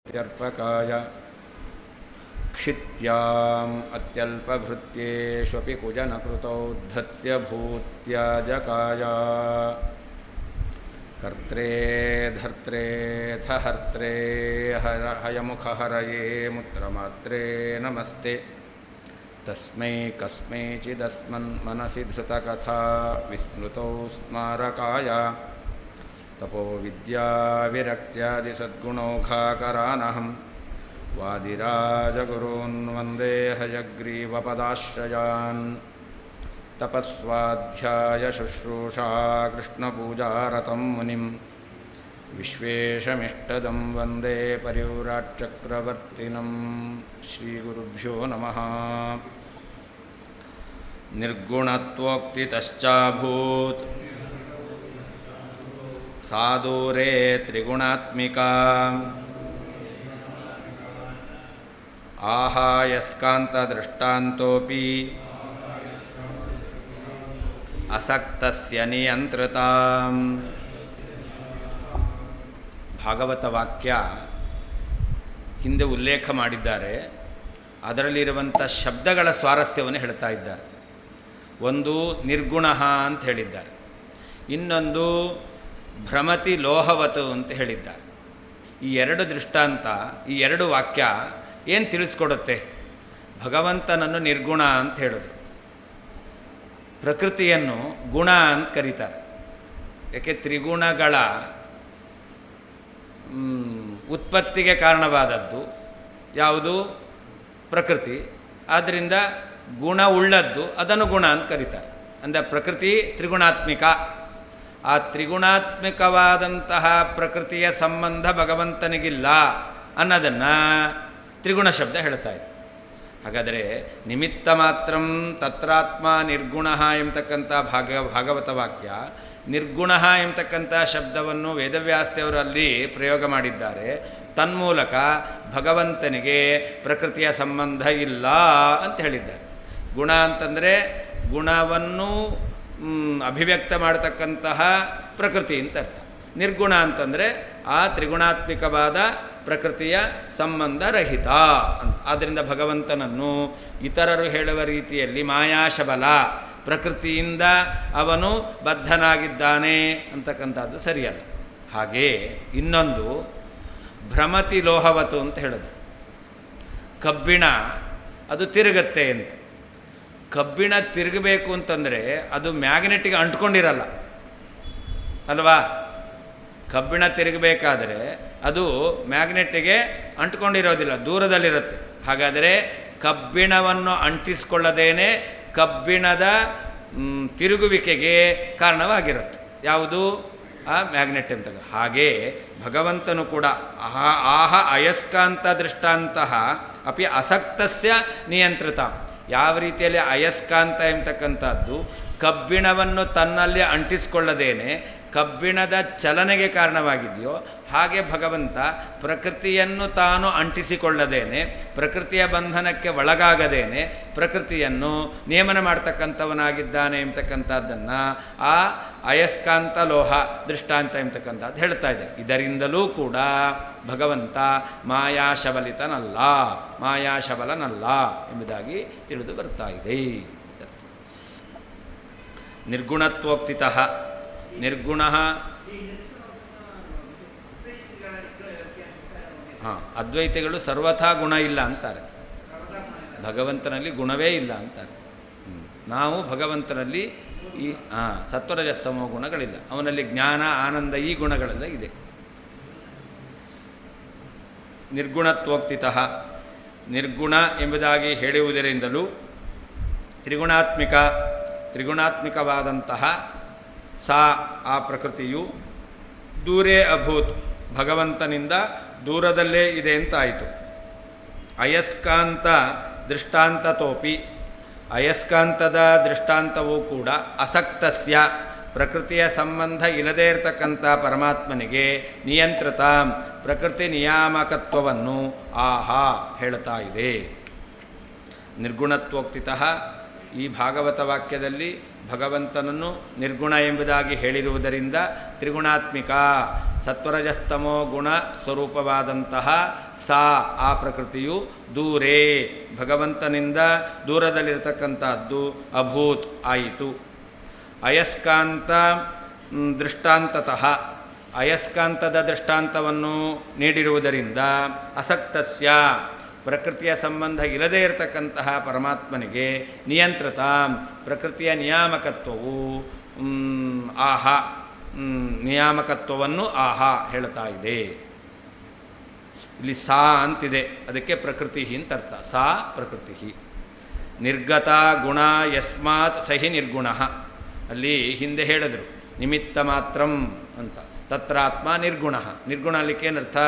ತ್ಯರ್ಪಕಾಯ ಕ್ಷಿತ್ಯಾಂ ಅತ್ಯಲ್ಪಭೃತ್ಯೇಷ್ವಪಿ ಕುಜನಕೃತೌ ಧತ್ಯಭೂತ್ಯಾಜಕಾಯ ಕರ್ತ್ರೇ ಧರ್ತ್ರೇಥ ಹರ್ತ್ರೇ ಹಯಮುಖಹರಯೇ ಮುತ್ರಮಾತ್ರೇ ನಮಸ್ತೆ ತಸ್ಮೈ ಕಸ್ಮೈಚಿದಸ್ಮನ್ ಮನಸಿ ಧೃತಕಥಾ ವಿಸ್ಮೃತೌ ಸ್ಮಾರಕಾಯ ತಪೋ ವಿದ್ಯಾ ವಿರಕ್ತ್ಯಾದಿ ಸದ್ಗುಣೌಘಾಕರಾನಹಂ ವಾದಿರಾಜಗುರೂನ್ ವಂದೇ ಹಯಗ್ರೀವಪದಾಶ್ರಯಾನ್ ತಪಸ್ವಾಧ್ಯಾಯ ಶುಶ್ರೂಷಾ ಕೃಷ್ಣಪೂಜಾರತಂ ಮುನಿಂ ವಿಶ್ವೇಶಮಿಷ್ಟದಂ ವಂದೇ ಪರಿವ್ರಾಟ್ಚಕ್ರವರ್ತಿನಂ ಶ್ರೀಗುರುಭ್ಯೋ ನಮಃ. ನಿರ್ಗುಣತ್ವೋಕ್ತಿತಶ್ಚಾಭೂತ್ ಸಾದೂರೇ ತ್ರಿಗುಣಾತ್ಮಿಕಾ ಆಹಾಯಸ್ಕಾಂತದೃಷ್ಟಾಂತೋಪಿ ಅಸಕ್ತಸ್ಯ ನಿಯಂತ್ರಿತಾ. ಭಾಗವತ ವಾಕ್ಯ ಹಿಂದೆ ಉಲ್ಲೇಖ ಮಾಡಿದ್ದಾರೆ. ಅದರಲ್ಲಿರುವಂಥ ಶಬ್ದಗಳ ಸ್ವಾರಸ್ಯವನ್ನು ಹೇಳ್ತಾ ಇದ್ದಾರೆ. ಒಂದು ನಿರ್ಗುಣ ಅಂತ ಹೇಳಿದ್ದಾರೆ, ಇನ್ನೊಂದು ಭ್ರಮತಿ ಲೋಹವತು ಅಂತ ಹೇಳಿದ್ದಾರೆ. ಈ ಎರಡು ದೃಷ್ಟಾಂತ, ಈ ಎರಡು ವಾಕ್ಯ ಏನು ತಿಳಿಸ್ಕೊಡುತ್ತೆ? ಭಗವಂತನನ್ನು ನಿರ್ಗುಣ ಅಂತ ಹೇಳೋದು, ಪ್ರಕೃತಿಯನ್ನು ಗುಣ ಅಂತ ಕರೀತಾರೆ. ಯಾಕೆ? ತ್ರಿಗುಣಗಳ ಉತ್ಪತ್ತಿಗೆ ಕಾರಣವಾದದ್ದು ಯಾವುದು? ಪ್ರಕೃತಿ. ಆದ್ದರಿಂದ ಗುಣ ಉಳ್ಳದ್ದು ಅದನ್ನು ಗುಣ ಅಂತ ಕರೀತಾರೆ. ಅಂದರೆ ಪ್ರಕೃತಿ ತ್ರಿಗುಣಾತ್ಮಿಕ. ಆ ತ್ರಿಗುಣಾತ್ಮಕವಾದಂತಹ ಪ್ರಕೃತಿಯ ಸಂಬಂಧ ಭಗವಂತನಿಗಿಲ್ಲ ಅನ್ನೋದನ್ನು ತ್ರಿಗುಣ ಶಬ್ದ ಹೇಳ್ತಾ ಇದೆ. ಹಾಗಾದರೆ ನಿಮಿತ್ತ ಮಾತ್ರಂ ತತ್ರಾತ್ಮ ನಿರ್ಗುಣ ಎಂಬತಕ್ಕಂಥ ಭಾಗವತ ವಾಕ್ಯ, ನಿರ್ಗುಣ ಎಂಬತಕ್ಕಂಥ ಶಬ್ದವನ್ನು ವೇದವ್ಯಾಸದೇವರಲ್ಲಿ ಪ್ರಯೋಗ ಮಾಡಿದ್ದಾರೆ. ತನ್ಮೂಲಕ ಭಗವಂತನಿಗೆ ಪ್ರಕೃತಿಯ ಸಂಬಂಧ ಇಲ್ಲ ಅಂತ ಹೇಳಿದ್ದಾರೆ. ಗುಣ ಅಂತಂದರೆ ಗುಣವನ್ನು ಅಭಿವ್ಯಕ್ತ ಮಾಡತಕ್ಕಂತಹ ಪ್ರಕೃತಿ ಅಂತ ಅರ್ಥ. ನಿರ್ಗುಣ ಅಂತಂದರೆ ಆ ತ್ರಿಗುಣಾತ್ಮಿಕವಾದ ಪ್ರಕೃತಿಯ ಸಂಬಂಧ ರಹಿತ ಅಂತ. ಆದ್ದರಿಂದ ಭಗವಂತನನ್ನು ಇತರರು ಹೇಳುವ ರೀತಿಯಲ್ಲಿ ಮಾಯಾಶಬಲ, ಪ್ರಕೃತಿಯಿಂದ ಅವನು ಬದ್ಧನಾಗಿದ್ದಾನೆ ಅಂತಕ್ಕಂಥದ್ದು ಸರಿಯಲ್ಲ. ಹಾಗೇ ಇನ್ನೊಂದು ಭ್ರಮತಿ ಲೋಹವತು ಅಂತ ಹೇಳೋದು. ಕಬ್ಬಿಣ ಅದು ತಿರುಗತ್ತೆ ಅಂತ. ಕಬ್ಬಿಣ ತಿರುಗಬೇಕು ಅಂತಂದರೆ ಅದು ಮ್ಯಾಗ್ನೆಟಿಗೆ ಅಂಟ್ಕೊಂಡಿರಲ್ಲ ಅಲ್ವಾ? ಕಬ್ಬಿಣ ತಿರುಗಬೇಕಾದರೆ ಅದು ಮ್ಯಾಗ್ನೆಟ್ಟಿಗೆ ಅಂಟ್ಕೊಂಡಿರೋದಿಲ್ಲ, ದೂರದಲ್ಲಿರುತ್ತೆ. ಹಾಗಾದರೆ ಕಬ್ಬಿಣವನ್ನು ಅಂಟಿಸಿಕೊಳ್ಳದೇನೆ ಕಬ್ಬಿಣದ ತಿರುಗುವಿಕೆಗೆ ಕಾರಣವಾಗಿರುತ್ತೆ ಯಾವುದು? ಆ ಮ್ಯಾಗ್ನೆಟ್ ಅಂತ. ಹಾಗೇ ಭಗವಂತನು ಕೂಡ ಆಹ ಅಯಸ್ಕಾಂತ ದೃಷ್ಟಾಂತಹ ಅಪಿ ಅಸಕ್ತಸ್ಯ ನಿಯಂತ್ರಿತ. ಯಾವ ರೀತಿಯಲ್ಲಿ ಅಯಸ್ಕಾಂತ ಎಂಬತಕ್ಕಂಥದ್ದು ಕಬ್ಬಿಣವನ್ನು ತನ್ನಲ್ಲಿ ಅಂಟಿಸಿಕೊಳ್ಳದೇನೆ ಕಬ್ಬಿಣದ ಚಲನೆಗೆ ಕಾರಣವಾಗಿದೆಯೋ, ಹಾಗೆ ಭಗವಂತ ಪ್ರಕೃತಿಯನ್ನು ತಾನು ಅಂಟಿಸಿಕೊಳ್ಳದೇನೆ, ಪ್ರಕೃತಿಯ ಬಂಧನಕ್ಕೆ ಒಳಗಾಗದೇನೆ ಪ್ರಕೃತಿಯನ್ನು ನಿಯಮನ ಮಾಡ್ತಕ್ಕಂಥವನಾಗಿದ್ದಾನೆ ಎಂಬತಕ್ಕಂಥದ್ದನ್ನು ಆ ಅಯಸ್ಕಾಂತ ಲೋಹ ದೃಷ್ಟಾಂತ ಎಂಬತಕ್ಕಂಥದ್ದು ಹೇಳ್ತಾ ಇದೆ. ಇದರಿಂದಲೂ ಕೂಡ ಭಗವಂತ ಮಾಯಾಶಬಲಿತನಲ್ಲ, ಮಾಯಾಶಬಲನಲ್ಲ ಎಂಬುದಾಗಿ ತಿಳಿದು ಬರ್ತಾ ಇದೆ. ನಿರ್ಗುಣತ್ವೋಕ್ತಿತಃ ನಿರ್ಗುಣ. ಅದ್ವೈತಿಗಳು ಸರ್ವಥಾ ಗುಣ ಇಲ್ಲ ಅಂತಾರೆ, ಭಗವಂತನಲ್ಲಿ ಗುಣವೇ ಇಲ್ಲ ಅಂತಾರೆ. ನಾವು ಭಗವಂತನಲ್ಲಿ ಈ ಸತ್ವರಜಸ್ತಮೋ ಗುಣಗಳಿಲ್ಲ, ಅವನಲ್ಲಿ ಜ್ಞಾನ ಆನಂದ ಈ ಗುಣಗಳೆಲ್ಲ ಇದೆ. ನಿರ್ಗುಣತ್ವೋಕ್ತಿತಃ ನಿರ್ಗುಣ ಎಂಬುದಾಗಿ ಹೇಳುವುದರಿಂದಲೂ ತ್ರಿಗುಣಾತ್ಮಿಕವಾದಂತಹ ಆ ಪ್ರಕೃತಿಯು ದೂರೇ ಅಭೂತ್, ಭಗವಂತನಿಂದ ದೂರದಲ್ಲೇ ಇದೆ ಅಂತಾಯಿತು. ಅಯಸ್ಕಾಂತ ದೃಷ್ಟಾಂತತೋಪಿ, ಅಯಸ್ಕಾಂತದ ದೃಷ್ಟಾಂತವೂ ಕೂಡ ಅಸಕ್ತಸ್ಯ, ಪ್ರಕೃತಿಯ ಸಂಬಂಧ ಇಲ್ಲದೇ ಇರತಕ್ಕಂಥ ಪರಮಾತ್ಮನಿಗೆ ನಿಯಂತ್ರಿತ, ಪ್ರಕೃತಿ ನಿಯಾಮಕತ್ವವನ್ನು ಹೇಳ್ತಾ ಇದೆ. ನಿರ್ಗುಣತ್ವೋಕ್ತಿತಃ ಈ ಭಾಗವತ ವಾಕ್ಯದಲ್ಲಿ ಭಗವಂತನನ್ನು ನಿರ್ಗುಣ ಎಂಬುದಾಗಿ ಹೇಳಿರುವುದರಿಂದ ತ್ರಿಗುಣಾತ್ಮಿಕ ಸತ್ವರಜಸ್ತಮೋ ಗುಣ ಸ್ವರೂಪವಾದಂತಹ ಆ ಪ್ರಕೃತಿಯು ದೂರೇ ಭಗವಂತನಿಂದ ದೂರದಲ್ಲಿರತಕ್ಕಂಥದ್ದು ಅಭೂತ್ ಆಯಿತು. ಅಯಸ್ಕಾಂತ ದೃಷ್ಟಾಂತತಃ ಅಯಸ್ಕಾಂತದ ದೃಷ್ಟಾಂತವನ್ನು ನೀಡಿರುವುದರಿಂದ ಅಸಕ್ತಸ್ಯ ಪ್ರಕೃತಿಯ ಸಂಬಂಧ ಇಲ್ಲದೇ ಇರತಕ್ಕಂತಹ ಪರಮಾತ್ಮನಿಗೆ ನಿಯಂತ್ರತ ಪ್ರಕೃತಿಯ ನಿಯಾಮಕತ್ವವು ನಿಯಾಮಕತ್ವವನ್ನು ಹೇಳ್ತಾ ಇದೆ. ಇಲ್ಲಿ ಅಂತಿದೆ, ಅದಕ್ಕೆ ಪ್ರಕೃತಿ ಅಂತ ಅರ್ಥ. ಪ್ರಕೃತಿ ನಿರ್ಗತ ಗುಣ ಯಸ್ಮಾತ್ ಸಹಿ ನಿರ್ಗುಣ. ಅಲ್ಲಿ ಹಿಂದೆ ಹೇಳಿದ್ರು ನಿಮಿತ್ತ ಮಾತ್ರಂ ಅಂತ. ತತ್ರಾತ್ಮ ನಿರ್ಗುಣ. ನಿರ್ಗುಣ ಅಲ್ಲಿಕ್ಕೇನರ್ಥ?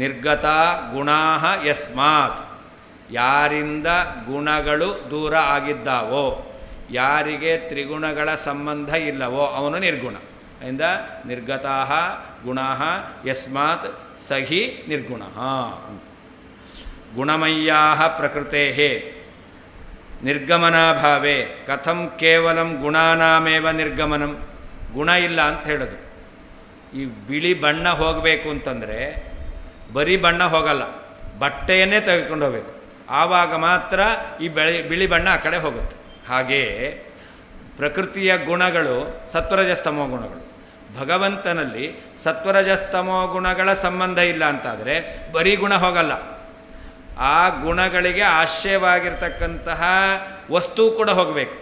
ನಿರ್ಗತ ಗುಣಾ ಯಸ್ಮಾತ್, ಯಾರಿಂದ ಗುಣಗಳು ದೂರ ಆಗಿದ್ದಾವೋ, ಯಾರಿಗೆ ತ್ರಿಗುಣಗಳ ಸಂಬಂಧ ಇಲ್ಲವೋ ಅವನು ನಿರ್ಗುಣ. ಇಂದ ನಿರ್ಗತಾ ಗುಣಾ ಯಸ್ಮಾತ್ ಸಹಿ ನಿರ್ಗುಣ. ಗುಣಮಯ್ಯಾ ಪ್ರಕೃತೆ ನಿರ್ಗಮನಾಭಾವೇ ಕಥಂ ಕೇವಲಂ ಗುಣಾನಾಮೇವ ನಿರ್ಗಮನಂ. ಗುಣ ಇಲ್ಲ ಅಂತ ಹೇಳೋದು. ಈ ಬಿಳಿ ಬಣ್ಣ ಹೋಗಬೇಕು ಅಂತಂದರೆ ಬರೀ ಬಣ್ಣ ಹೋಗಲ್ಲ, ಬಟ್ಟೆಯನ್ನೇ ತೆಗೆದುಕೊಂಡು ಹೋಗಬೇಕು, ಆವಾಗ ಮಾತ್ರ ಈ ಬಿಳಿ ಬಣ್ಣ ಆ ಕಡೆ ಹೋಗುತ್ತೆ. ಹಾಗೆಯೇ ಪ್ರಕೃತಿಯ ಗುಣಗಳು ಸತ್ವರಜಸ್ತಮೋ ಗುಣಗಳು. ಭಗವಂತನಲ್ಲಿ ಸತ್ವರಜಸ್ತಮೋ ಗುಣಗಳ ಸಂಬಂಧ ಇಲ್ಲ ಅಂತಾದರೆ ಬರೀ ಗುಣ ಹೋಗಲ್ಲ, ಆ ಗುಣಗಳಿಗೆ ಆಶ್ರಯವಾಗಿರ್ತಕ್ಕಂತಹ ವಸ್ತು ಕೂಡ ಹೋಗಬೇಕು.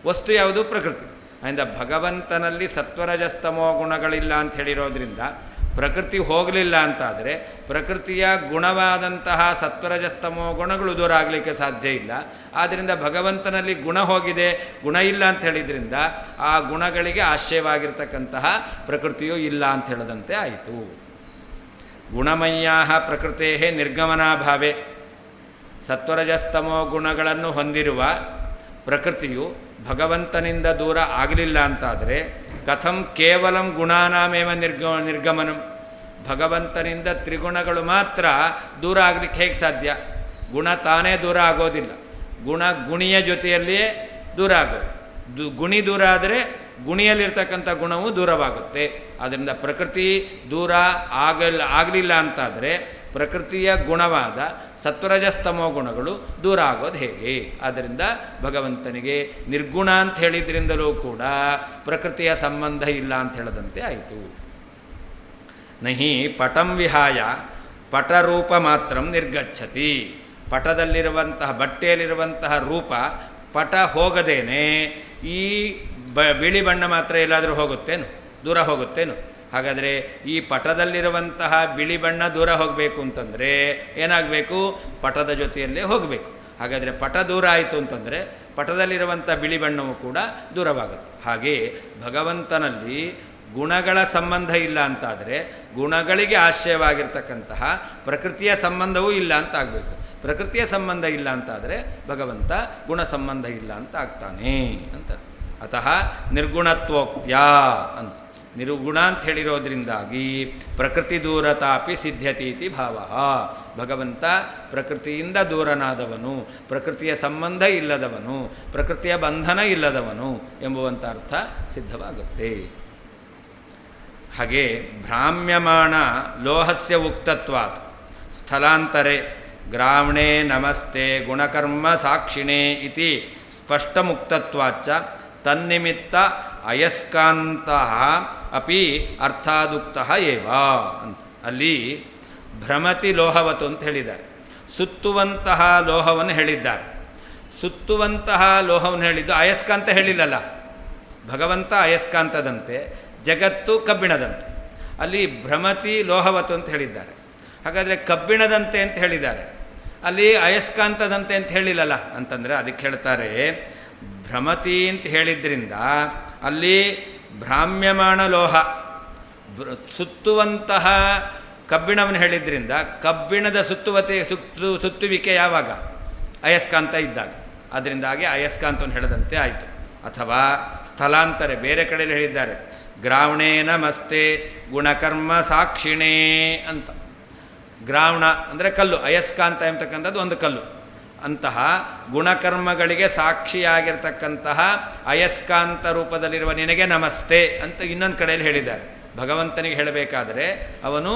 ವಸ್ತು ಯಾವುದು? ಪ್ರಕೃತಿ. ಆದ್ದರಿಂದ ಭಗವಂತನಲ್ಲಿ ಸತ್ವರಜಸ್ತಮೋ ಗುಣಗಳಿಲ್ಲ ಅಂತ ಹೇಳಿರೋದ್ರಿಂದ ಪ್ರಕೃತಿ ಹೋಗಲಿಲ್ಲ ಅಂತಾದರೆ ಪ್ರಕೃತಿಯ ಗುಣವಾದಂತಹ ಸತ್ವರಜಸ್ತಮೋ ಗುಣಗಳು ದೂರ ಆಗಲಿಕ್ಕೆ ಸಾಧ್ಯ ಇಲ್ಲ. ಆದ್ದರಿಂದ ಭಗವಂತನಲ್ಲಿ ಗುಣ ಹೋಗಿದೆ, ಗುಣ ಇಲ್ಲ ಅಂತ ಹೇಳಿದ್ರಿಂದ ಆ ಗುಣಗಳಿಗೆ ಆಶ್ರಯವಾಗಿರ್ತಕ್ಕಂತಹ ಪ್ರಕೃತಿಯೂ ಇಲ್ಲ ಅಂತ ಹೇಳದಂತೆ ಆಯಿತು. ಗುಣಮಯ್ಯಾ ಪ್ರಕೃತೇ ನಿರ್ಗಮನಾಭಾವೇ, ಸತ್ವರಜಸ್ತಮೋ ಗುಣಗಳನ್ನು ಹೊಂದಿರುವ ಪ್ರಕೃತಿಯು ಭಗವಂತನಿಂದ ದೂರ ಆಗಲಿಲ್ಲ ಅಂತಾದರೆ ಕಥಂ ಕೇವಲಂ ಗುಣಾನಾಮೇವ ನಿರ್ಗಮನಂ. ಭಗವಂತನಿಂದ ತ್ರಿಗುಣಗಳು ಮಾತ್ರ ದೂರ ಆಗಲಿಕ್ಕೆ ಹೇಗೆ ಸಾಧ್ಯ? ಗುಣ ತಾನೇ ದೂರ ಆಗೋದಿಲ್ಲ, ಗುಣಿಯ ಜೊತೆಯಲ್ಲಿಯೇ ದೂರ ಆಗೋದು. ಗುಣಿ ದೂರ ಆದರೆ ಗುಣಿಯಲ್ಲಿರ್ತಕ್ಕಂಥ ಗುಣವು ದೂರವಾಗುತ್ತೆ. ಆದ್ದರಿಂದ ಪ್ರಕೃತಿ ದೂರ ಆಗಲಿಲ್ಲ ಅಂತಾದರೆ ಪ್ರಕೃತಿಯ ಗುಣವಾದ ಸತ್ವರಜಸ್ತಮೋ ಗುಣಗಳು ದೂರ ಆಗೋದು ಹೇಗೆ? ಆದ್ದರಿಂದ ಭಗವಂತನಿಗೆ ನಿರ್ಗುಣ ಅಂತ ಹೇಳಿದ್ರಿಂದಲೂ ಕೂಡ ಪ್ರಕೃತಿಯ ಸಂಬಂಧ ಇಲ್ಲ ಅಂತ ಹೇಳದಂತೆ ಆಯಿತು. ನಹಿ ಪಟಂ ವಿಹಾಯ ಪಟರೂಪ ಮಾತ್ರ ನಿರ್ಗಚ್ಚತಿ. ಪಟದಲ್ಲಿರುವಂತಹ ಬಟ್ಟೆಯಲ್ಲಿರುವಂತಹ ರೂಪ ಪಟ ಹೋಗದೇನೆ ಈ ಬಿಳಿ ಬಣ್ಣ ಮಾತ್ರ ಎಲ್ಲಾದರೂ ಹೋಗುತ್ತೇನು? ದೂರ ಹೋಗುತ್ತೇನು? ಹಾಗಾದರೆ ಈ ಪಟದಲ್ಲಿರುವಂತಹ ಬಿಳಿ ಬಣ್ಣ ದೂರ ಹೋಗಬೇಕು ಅಂತಂದರೆ ಏನಾಗಬೇಕು? ಪಟದ ಜೊತೆಯಲ್ಲೇ ಹೋಗಬೇಕು. ಹಾಗಾದರೆ ಪಟ ದೂರ ಆಯಿತು ಅಂತಂದರೆ ಪಟದಲ್ಲಿರುವಂಥ ಬಿಳಿ ಬಣ್ಣವೂ ಕೂಡ ದೂರವಾಗುತ್ತೆ. ಹಾಗೆ ಭಗವಂತನಲ್ಲಿ ಗುಣಗಳ ಸಂಬಂಧ ಇಲ್ಲ ಅಂತಾದರೆ ಗುಣಗಳಿಗೆ ಆಶ್ರಯವಾಗಿರ್ತಕ್ಕಂತಹ ಪ್ರಕೃತಿಯ ಸಂಬಂಧವೂ ಇಲ್ಲ ಅಂತ ಆಗಬೇಕು. ಪ್ರಕೃತಿಯ ಸಂಬಂಧ ಇಲ್ಲ ಅಂತಾದರೆ ಭಗವಂತ ಗುಣ ಸಂಬಂಧ ಇಲ್ಲ ಅಂತ ಆಗ್ತಾನೆ ಅಂತ. ಅತಃ ನಿರ್ಗುಣತ್ವೋಕ್ತ್ಯ ಅಂತ. ನಿರ್ಗುಣ ಅಂತ ಹೇಳಿರೋದ್ರಿಂದಾಗಿ ಪ್ರಕೃತಿ ದೂರತಾಪಿ ಸಿದ್ಧ್ಯತೀತಿ ಭಾವ. ಭಗವಂತ ಪ್ರಕೃತಿಯಿಂದ ದೂರನಾದವನು, ಪ್ರಕೃತಿಯ ಸಂಬಂಧ ಇಲ್ಲದವನು, ಪ್ರಕೃತಿಯ ಬಂಧನ ಇಲ್ಲದವನು ಎಂಬುವಂಥ ಅರ್ಥ ಸಿದ್ಧವಾಗುತ್ತೆ. ಹಾಗೆ ಭ್ರಾಮ್ಯಮಾಣ ಲೋಹಸ್ಯ ಉಕ್ತತ್ವಾತ್ ಸ್ಥಳಾಂತರೆ ಗ್ರಾವಣೆ ನಮಸ್ತೆ ಗುಣಕರ್ಮ ಸಾಕ್ಷಿಣೆ ಇತಿ ಸ್ಪಷ್ಟಮುಕ್ತತ್ವಾಚ್ಚ ತನ್ನಿಮಿತ್ತ ಅಯಸ್ಕಾಂತ ಅಪಿ ಅರ್ಥಾದುಕ್ತ ಏವ ಅಂತ. ಅಲ್ಲಿ ಭ್ರಮತಿ ಲೋಹವತು ಅಂತ ಹೇಳಿದ್ದಾರೆ, ಸುತ್ತುವಂತಹ ಲೋಹವನ್ನು ಹೇಳಿದ್ದಾರೆ. ಸುತ್ತುವಂತಹ ಲೋಹವನ್ನು ಹೇಳಿದ್ದು ಅಯಸ್ಕಾಂತ ಹೇಳಿಲ್ಲಲ್ಲ. ಭಗವಂತ ಅಯಸ್ಕಾಂತದಂತೆ, ಜಗತ್ತು ಕಬ್ಬಿಣದಂತೆ. ಅಲ್ಲಿ ಭ್ರಮತಿ ಲೋಹವತು ಅಂತ ಹೇಳಿದ್ದಾರೆ. ಹಾಗಾದರೆ ಕಬ್ಬಿಣದಂತೆ ಅಂತ ಹೇಳಿದ್ದಾರೆ, ಅಲ್ಲಿ ಅಯಸ್ಕಾಂತದಂತೆ ಅಂತ ಹೇಳಿಲ್ಲಲ್ಲ ಅಂತಂದರೆ ಅದಕ್ಕೆ ಹೇಳ್ತಾರೆ ಭ್ರಮತಿ ಅಂತ ಹೇಳಿದ್ರಿಂದ ಅಲ್ಲಿ ಭ್ರಾಮ್ಯಮಾಣ ಲೋಹ ಸುತ್ತುವಂತಹ ಕಬ್ಬಿಣವನ್ನು ಹೇಳಿದ್ರಿಂದ ಕಬ್ಬಿಣದ ಸುತ್ತುವಿಕೆ ಯಾವಾಗ? ಅಯಸ್ಕಾಂತ ಇದ್ದಾಗ. ಅದರಿಂದಾಗಿ ಅಯಸ್ಕಾಂತವನ್ನು ಹೇಳದಂತೆ ಆಯಿತು. ಅಥವಾ ಸ್ಥಳಾಂತರೆ ಬೇರೆ ಕಡೆಯಲ್ಲಿ ಹೇಳಿದ್ದಾರೆ, ಗ್ರಾವಣೇ ನಮಸ್ತೆ ಗುಣಕರ್ಮ ಸಾಕ್ಷಿಣೇ ಅಂತ. ಗ್ರಾವಣ ಅಂದರೆ ಕಲ್ಲು, ಅಯಸ್ಕಾಂತ ಎಂಬತಕ್ಕಂಥದ್ದು ಒಂದು ಕಲ್ಲು. ಅಂತಹ ಗುಣಕರ್ಮಗಳಿಗೆ ಸಾಕ್ಷಿಯಾಗಿರ್ತಕ್ಕಂತಹ ಅಯಸ್ಕಾಂತ ರೂಪದಲ್ಲಿರುವ ನಿನಗೆ ನಮಸ್ತೆ ಅಂತ ಇನ್ನೊಂದು ಕಡೆಯಲ್ಲಿ ಹೇಳಿದ್ದಾರೆ. ಭಗವಂತನಿಗೆ ಹೇಳಬೇಕಾದರೆ ಅವನು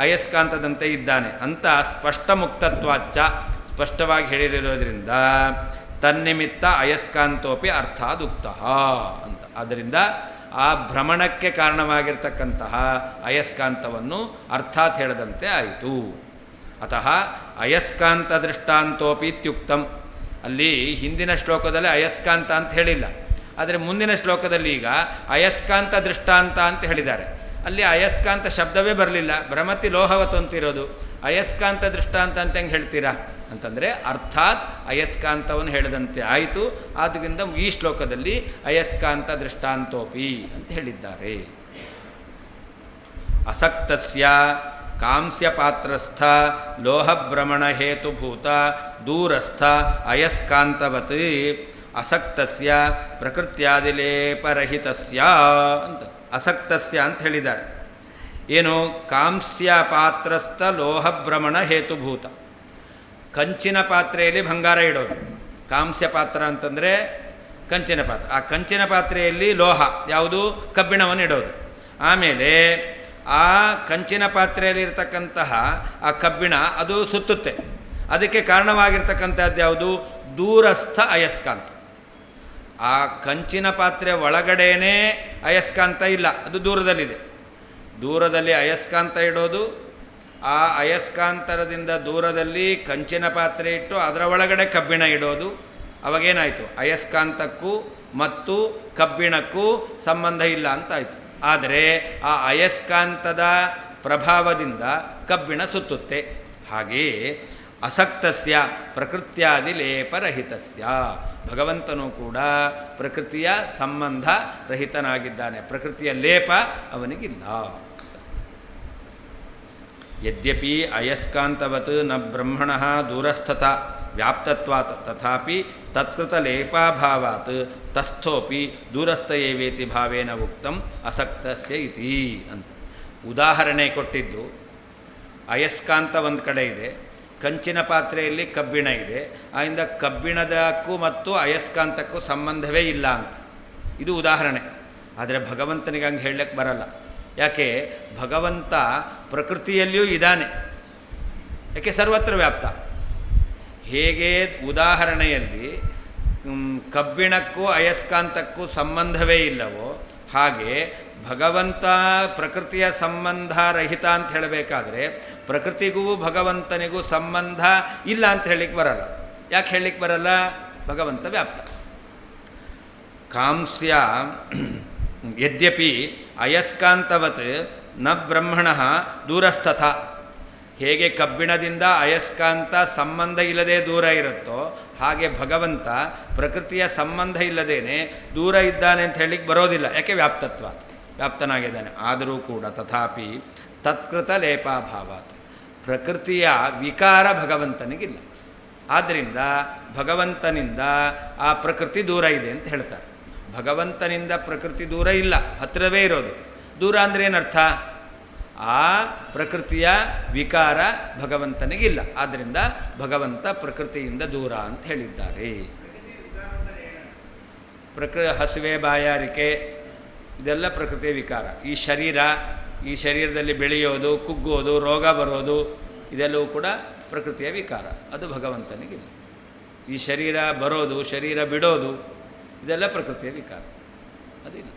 ಅಯಸ್ಕಾಂತದಂತೆ ಇದ್ದಾನೆ ಅಂತ ಸ್ಪಷ್ಟ ಮುಕ್ತತ್ವಾಚ್ಚ ಸ್ಪಷ್ಟವಾಗಿ ಹೇಳಿರೋದ್ರಿಂದ ತನ್ನಿಮಿತ್ತ ಅಯಸ್ಕಾಂತೋಪಿ ಅರ್ಥಾದುಕ್ತ ಅಂತ. ಆದ್ದರಿಂದ ಆ ಭ್ರಮಣಕ್ಕೆ ಕಾರಣವಾಗಿರ್ತಕ್ಕಂತಹ ಅಯಸ್ಕಾಂತವನ್ನು ಅರ್ಥಾತ್ ಹೇಳದಂತೆ ಆಯಿತು. ಅತಃ ಅಯಸ್ಕಾಂತ ದೃಷ್ಟಾಂತೋಪಿ ಇತ್ಯುಕ್ತಂ. ಅಲ್ಲಿ ಹಿಂದಿನ ಶ್ಲೋಕದಲ್ಲಿ ಅಯಸ್ಕಾಂತ ಅಂತ ಹೇಳಿಲ್ಲ, ಆದರೆ ಮುಂದಿನ ಶ್ಲೋಕದಲ್ಲಿ ಈಗ ಅಯಸ್ಕಾಂತ ದೃಷ್ಟಾಂತ ಅಂತ ಹೇಳಿದ್ದಾರೆ. ಅಲ್ಲಿ ಅಯಸ್ಕಾಂತ ಶಬ್ದವೇ ಬರಲಿಲ್ಲ, ಭ್ರಮತಿ ಲೋಹವತ್ತು ಅಂತಿರೋದು. ಅಯಸ್ಕಾಂತ ದೃಷ್ಟಾಂತ ಅಂತ ಹೆಂಗೆ ಹೇಳ್ತೀರಾ ಅಂತಂದರೆ ಅರ್ಥಾತ್ ಅಯಸ್ಕಾಂತವನ್ನು ಹೇಳಿದಂತೆ ಆಯಿತು. ಆದ್ದರಿಂದ ಈ ಶ್ಲೋಕದಲ್ಲಿ ಅಯಸ್ಕಾಂತ ದೃಷ್ಟಾಂತೋಪಿ ಅಂತ ಹೇಳಿದ್ದಾರೆ. ಅಸಕ್ತಸ್ಯ ಕಾಂಸ್ಯ ಪಾತ್ರಸ್ಥ ಲೋಹಭ್ರಮಣ ಹೇತುಭೂತ ದೂರಸ್ಥ ಅಯಸ್ಕಾಂತವತ್ ಅಸಕ್ತಸ್ಯ ಪ್ರಕೃತ್ಯಾದಿಲೇಪರಹಿತಸ್ಯ ಅಂತ. ಅಸಕ್ತಸ್ಯ ಅಂತ ಹೇಳಿದ್ದಾರೆ. ಏನು? ಕಾಂಸ್ಯ ಪಾತ್ರಸ್ಥ ಲೋಹಭ್ರಮಣ ಹೇತುಭೂತ. ಕಂಚಿನ ಪಾತ್ರೆಯಲ್ಲಿ ಬಂಗಾರ ಇಡೋದು ಕಾಂಸ್ಯ ಪಾತ್ರ ಅಂತಂದರೆ ಕಂಚಿನ ಪಾತ್ರ. ಆ ಕಂಚಿನ ಪಾತ್ರೆಯಲ್ಲಿ ಲೋಹ ಯಾವುದು? ಕಬ್ಬಿಣವನ್ನು ಇಡೋದು. ಆಮೇಲೆ ಆ ಕಂಚಿನ ಪಾತ್ರೆಯಲ್ಲಿ ಇರತಕ್ಕಂತಹ ಆ ಕಬ್ಬಿಣ ಅದು ಸುತ್ತುತ್ತೆ. ಅದಕ್ಕೆ ಕಾರಣವಾಗಿರ್ತಕ್ಕಂಥದ್ದು ಯಾವುದು? ದೂರಸ್ಥ ಅಯಸ್ಕಾಂತ. ಆ ಕಂಚಿನ ಪಾತ್ರೆ ಒಳಗಡೆಯೇ ಅಯಸ್ಕಾಂತ ಇಲ್ಲ, ಅದು ದೂರದಲ್ಲಿದೆ. ದೂರದಲ್ಲಿ ಅಯಸ್ಕಾಂತ ಇಡೋದು, ಆ ಅಯಸ್ಕಾಂತರದಿಂದ ದೂರದಲ್ಲಿ ಕಂಚಿನ ಪಾತ್ರೆ ಇಟ್ಟು ಅದರ ಒಳಗಡೆ ಕಬ್ಬಿಣ ಇಡೋದು. ಅವಾಗೇನಾಯಿತು? ಅಯಸ್ಕಾಂತಕ್ಕೂ ಮತ್ತು ಕಬ್ಬಿಣಕ್ಕೂ ಸಂಬಂಧ ಇಲ್ಲ ಅಂತಾಯಿತು. ಆದರೆ ಆ ಅಯಸ್ಕಾಂತದ ಪ್ರಭಾವದಿಂದ ಕಬ್ಬಿಣ ಸುತ್ತುತ್ತೆ. ಹಾಗೆಯೇ ಅಸಕ್ತಸ್ಯ ಪ್ರಕೃತ್ಯಾದಿ ಲೇಪರಹಿತಸ್ಯ, ಭಗವಂತನೂ ಕೂಡ ಪ್ರಕೃತಿಯ ಸಂಬಂಧ ರಹಿತನಾಗಿದ್ದಾನೆ, ಪ್ರಕೃತಿಯ ಲೇಪ ಅವನಿಗಿಲ್ಲ. ಯದ್ಯಪಿ ಅಯಸ್ಕಾಂತವತ್ ನ ಬ್ರಹ್ಮಣ ದೂರಸ್ಥತ ವ್ಯಾಪ್ತತ್ವಾತ್ ತಥಾಪಿ ತತ್ಕೃತಲೇಪಾಭಾವಾತ್ ತಸ್ಥೋಪಿ ದೂರಸ್ಥ ಏವೇತಿ ಭಾವೇನ ಉಕ್ತಂ ಅಸಕ್ತಸ್ಯ ಇತಿ ಅಂತ. ಉದಾಹರಣೆ ಕೊಟ್ಟಿದ್ದು ಅಯಸ್ಕಾಂತ ಒಂದು ಕಡೆ ಇದೆ, ಕಂಚಿನ ಪಾತ್ರೆಯಲ್ಲಿ ಕಬ್ಬಿಣ ಇದೆ, ಆದ್ದರಿಂದ ಕಬ್ಬಿಣದಕ್ಕೂ ಮತ್ತು ಅಯಸ್ಕಾಂತಕ್ಕೂ ಸಂಬಂಧವೇ ಇಲ್ಲ ಅಂತ. ಇದು ಉದಾಹರಣೆ. ಆದರೆ ಭಗವಂತನಿಗೆ ಹಂಗೆ ಹೇಳಕ್ಕೆ ಬರಲ್ಲ. ಯಾಕೆ? ಭಗವಂತ ಪ್ರಕೃತಿಯಲ್ಲಿಯೂ ಇದ್ದಾನೆ. ಯಾಕೆ? ಸರ್ವತ್ರ ವ್ಯಾಪ್ತ. ಹೇಗೆ ಉದಾಹರಣೆಯಲ್ಲಿ ಕಬ್ಬಿಣಕ್ಕೂ ಅಯಸ್ಕಾಂತಕ್ಕೂ ಸಂಬಂಧವೇ ಇಲ್ಲವೋ, ಹಾಗೆ ಭಗವಂತ ಪ್ರಕೃತಿಯ ಸಂಬಂಧ ರಹಿತ ಅಂತ ಹೇಳಬೇಕಾದ್ರೆ ಪ್ರಕೃತಿಗೂ ಭಗವಂತನಿಗೂ ಸಂಬಂಧ ಇಲ್ಲ ಅಂತ ಹೇಳಲಿಕ್ಕೆ ಬರಲ್ಲ. ಯಾಕೆ ಹೇಳಲಿಕ್ಕೆ ಬರಲ್ಲ? ಭಗವಂತ ವ್ಯಾಪ್ತ. ಕಾಂಸ್ಯ ಯದ್ಯಪಿ ಅಯಸ್ಕಾಂತವತ್ ನ ಬ್ರಹ್ಮಣ ದೂರಸ್ಥಥ. ಹೇಗೆ ಕಬ್ಬಿಣದಿಂದ ಅಯಸ್ಕಾಂತ ಸಂಬಂಧ ಇಲ್ಲದೆ ದೂರ ಇರುತ್ತೋ, ಹಾಗೆ ಭಗವಂತ ಪ್ರಕೃತಿಯ ಸಂಬಂಧ ಇಲ್ಲದೇನೆ ದೂರ ಇದ್ದಾನೆ ಅಂತ ಹೇಳಲಿಕ್ಕೆ ಬರೋದಿಲ್ಲ. ಯಾಕೆ? ವ್ಯಾಪ್ತತ್ವ, ವ್ಯಾಪ್ತನಾಗಿದ್ದಾನೆ. ಆದರೂ ಕೂಡ ತಥಾಪಿ ತತ್ಕೃತ ಲೇಪಾಭಾವಾತ್, ಪ್ರಕೃತಿಯ ವಿಕಾರ ಭಗವಂತನಿಗಿಲ್ಲ. ಆದ್ದರಿಂದ ಭಗವಂತನಿಂದ ಆ ಪ್ರಕೃತಿ ದೂರ ಇದೆ ಅಂತ ಹೇಳ್ತಾರೆ. ಭಗವಂತನಿಂದ ಪ್ರಕೃತಿ ದೂರ ಇಲ್ಲ, ಹತ್ತಿರವೇ ಇರೋದು. ದೂರ ಅಂದರೆ ಏನರ್ಥ? ಆ ಪ್ರಕೃತಿಯ ವಿಕಾರ ಭಗವಂತನಿಗಿಲ್ಲ. ಆದ್ದರಿಂದ ಭಗವಂತ ಪ್ರಕೃತಿಯಿಂದ ದೂರ ಅಂತ ಹೇಳಿದ್ದಾರೆ. ಹಸಿವೆ, ಬಾಯಾರಿಕೆ ಇದೆಲ್ಲ ಪ್ರಕೃತಿಯ ವಿಕಾರ. ಈ ಶರೀರದಲ್ಲಿ ಬೆಳೆಯೋದು, ಕುಗ್ಗೋದು, ರೋಗ ಬರೋದು ಇದೆಲ್ಲವೂ ಕೂಡ ಪ್ರಕೃತಿಯ ವಿಕಾರ. ಅದು ಭಗವಂತನಿಗಿಲ್ಲ. ಈ ಶರೀರ ಬರೋದು, ಶರೀರ ಬಿಡೋದು ಇದೆಲ್ಲ ಪ್ರಕೃತಿಯ ವಿಕಾರ, ಅದಿಲ್ಲ.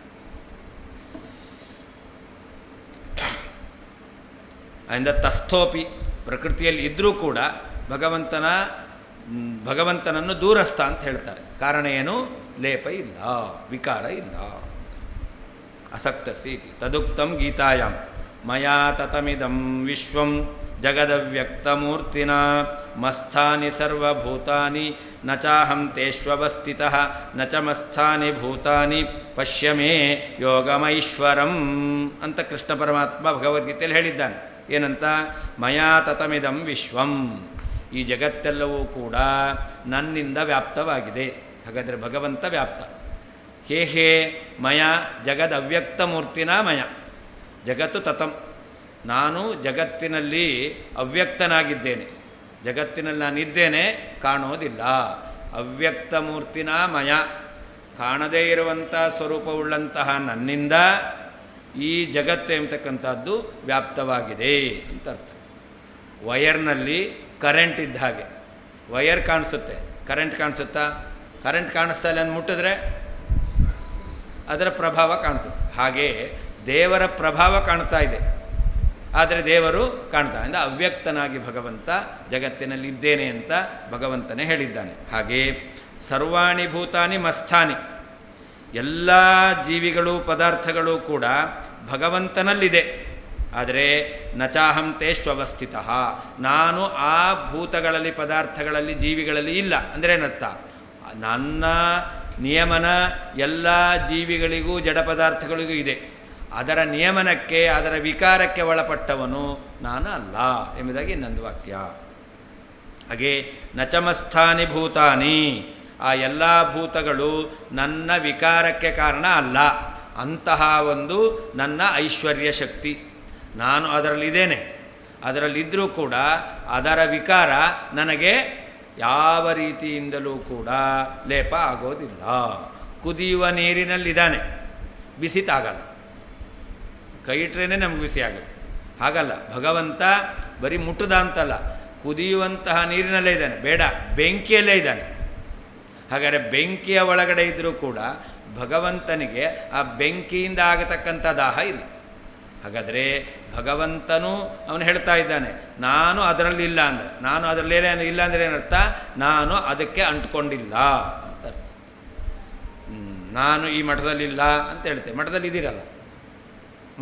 ಅದರಿಂದ ತಸ್ಥೋಪಿ, ಪ್ರಕೃತಿಯಲ್ಲಿ ಇದ್ದರೂ ಕೂಡ ಭಗವಂತನನ್ನು ದೂರಸ್ಥ ಅಂತ ಹೇಳ್ತಾರೆ. ಕಾರಣ ಏನು? ಲೇಪ ಇಲ್ಲ, ವಿಕಾರ ಇಲ್ಲ. ಅಸಕ್ತಸ್ಯ ಇತಿ ತದುಕ್ತಂ ಗೀತಾಯಾಂ ಮಯಾ ತತಮಿದಂ ವಿಶ್ವಂ ಜಗದವ್ಯಕ್ತಮೂರ್ತಿನ ಮಸ್ಥಾನಿ ಸರ್ವಭೂತಾನಿ ನ ಚಾಹಂ ತೇಷ್ವವಸ್ಥಿತಃ ನ ಚ ಮಸ್ಥಾನಿ ಭೂತಾನಿ ಪಶ್ಯ ಮೇ ಯೋಗಮೈಶ್ವರಂ ಅಂತ ಕೃಷ್ಣ ಪರಮಾತ್ಮ ಭಗವದ್ಗೀತೆಯಲ್ಲಿ ಹೇಳಿದ್ದಾನೆ. ಏನಂತ? ಮಯಾ ತತಮಿದಂ ವಿಶ್ವಂ, ಈ ಜಗತ್ತೆಲ್ಲವೂ ಕೂಡ ನನ್ನಿಂದ ವ್ಯಾಪ್ತವಾಗಿದೆ. ಹಾಗಾದರೆ ಭಗವಂತ ವ್ಯಾಪ್ತ. ಹೇ ಮಯ ಜಗದ್ ಅವ್ಯಕ್ತ ಮೂರ್ತಿನ ಮಯ ಜಗತ್ತು ತತಂ, ನಾನು ಜಗತ್ತಿನಲ್ಲಿ ಅವ್ಯಕ್ತನಾಗಿದ್ದೇನೆ. ಜಗತ್ತಿನಲ್ಲಿ ನಾನಿದ್ದೇನೆ, ಕಾಣೋದಿಲ್ಲ. ಅವ್ಯಕ್ತ ಮೂರ್ತಿನ ಮಯ, ಕಾಣದೇ ಇರುವಂಥ ಸ್ವರೂಪವುಳ್ಳಂತಹ ನನ್ನಿಂದ ಈ ಜಗತ್ತು ಎಂಬತಕ್ಕಂಥದ್ದು ವ್ಯಾಪ್ತವಾಗಿದೆ ಅಂತ ಅರ್ಥ. ವಯರ್ನಲ್ಲಿ ಕರೆಂಟ್ ಇದ್ದ ಹಾಗೆ, ವಯರ್ ಕಾಣಿಸುತ್ತೆ, ಕರೆಂಟ್ ಕಾಣಿಸುತ್ತಾ? ಕರೆಂಟ್ ಕಾಣಿಸ್ತಾ ಇಲ್ಲ ಅಂತ ಮುಟ್ಟಿದ್ರೆ ಅದರ ಪ್ರಭಾವ ಕಾಣಿಸುತ್ತೆ. ಹಾಗೆ ದೇವರ ಪ್ರಭಾವ ಕಾಣ್ತಾ ಇದೆ, ಆದರೆ ದೇವರು ಕಾಣ್ತಾ ಇಂದ ಅವ್ಯಕ್ತನಾಗಿ ಭಗವಂತ ಜಗತ್ತಿನಲ್ಲಿ ಇದ್ದೇನೆ ಅಂತ ಭಗವಂತನೇ ಹೇಳಿದ್ದಾನೆ. ಹಾಗೆ ಸರ್ವಾಣಿ ಭೂತಾನಿ ಮಸ್ಥಾನಿ, ಎಲ್ಲ ಜೀವಿಗಳು ಪದಾರ್ಥಗಳು ಕೂಡ ಭಗವಂತನಲ್ಲಿದೆ. ಆದರೆ ನಚಾಹಂ ತೇಷ್ವವಸ್ಥಿತ, ನಾನು ಆ ಭೂತಗಳಲ್ಲಿ ಪದಾರ್ಥಗಳಲ್ಲಿ ಜೀವಿಗಳಲ್ಲಿ ಇಲ್ಲ. ಅಂದರೆ ಏನರ್ಥ? ನನ್ನ ನಿಯಮನ ಎಲ್ಲ ಜೀವಿಗಳಿಗೂ ಜಡ ಪದಾರ್ಥಗಳಿಗೂ ಇದೆ. ಅದರ ನಿಯಮನಕ್ಕೆ, ಅದರ ವಿಕಾರಕ್ಕೆ ಒಳಪಟ್ಟವನು ನಾನು ಅಲ್ಲ ಎಂಬುದಾಗಿ ಇನ್ನೊಂದು ವಾಕ್ಯ. ಹಾಗೆ ನಚಮಸ್ಥಾನಿ ಭೂತಾನಿ, ಆ ಎಲ್ಲ ಭೂತಗಳು ನನ್ನ ವಿಕಾರಕ್ಕೆ ಕಾರಣ ಅಲ್ಲ. ಅಂತಹ ಒಂದು ನನ್ನ ಐಶ್ವರ್ಯ ಶಕ್ತಿ, ನಾನು ಅದರಲ್ಲಿದ್ದೇನೆ. ಅದರಲ್ಲಿದ್ದರೂ ಕೂಡ ಅದರ ವಿಕಾರ ನನಗೆ ಯಾವ ರೀತಿಯಿಂದಲೂ ಕೂಡ ಲೇಪ ಆಗೋದಿಲ್ಲ. ಕುದಿಯುವ ನೀರಿನಲ್ಲಿದ್ದಾನೆ, ಬಿಸಿ ತಾಗಲ್ಲ. ಕೈ ಇಟ್ರೇ ನಮಗೆ ಬಿಸಿ ಆಗುತ್ತೆ, ಹಾಗಲ್ಲ. ಭಗವಂತ ಬರೀ ಮುಟ್ಟದ ಅಂತಲ್ಲ, ಕುದಿಯುವಂತಹ ನೀರಿನಲ್ಲೇ ಇದ್ದಾನೆ, ಬೇಡ ಬೆಂಕಿಯಲ್ಲೇ ಇದ್ದಾನೆ. ಹಾಗಾದರೆ ಬೆಂಕಿಯ ಒಳಗಡೆ ಇದ್ದರೂ ಕೂಡ ಭಗವಂತನಿಗೆ ಆ ಬೆಂಕಿಯಿಂದ ಆಗತಕ್ಕಂಥ ದಾಹ ಇಲ್ಲ. ಹಾಗಾದರೆ ಭಗವಂತನು ಅವನು ಹೇಳ್ತಾ ಇದ್ದಾನೆ, ನಾನು ಅದರಲ್ಲಿಲ್ಲ ಅಂದರೆ, ನಾನು ಅದರಲ್ಲೇನೇ ಇಲ್ಲ ಅಂದರೆ ಏನರ್ಥ? ನಾನು ಅದಕ್ಕೆ ಅಂಟ್ಕೊಂಡಿಲ್ಲ ಅಂತ ಅರ್ಥ. ನಾನು ಈ ಮಠದಲ್ಲಿಲ್ಲ ಅಂತ ಹೇಳ್ತೇವೆ, ಮಠದಲ್ಲಿ ಇದ್ದೀರಲ್ಲ,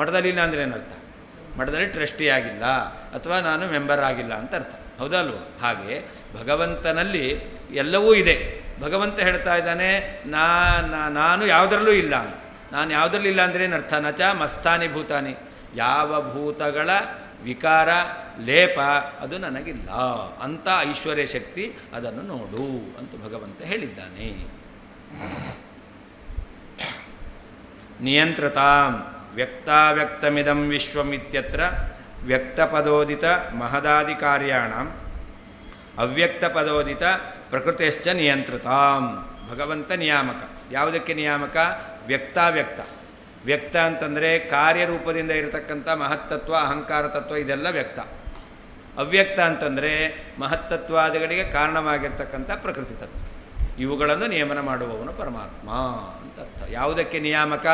ಮಠದಲ್ಲಿಲ್ಲ ಅಂದರೆ ಏನರ್ಥ? ಮಠದಲ್ಲಿ ಟ್ರಸ್ಟಿ ಆಗಿಲ್ಲ ಅಥವಾ ನಾನು ಮೆಂಬರ್ ಆಗಿಲ್ಲ ಅಂತ ಅರ್ಥ, ಹೌದಲ್ವ? ಹಾಗೆ ಭಗವಂತನಲ್ಲಿ ಎಲ್ಲವೂ ಇದೆ. ಭಗವಂತ ಹೇಳ್ತಾ ಇದ್ದಾನೆ, ನಾನು ಯಾವುದರಲ್ಲೂ ಇಲ್ಲ ಅಂತ. ನಾನು ಯಾವುದರಲ್ಲೂ ಇಲ್ಲ ಅಂದರೆ ಏನರ್ಥ? ನಚ ಮಸ್ತಾನಿ ಭೂತಾನಿ, ಯಾವ ಭೂತಗಳ ವಿಕಾರ ಲೇಪ ಅದು ನನಗಿಲ್ಲ. ಅಂಥ ಐಶ್ವರ್ಯ ಶಕ್ತಿ ಅದನ್ನು ನೋಡು ಅಂತ ಭಗವಂತ ಹೇಳಿದ್ದಾನೆ. ನಿಯಂತ್ರತಾಂ ವ್ಯಕ್ತಾವ್ಯಕ್ತಮಿದಂ ವಿಶ್ವಮಿತ್ಯತ್ರ ವ್ಯಕ್ತಪದೋದಿತ ಮಹದಾದಿಕಾರ್ಯಾಣಂ ಅವ್ಯಕ್ತಪದೋದಿತ ಪ್ರಕೃತಿಶ್ಚ ನಿಯಂತ್ರತಾಂ. ಭಗವಂತ ನಿಯಾಮಕ. ಯಾವುದಕ್ಕೆ ನಿಯಾಮಕ? ವ್ಯಕ್ತಾವ್ಯಕ್ತ. ವ್ಯಕ್ತ ಅಂತಂದರೆ ಕಾರ್ಯರೂಪದಿಂದ ಇರತಕ್ಕಂಥ ಮಹತ್ತತ್ವ, ಅಹಂಕಾರ ತತ್ವ, ಇದೆಲ್ಲ ವ್ಯಕ್ತ. ಅವ್ಯಕ್ತ ಅಂತಂದರೆ ಮಹತ್ತತ್ವಾದಿಗಳಿಗೆ ಕಾರಣವಾಗಿರ್ತಕ್ಕಂಥ ಪ್ರಕೃತಿ ತತ್ವ. ಇವುಗಳನ್ನು ನಿಯಮನ ಮಾಡುವವನು ಪರಮಾತ್ಮ ಅಂತ ಅರ್ಥ. ಯಾವುದಕ್ಕೆ ನಿಯಾಮಕ?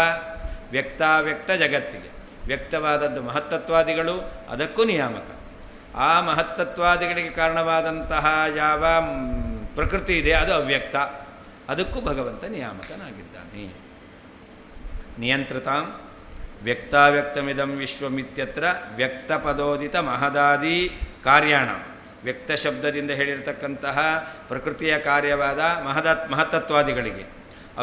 ವ್ಯಕ್ತಾವ್ಯಕ್ತ ಜಗತ್ತಿಗೆ. ವ್ಯಕ್ತವಾದದ್ದು ಮಹತ್ತತ್ವಾದಿಗಳು, ಅದಕ್ಕೂ ನಿಯಾಮಕ. ಆ ಮಹತ್ತತ್ವಾದಿಗಳಿಗೆ ಕಾರಣವಾದಂತಹ ಯಾವ ಪ್ರಕೃತಿ ಇದೆ ಅದು ಅವ್ಯಕ್ತ, ಅದಕ್ಕೂ ಭಗವಂತ ನಿಯಾಮಕನಾಗಿದ್ದಾನೆ. ನಿಯಂತ್ರತಾಂ ವ್ಯಕ್ತಾವ್ಯಕ್ತಮಿದಂ ವಿಶ್ವಮಿತ್ಯತ್ರ ವ್ಯಕ್ತಪದೋದಿತ ಮಹದಾದಿ ಕಾರ್ಯಾಣ. ವ್ಯಕ್ತ ಶಬ್ದದಿಂದ ಹೇಳಿರ್ತಕ್ಕಂತಹ ಪ್ರಕೃತಿಯ ಕಾರ್ಯವಾದ ಮಹತ್ತತ್ವಾದಿಗಳಿಗೆ,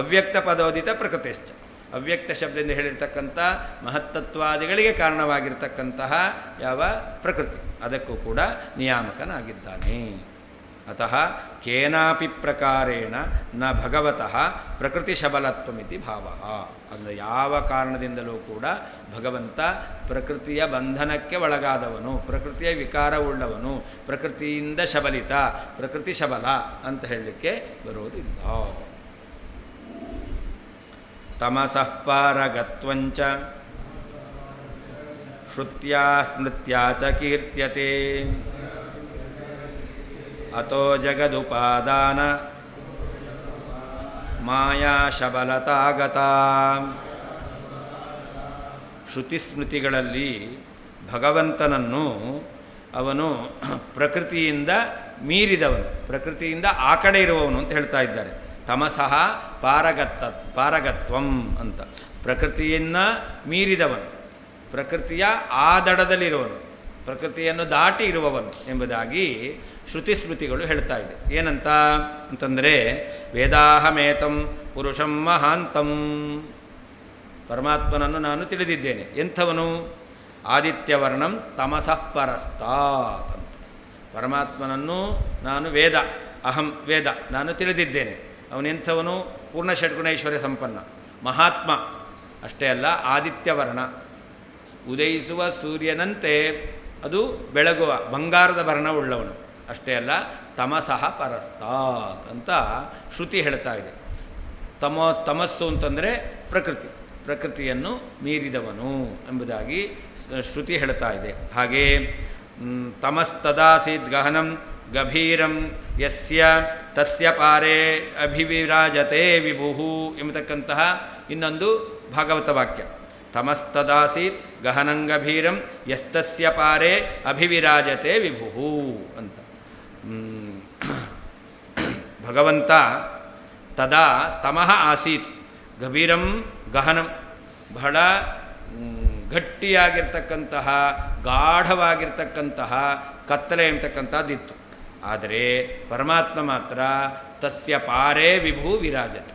ಅವ್ಯಕ್ತ ಪದೋದಿತ ಪ್ರಕೃತಿಶ್ಚ, ಅವ್ಯಕ್ತ ಶಬ್ದದಿಂದ ಹೇಳಿರ್ತಕ್ಕಂಥ ಮಹತ್ತತ್ವಾದಿಗಳಿಗೆ ಕಾರಣವಾಗಿರ್ತಕ್ಕಂತಹ ಯಾವ ಪ್ರಕೃತಿ, ಅದಕ್ಕೂ ಕೂಡ ನಿಯಾಮಕನಾಗಿದ್ದಾನೆ. ಅತಃ ಕೇನಾಪಿ ಪ್ರಕಾರೇಣ ನ ಭಗವತಃ ಪ್ರಕೃತಿ ಶಬಲತ್ವಮಿತಿ ಭಾವ. ಅಂದರೆ ಯಾವ ಕಾರಣದಿಂದಲೂ ಕೂಡ ಭಗವಂತ ಪ್ರಕೃತಿಯ ಬಂಧನಕ್ಕೆ ಒಳಗಾದವನು, ಪ್ರಕೃತಿಯ ವಿಕಾರವುಳ್ಳವನು, ಪ್ರಕೃತಿಯಿಂದ ಶಬಲಿತ, ಪ್ರಕೃತಿ ಶಬಲ ಅಂತ ಹೇಳಲಿಕ್ಕೆ ಬರುವುದಿಲ್ಲ. ತಮಸಃ ಪಾರಗತ್ವಂಚ ಶ್ರುತ್ಯಾ ಸ್ಮೃತ್ಯಾ ಚ ಕೀರ್ತ್ಯತೆ ಅತೋ ಜಗದುಪಾದಾನ ಮಾಯಾ ಶಬಲತಾಗತಾ. ಶ್ರುತಿಸ್ಮೃತಿಗಳಲ್ಲಿ ಭಗವಂತನನ್ನು ಅವನು ಪ್ರಕೃತಿಯಿಂದ ಮೀರಿದವನು, ಪ್ರಕೃತಿಯಿಂದ ಆ ಕಡೆ ಇರುವವನು ಅಂತ ಹೇಳ್ತಾ ಇದ್ದಾರೆ. ತಮಸಃ ಪಾರಗತ್ವಂ ಅಂತ, ಪ್ರಕೃತಿಯನ್ನು ಮೀರಿದವನು, ಪ್ರಕೃತಿಯ ಆ ದಡದಲ್ಲಿರುವನು, ಪ್ರಕೃತಿಯನ್ನು ದಾಟಿ ಇರುವವನು ಎಂಬುದಾಗಿ ಶ್ರುತಿಸ್ಮೃತಿಗಳು ಹೇಳ್ತಾ ಇದೆ. ಏನಂತ ಅಂತಂದರೆ, ವೇದಾಹಮೇತಂ ಪುರುಷಂ ಮಹಾಂತಂ, ಪರಮಾತ್ಮನನ್ನು ನಾನು ತಿಳಿದಿದ್ದೇನೆ. ಎಂಥವನು? ಆದಿತ್ಯವರ್ಣಂ ತಮಸಃ ಪರಸ್ತಾತ್ ಅಂತ. ಪರಮಾತ್ಮನನ್ನು ನಾನು ವೇದ, ಅಹಂ ವೇದ, ನಾನು ತಿಳಿದಿದ್ದೇನೆ. ಅವನೆಂಥವನು? ಪೂರ್ಣ ಷಡ್ಗುಣೈಶ್ವರ್ಯ ಸಂಪನ್ನ ಮಹಾತ್ಮ. ಅಷ್ಟೇ ಅಲ್ಲ, ಆದಿತ್ಯವರ್ಣ, ಉದಯಿಸುವ ಸೂರ್ಯನಂತೆ ಅದು ಬೆಳಗುವ ಬಂಗಾರದ ವರ್ಣ ಉಳ್ಳವನು. ಅಷ್ಟೇ ಅಲ್ಲ ತಮಸಃ ಪರಸ್ತಾತ್ ಅಂತ ಶ್ರುತಿ ಹೇಳ್ತಾ ಇದೆ. ತಮಸ್ಸು ಅಂತಂದರೆ ಪ್ರಕೃತಿಯನ್ನು ಮೀರಿದವನು ಎಂಬುದಾಗಿ ಶ್ರುತಿ ಹೇಳ್ತಾ ಇದೆ. ಹಾಗೇ ತಮಸ್ತದಾಸೀತ್ ಗಹನಂ ಗಭೀರಂ ಯಸ್ಯ ತಸ್ಯ ಪಾರೇ ಅಭಿವಿರಾಜತೆ ವಿಭುಃ ಎಂಬತಕ್ಕಂತಹ ಇನ್ನೊಂದು ಭಾಗವತ ವಾಕ್ಯ. ತಮಸ್ತದಾಸೀತ್ ಗಹನಂ ಗಭೀರಂ ಯಸ್ತಸ್ಯ ಪಾರೇ ಅಭಿವಿರಾಜತೆ ವಿಭುಃ ಅಂತ. ಭಗವಂತ ತದಾ ತಮಃ ಆಸೀತ್ ಗಭೀರಂ ಗಹನಂ, ಬಹಳ ಗಟ್ಟಿಯಾಗಿರ್ತಕ್ಕಂತಹ ಗಾಢವಾಗಿರ್ತಕ್ಕಂತಹ ಕತ್ತಲೆ ಎಂಬತಕ್ಕಂಥದ್ದಿತ್ತು. ಆದರೆ ಪರಮಾತ್ಮ ಮಾತ್ರ ತಸ್ಯ ಪಾರೇ ವಿಭು ವಿರಾಜತೆ,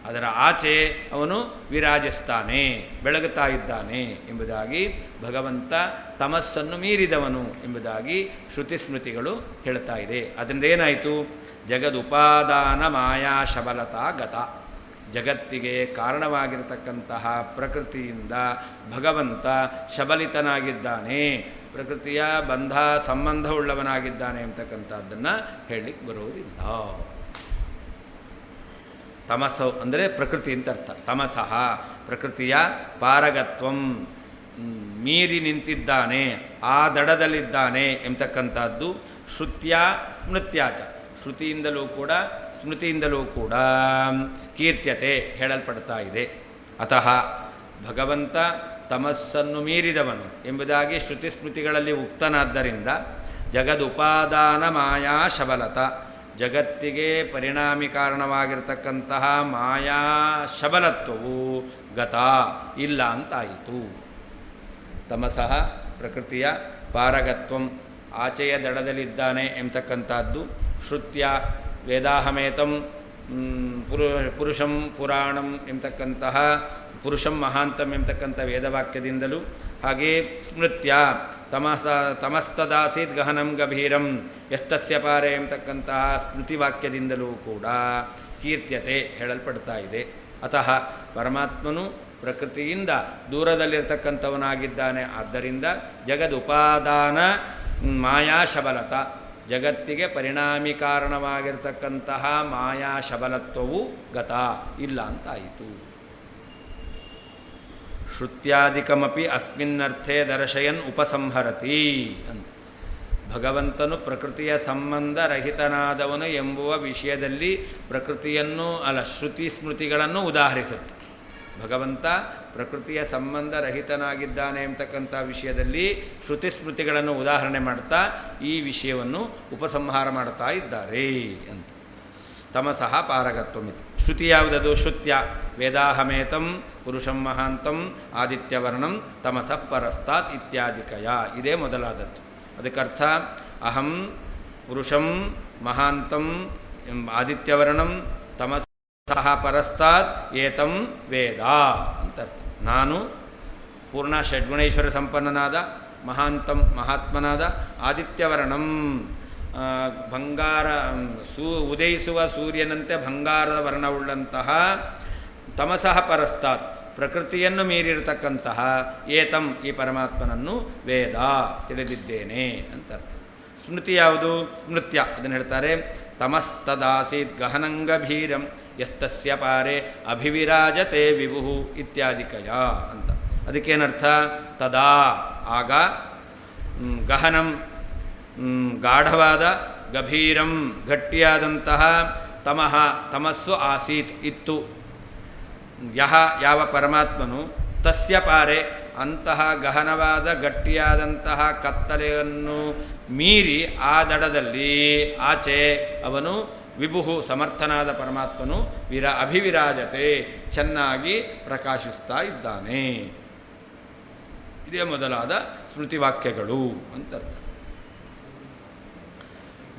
ಅದರ ಆಚೆ ಅವನು ವಿರಾಜಿಸ್ತಾನೆ, ಬೆಳಗುತ್ತಾ ಇದ್ದಾನೆ ಎಂಬುದಾಗಿ ಭಗವಂತ ತಮಸ್ಸನ್ನು ಮೀರಿದವನು ಎಂಬುದಾಗಿ ಶ್ರುತಿ ಸ್ಮೃತಿಗಳು ಹೇಳ್ತಾ ಇದೆ. ಅದರಿಂದ ಏನಾಯಿತು? ಜಗದುಪಾದಾನ ಮಾಯಾ ಶಬಲತಾ ಗತ, ಜಗತ್ತಿಗೆ ಕಾರಣವಾಗಿರತಕ್ಕಂತಹ ಪ್ರಕೃತಿಯಿಂದ ಭಗವಂತ ಶಬಲಿತನಾಗಿದ್ದಾನೆ, ಪ್ರಕೃತಿಯ ಬಂಧ ಸಂಬಂಧವುಳ್ಳವನಾಗಿದ್ದಾನೆ ಅಂತಕ್ಕಂಥದ್ದನ್ನು ಹೇಳಲಿಕ್ಕೆ ಬರುವುದಿಲ್ಲ. ತಮಸ್ಸು ಅಂದರೆ ಪ್ರಕೃತಿ ಅಂತ ಅರ್ಥ. ತಮಸಃ ಪ್ರಕೃತಿಯ ಪಾರಗತ್ವಂ, ಮೀರಿ ನಿಂತಿದ್ದಾನೆ, ಆ ದಡದಲ್ಲಿದ್ದಾನೆ ಎಂಬತಕ್ಕಂಥದ್ದು ಶ್ರುತ್ಯ ಸ್ಮೃತ್ಯಾಚ, ಶ್ರುತಿಯಿಂದಲೂ ಕೂಡ ಸ್ಮೃತಿಯಿಂದಲೂ ಕೂಡ ಕೀರ್ತ್ಯತೆ ಹೇಳಲ್ಪಡ್ತಾ ಇದೆ. ಅತಃ ಭಗವಂತ ತಮಸ್ಸನ್ನು ಮೀರಿದವನು ಎಂಬುದಾಗಿ ಶ್ರುತಿ ಸ್ಮೃತಿಗಳಲ್ಲಿ ಉಕ್ತನಾದ್ದರಿಂದ ಜಗದುಪಾದಾನ ಮಾಯಾ ಶಬಲತ, ಜಗತ್ತಿಗೆ ಪರಿಣಾಮಿ ಕಾರಣವಾಗಿರ್ತಕ್ಕಂತಹ ಮಾಯಾ ಶಬಲತ್ವವು ಗತ ಇಲ್ಲ ಅಂತಾಯಿತು. ತಮಸಃ ಪ್ರಕೃತಿಯ ಪಾರಗತ್ವಂ, ಆಚೆಯ ದಡದಲ್ಲಿದ್ದಾನೆ ಎಂಬತಕ್ಕಂಥದ್ದು ಶ್ರುತ್ಯ ವೇದಾಹಮೇತಂ ಪುರುಷಂ ಪುರಾಣಂ ಎಂಬತಕ್ಕಂತಹ ಪುರುಷಂ ಮಹಾಂತಂ ಎಂಬತಕ್ಕಂಥ ವೇದವಾಕ್ಯದಿಂದಲೂ, ಹಾಗೇ ಸ್ಮೃತ್ಯ ತಮಸ್ತದಾಸೀತ್ ಗಹನಂ ಗಭೀರಂ ಯಸ್ತಸ್ಯ ಪಾರೆ ಎಂಬತಕ್ಕಂತಹ ಸ್ಮೃತಿವಾಕ್ಯದಿಂದಲೂ ಕೂಡ ಕೀರ್ತ್ಯತೆ ಹೇಳಲ್ಪಡ್ತಾ ಇದೆ. ಅತಃ ಪರಮಾತ್ಮನು ಪ್ರಕೃತಿಯಿಂದ ದೂರದಲ್ಲಿರ್ತಕ್ಕಂಥವನಾಗಿದ್ದಾನೆ. ಆದ್ದರಿಂದ ಜಗದುಪಾದಾನ ಮಾಯಾ ಶಬಲತ, ಜಗತ್ತಿಗೆ ಪರಿಣಾಮಿ ಕಾರಣವಾಗಿರ್ತಕ್ಕಂತಹ ಮಾಯಾ ಶಬಲತ್ವವು ಗತ ಇಲ್ಲ ಅಂತಾಯಿತು. ಶ್ರುತ್ಯಾದಿಕಮಪಿ ಅಸ್ಮಿನ್ನರ್ಥೇ ದರ್ಶಯನ್ ಉಪಸಂಹರತಿ ಅಂತ. ಭಗವಂತನು ಪ್ರಕೃತಿಯ ಸಂಬಂಧ ರಹಿತನಾದವನು ಎಂಬುವ ವಿಷಯದಲ್ಲಿ ಪ್ರಕೃತಿಯನ್ನು ಶ್ರುತಿ ಸ್ಮೃತಿಗಳನ್ನು ಉದಾಹರಿಸುತ್ತೆ. ಭಗವಂತ ಪ್ರಕೃತಿಯ ಸಂಬಂಧ ರಹಿತನಾಗಿದ್ದಾನೆ ಎಂಬತಕ್ಕಂಥ ವಿಷಯದಲ್ಲಿ ಶ್ರುತಿ ಸ್ಮೃತಿಗಳನ್ನು ಉದಾಹರಣೆ ಮಾಡ್ತಾ ಈ ವಿಷಯವನ್ನು ಉಪಸಂಹಾರ ಮಾಡ್ತಾ ಇದ್ದಾರೆ ಅಂತ. ತಮಸಃ ಪಾರಗತ್ವಮಿತಿ. ಶ್ರುತಿ ಯಾವುದದು? ಶ್ರುತ್ಯ ವೇದಾಹಮೇತಂ ಪುರುಷಂ ಮಹಾಂತಂ ಆದಿತ್ಯವರ್ಣಂ ತಮಸಃ ಪರಸ್ತಾತ್ ಇತ್ಯಾದಿಕಯ, ಇದೇ ಮೊದಲಾದದ್ದು. ಅದಕ್ಕರ್ಥ ಅಹಂ ಪುರುಷಂ ಮಹಾಂತಂ ಆದಿತ್ಯವರ್ಣಂ ತಮಸಃ ಪರಸ್ತಾತ್ ಏತಂ ವೇದ ಅಂತರ್ಥ. ನಾನು ಪೂರ್ಣ ಷಡ್ಗುಣೇಶ್ವರ ಸಂಪನ್ನನಾದ ಮಹಾಂತಂ ಮಹಾತ್ಮನಾದ ಆದಿತ್ಯವರ್ಣಂ ಬಂಗಾರ ಉದಯಿಸುವ ಸೂರ್ಯನಂತೆ ಬಂಗಾರದ ವರ್ಣವುಳ್ಳಂತಹ ತಮಸಃ ಪರಸ್ತಾತ್ ಪ್ರಕೃತಿಯನ್ನು ಮೀರಿರತಕ್ಕಂತಹ ಏತಂ ಈ ಪರಮಾತ್ಮನನ್ನು ವೇದ ತಿಳಿದಿದ್ದೇನೆ ಅಂತ ಅರ್ಥ. ಸ್ಮೃತಿ ಯಾವುದು? ಸ್ಮೃತ್ಯ ಅದನ್ನು ಹೇಳ್ತಾರೆ. ತಮಸ್ತದಾಸೀತ್ ಗಹನಂಗಭೀರಂ ಯಸ್ತಸ್ಯ ಪಾರೆ ಅಭಿವಿರಾಜತೆ ವಿಭುಃ ಇತ್ಯಾದಿಕಯ ಅಂತ. ಅದಕ್ಕೇನರ್ಥ? ತದಾ ಆಗ, ಗಹನಂ ಗಾಢವಾದ, ಗಭೀರಂ ಗಟ್ಟಿಯಾದಂತಹ, ತಮಃ ತಮಸ್ಸು ಆಸೀತ್ ಇತ್ತು, ಯಹ ಯಾವ ಪರಮಾತ್ಮನು, ತಸ್ಯ ಪಾರೆ ಅಂತಹ ಗಹನವಾದ ಗಟ್ಟಿಯಾದಂತಹ ಕತ್ತಲೆಯನ್ನು ಮೀರಿ ಆ ದಡದಲ್ಲಿ ಆಚೆ ಅವನು ವಿಭುಃ ಸಮರ್ಥನಾದ ಪರಮಾತ್ಮನು ಅಭಿವಿರಾಜತೆ ಚೆನ್ನಾಗಿ ಪ್ರಕಾಶಿಸ್ತಾ ಇದ್ದಾನೆ. ಇದೇ ಮೊದಲಾದ ಸ್ಮೃತಿವಾಕ್ಯಗಳು ಅಂತರ್ಥ.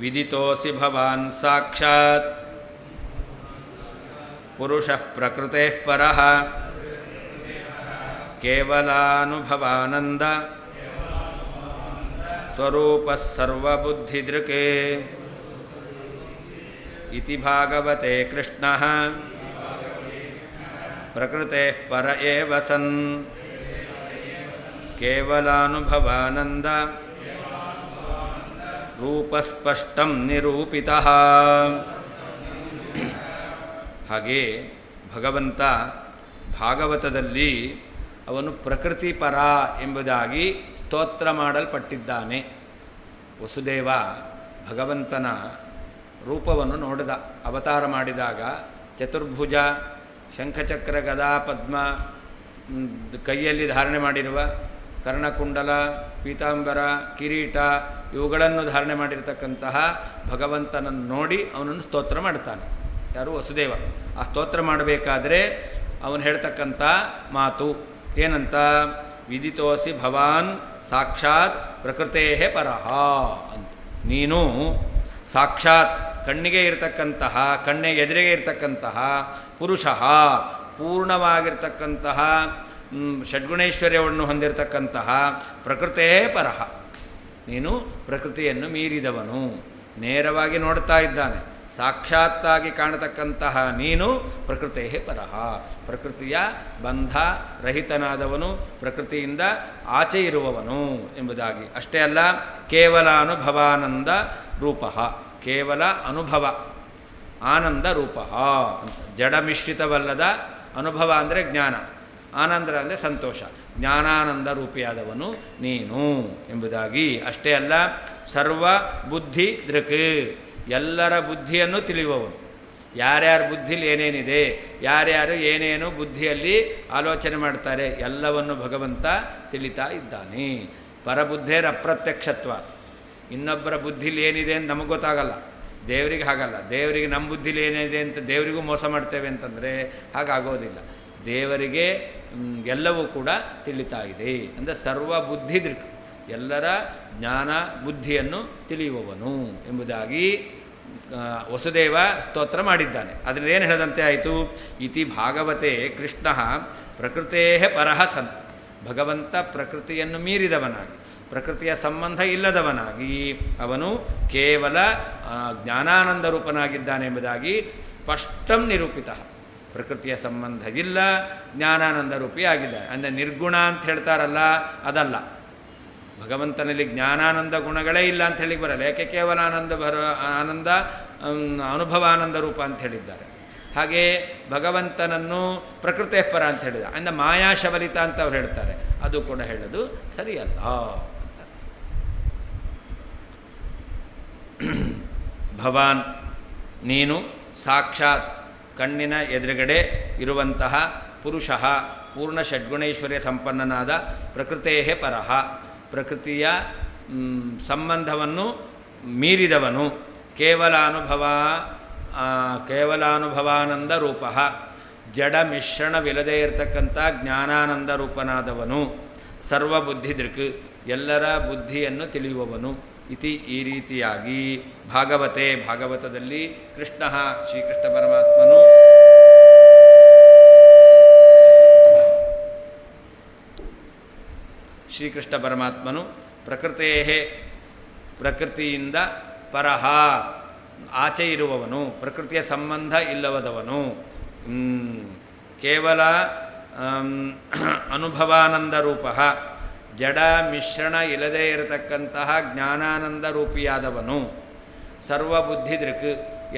ವಿದಿತೋಸಿ ಭವಾನ್ ಸಾಕ್ಷಾತ್ ಪುರುಷಃ ಪ್ರಕೃತೇಃ ಪರಃ ಕೇವಲಾನುಭವಾನಂದ ಸ್ವರೂಪಃ ಸರ್ವಬುದ್ಧಿದೃಕೆ ಇತಿ ಭಾಗವತೆ ಕೃಷ್ಣಃ ಪ್ರಕೃತೇಃ ಪರ ಏವ ಸನ್ ಕೇವಲಾನುಭವಾನಂದ ರೂಪಸ್ಪಷ್ಟಂ ನಿರೂಪಿತಃ. ಹಾಗೆ ಭಗವಂತ ಭಾಗವತದಲ್ಲಿ ಅವನು ಪ್ರಕೃತಿಪರ ಎಂಬುದಾಗಿ ಸ್ತೋತ್ರ ಮಾಡಲ್ಪಟ್ಟಿದ್ದಾನೆ. ವಸುದೇವ ಭಗವಂತನ ರೂಪವನ್ನು ನೋಡಿದ. ಅವತಾರ ಮಾಡಿದಾಗ ಚತುರ್ಭುಜ, ಶಂಖಚಕ್ರ ಗದಾ ಪದ್ಮ ಕೈಯಲ್ಲಿ ಧಾರಣೆ ಮಾಡಿರುವ, ಕರ್ಣಕುಂಡಲ, ಪೀತಾಂಬರ, ಕಿರೀಟ ಇವುಗಳನ್ನು ಧಾರಣೆ ಮಾಡಿರತಕ್ಕಂತಹ ಭಗವಂತನನ್ನು ನೋಡಿ ಅವನನ್ನು ಸ್ತೋತ್ರ ಮಾಡ್ತಾನೆ. ಯಾರು? ವಸುದೇವ. ಆ ಸ್ತೋತ್ರ ಮಾಡಬೇಕಾದ್ರೆ ಅವನು ಹೇಳ್ತಕ್ಕಂಥ ಮಾತು ಏನಂತ? ವಿದಿತೋಸಿ ಭವಾನ್ ಸಾಕ್ಷಾತ್ ಪ್ರಕೃತೇ ಪರಃ ಅಂತ. ನೀನು ಸಾಕ್ಷಾತ್ ಕಣ್ಣಿಗೆ ಇರತಕ್ಕಂತಹ, ಕಣ್ಣೆ ಎದುರಿಗೆ ಇರತಕ್ಕಂತಹ ಪುರುಷ, ಪೂರ್ಣವಾಗಿರ್ತಕ್ಕಂತಹ ಷಡ್ಗುಣೈಶ್ವರ್ಯವನ್ನು ಹೊಂದಿರತಕ್ಕಂತಹ ಪ್ರಕೃತೇ ಪರಃ. ನೀನು ಪ್ರಕೃತಿಯನ್ನು ಮೀರಿದವನು. ನೇರವಾಗಿ ನೋಡ್ತಾ ಇದ್ದಾನೆ. ಸಾಕ್ಷಾತ್ತಾಗಿ ಕಾಣತಕ್ಕಂತಹ ನೀನು ಪ್ರಕೃತೇ ಪರಃ, ಪ್ರಕೃತಿಯ ಬಂಧ ರಹಿತನಾದವನು, ಪ್ರಕೃತಿಯಿಂದ ಆಚೆ ಇರುವವನು ಎಂಬುದಾಗಿ. ಅಷ್ಟೇ ಅಲ್ಲ, ಕೇವಲ ಅನುಭವಾನಂದ ರೂಪ, ಕೇವಲ ಅನುಭವ ಆನಂದ ರೂಪ ಅಂತ. ಜಡ ಮಿಶ್ರಿತವಲ್ಲದ ಅನುಭವ ಅಂದರೆ ಜ್ಞಾನ, ಆನಂದ ಅಂದರೆ ಸಂತೋಷ, ಜ್ಞಾನಾನಂದ ರೂಪಿಯಾದವನು ನೀನು ಎಂಬುದಾಗಿ. ಅಷ್ಟೇ ಅಲ್ಲ, ಸರ್ವ ಬುದ್ಧಿ ದೃಕ್, ಎಲ್ಲರ ಬುದ್ಧಿಯನ್ನು ತಿಳಿಯುವವನು. ಯಾರ್ಯಾರ ಬುದ್ಧಿಲಿ ಏನೇನಿದೆ, ಯಾರ್ಯಾರು ಏನೇನು ಬುದ್ಧಿಯಲ್ಲಿ ಆಲೋಚನೆ ಮಾಡ್ತಾರೆ, ಎಲ್ಲವನ್ನು ಭಗವಂತ ತಿಳಿತಾ ಇದ್ದಾನೆ. ಪರಬುದ್ಧೇರ ಅಪ್ರತ್ಯಕ್ಷತ್ವ. ಇನ್ನೊಬ್ಬರ ಬುದ್ಧಿಲಿ ಏನಿದೆ ಅಂತ ನಮಗೆ ಗೊತ್ತಾಗಲ್ಲ, ದೇವರಿಗೆ ಹಾಗಲ್ಲ. ದೇವರಿಗೆ ನಮ್ಮ ಬುದ್ಧಿಲಿ ಏನಿದೆ ಅಂತ ದೇವರಿಗೂ ಮೋಸ ಮಾಡ್ತೇವೆ ಅಂತಂದರೆ ಹಾಗಾಗೋದಿಲ್ಲ. ದೇವರಿಗೆ ಎಲ್ಲವೂ ಕೂಡ ತಿಳಿತಾ ಇದೆ. ಅಂದರೆ ಸರ್ವ ಬುದ್ಧಿ ದೃಕ್, ಎಲ್ಲರ ಜ್ಞಾನ ಬುದ್ಧಿಯನ್ನು ತಿಳಿಯುವವನು ಎಂಬುದಾಗಿ ವಸುದೇವ ಸ್ತೋತ್ರ ಮಾಡಿದ್ದಾನೆ. ಅದರಿಂದ ಏನು ಹೇಳದಂತೆ ಆಯಿತು? ಇತಿ ಭಾಗವತೆ ಕೃಷ್ಣ ಪ್ರಕೃತೇ ಪರಃ ಸನ್. ಭಗವಂತ ಪ್ರಕೃತಿಯನ್ನು ಮೀರಿದವನಾಗಿ, ಪ್ರಕೃತಿಯ ಸಂಬಂಧ ಇಲ್ಲದವನಾಗಿ ಅವನು ಕೇವಲ ಜ್ಞಾನಾನಂದ ರೂಪನಾಗಿದ್ದಾನೆ ಎಂಬುದಾಗಿ ಸ್ಪಷ್ಟಂ ನಿರೂಪಿತ. ಪ್ರಕೃತಿಯ ಸಂಬಂಧ ಇಲ್ಲ, ಜ್ಞಾನಾನಂದ ರೂಪಿಯಾಗಿದ್ದಾನೆ. ಅಂದರೆ ನಿರ್ಗುಣ ಅಂತ ಹೇಳ್ತಾರಲ್ಲ, ಅದಲ್ಲ. ಭಗವಂತನಲ್ಲಿ ಜ್ಞಾನಾನಂದ ಗುಣಗಳೇ ಇಲ್ಲ ಅಂತ ಹೇಳಿ ಬರಲ್ಲ. ಯಾಕೆ? ಕೇವಲ ಆನಂದ ಅನುಭವಾನಂದ ರೂಪ ಅಂತ ಹೇಳಿದ್ದಾರೆ. ಹಾಗೆ ಭಗವಂತನನ್ನು ಪ್ರಕೃತಿ ಪರ ಅಂತ ಹೇಳಿದ. ಅಂದರೆ ಮಾಯಾ ಶಬಲಿತ ಅಂತ ಅವ್ರು ಹೇಳ್ತಾರೆ, ಅದು ಕೂಡ ಹೇಳೋದು ಸರಿಯಲ್ಲ ಅಂತ. ಭವಾನ್, ನೀನು ಸಾಕ್ಷಾತ್ ಕಣ್ಣಿನ ಎದುರುಗಡೆ ಇರುವಂತಹ ಪುರುಷ, ಪೂರ್ಣ ಷಡ್ಗುಣೈಶ್ವರ್ಯ ಸಂಪನ್ನನಾದ ಪ್ರಕೃತೇ ಪರಃ, ಪ್ರಕೃತಿಯ ಸಂಬಂಧವನ್ನು ಮೀರಿದವನು, ಕೇವಲಾನುಭವಾನಂದ ರೂಪ, ಜಡ ಮಿಶ್ರಣವಿಲ್ಲದೆ ಇರತಕ್ಕಂಥ ಜ್ಞಾನಾನಂದ ರೂಪನಾದವನು, ಸರ್ವಬುದ್ಧಿ ದೃಕ್, ಎಲ್ಲರ ಬುದ್ಧಿಯನ್ನು ತಿಳಿಯುವವನು. ಇತಿ, ಈ ರೀತಿಯಾಗಿ ಭಾಗವತೆ, ಭಾಗವತದಲ್ಲಿ ಕೃಷ್ಣ, ಶ್ರೀಕೃಷ್ಣ ಪರಮಾತ್ಮನು ಪ್ರಕೃತೇ, ಪ್ರಕೃತಿಯಿಂದ ಪರಃ, ಆಚೆ ಇರುವವನು, ಪ್ರಕೃತಿಯ ಸಂಬಂಧ ಇಲ್ಲವದವನು, ಕೇವಲ ಅನುಭವಾನಂದ ರೂಪ, ಜಡ ಮಿಶ್ರಣ ಇಲ್ಲದೇ ಇರತಕ್ಕಂತಹ ಜ್ಞಾನಾನಂದ ರೂಪಿಯಾದವನು, ಸರ್ವಬುದ್ಧಿ ದೃಕ್,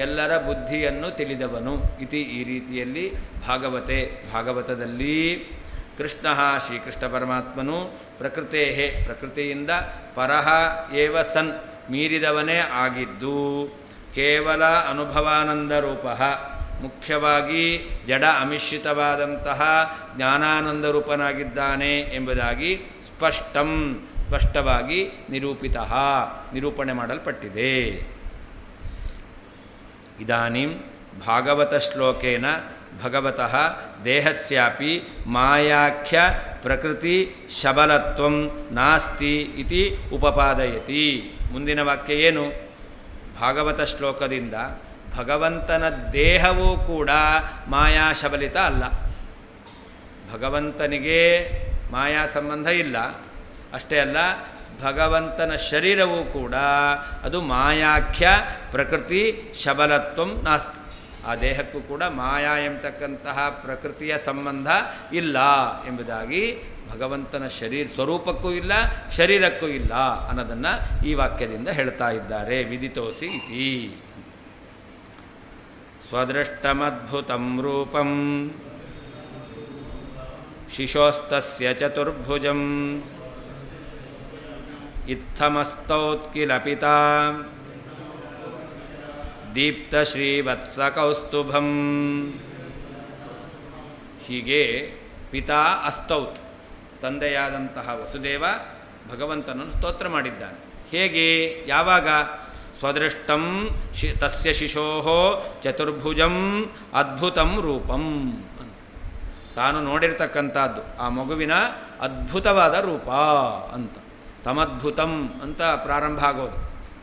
ಎಲ್ಲರ ಬುದ್ಧಿಯನ್ನು ತಿಳಿದವನು. ಇತಿ, ಈ ರೀತಿಯಲ್ಲಿ ಭಾಗವತೆ, ಭಾಗವತದಲ್ಲಿ ಕೃಷ್ಣ, ಶ್ರೀಕೃಷ್ಣ ಪರಮಾತ್ಮನು ಪ್ರಕೃತೇ, ಪ್ರಕೃತಿಯಿಂದ ಪರಃ ಏವ ಸನ್, ಮೀರಿದವನೇ ಆಗಿದ್ದು, ಕೇವಲ ಅನುಭವಾನಂದ ರೂಪ, ಮುಖ್ಯವಾಗಿ ಜಡ ಅಮಿಶ್ರಿತವಾದಂತಹ ಜ್ಞಾನಾನಂದ ರೂಪನಾಗಿದ್ದಾನೆ ಎಂಬುದಾಗಿ ಸ್ಪಷ್ಟವಾಗಿ ನಿರೂಪಣೆ ಮಾಡಲ್ಪಟ್ಟಿದೆ. ಇದಾನಿಂ ಭಾಗವತ ಶ್ಲೋಕೇನ ಭಗವತಃ ದೇಹಸ್ಯಾಪಿ ಮಾಯಾಖ್ಯ ಪ್ರಕೃತಿ ಶಬಲತ್ವಂ ನಾಸ್ತಿ ಇತಿ ಉಪಪಾದಯತಿ. ಮುಂದಿನ ವಾಕ್ಯ ಏನು? ಭಾಗವತ ಶ್ಲೋಕದಿಂದ ಭಗವಂತನ ದೇಹವೂ ಕೂಡ ಮಾಯಾ ಶಬಲಿತ ಅಲ್ಲ. ಭಗವಂತನಿಗೆ ಮಾಯಾ ಸಂಬಂಧ ಇಲ್ಲ. ಅಷ್ಟೇ ಅಲ್ಲ, ಭಗವಂತನ ಶರೀರವೂ ಕೂಡ ಅದು ಮಾಯಾಖ್ಯ ಪ್ರಕೃತಿ ಶಬಲತ್ವಂ ನಾಸ್ತಿ. ಆ ದೇಹಕ್ಕೂ ಕೂಡ ಮಾಯಾ ಎಂಬತಕ್ಕಂತಹ ಪ್ರಕೃತಿಯ ಸಂಬಂಧ ಇಲ್ಲ ಎಂಬುದಾಗಿ ಭಗವಂತನ ಸ್ವರೂಪಕ್ಕೂ ಇಲ್ಲ, ಶರೀರಕ್ಕೂ ಇಲ್ಲ ಅನ್ನೋದನ್ನು ಈ ವಾಕ್ಯದಿಂದ ಹೇಳ್ತಾ ಇದ್ದಾರೆ. ವಿದಿತೋಸಿ ಇತಿ ಸ್ವದೃಷ್ಟಮದ್ಭುತಂ ರೂಪಂ ಶಿಶೋಸ್ತಸ್ಯ ಚತುರ್ಭುಜಂ ಇತ್ತಮಸ್ತೌತ್ಕಿಲ ಪಿತಾ ದೀಪ್ತಶ್ರೀವತ್ಸಕೌಸ್ತುಭಂ. ಹೀಗೆ ಪಿತಾ ಅಸ್ತೌತ್, ತಂದೆಯಾದಂತಹ ವಸುದೇವ ಭಗವಂತನನ್ನು ಸ್ತೋತ್ರ ಮಾಡಿದ್ದಾನೆ. ಹೇಗೆ, ಯಾವಾಗ? ಸ್ವದೃಷ್ಟಂ ತಸ್ಯ ಶಿಶೋಹೋ ಚತುರ್ಭುಜಂ ಅದ್ಭುತಂ ರೂಪಂ ಅಂತ. ತಾನು ನೋಡಿರ್ತಕ್ಕಂಥದ್ದು ಆ ಮಗುವಿನ ಅದ್ಭುತವಾದ ರೂಪ ಅಂತ. ತಮದ್ಭುತಂ ಅಂತ ಪ್ರಾರಂಭ ಆಗೋದು.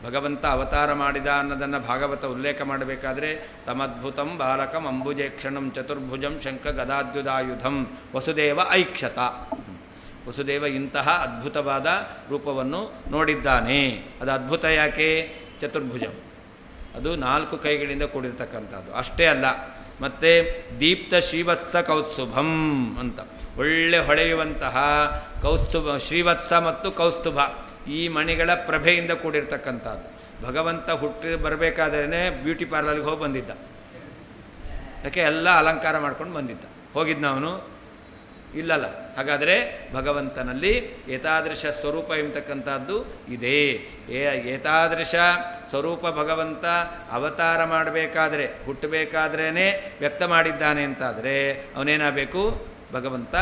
ಭಗವಂತ ಅವತಾರ ಮಾಡಿದ ಅನ್ನೋದನ್ನು ಭಾಗವತ ಉಲ್ಲೇಖ ಮಾಡಬೇಕಾದ್ರೆ ತಮದ್ಭುತಂ ಬಾಲಕಂ ಅಂಬುಜೇಕ್ಷಣಂ ಚತುರ್ಭುಜಂ ಶಂಖ ಗದಾದ್ಯುಧಾಯುಧಂ ವಸುದೇವ ಐಕ್ಷತ. ವಸುದೇವ ಇಂತಹ ಅದ್ಭುತವಾದ ರೂಪವನ್ನು ನೋಡಿದ್ದಾನೆ. ಅದು ಅದ್ಭುತ ಯಾಕೆ? ಚತುರ್ಭುಜಂ, ಅದು 4 ಕೈಗಳಿಂದ ಕೂಡಿರ್ತಕ್ಕಂಥದ್ದು. ಅಷ್ಟೇ ಅಲ್ಲ, ಮತ್ತು ದೀಪ್ತ ಶ್ರೀವತ್ಸ ಕೌಸ್ತುಭಂ ಅಂತ, ಒಳ್ಳೆ ಹೊಳೆಯುವಂತಹ ಕೌಸ್ತುಭ, ಶ್ರೀವತ್ಸ ಮತ್ತು ಕೌಸ್ತುಭ ಈ ಮಣಿಗಳ ಪ್ರಭೆಯಿಂದ ಕೂಡಿರ್ತಕ್ಕಂಥದ್ದು. ಭಗವಂತ ಹುಟ್ಟಿ ಬರಬೇಕಾದ್ರೇ ಬ್ಯೂಟಿ ಪಾರ್ಲರ್ಗೆ ಹೋಗಿ ಬಂದಿದ್ದ. ಯಾಕೆ? ಎಲ್ಲ ಅಲಂಕಾರ ಮಾಡ್ಕೊಂಡು ಬಂದಿದ್ದ. ಹೋಗಿದ್ದ ಅವನು? ಇಲ್ಲಲ್ಲ. ಹಾಗಾದರೆ ಭಗವಂತನಲ್ಲಿ ಏತಾದೃಶ ಸ್ವರೂಪ ಎಂಬತಕ್ಕಂಥದ್ದು ಇದೆ. ಏತಾದೃಶ ಸ್ವರೂಪ ಭಗವಂತ ಅವತಾರ ಮಾಡಬೇಕಾದ್ರೆ, ಹುಟ್ಟಬೇಕಾದ್ರೇ ವ್ಯಕ್ತ ಮಾಡಿದ್ದಾನೆ ಅಂತಾದರೆ ಅವನೇನಾಗಬೇಕು? ಭಗವಂತ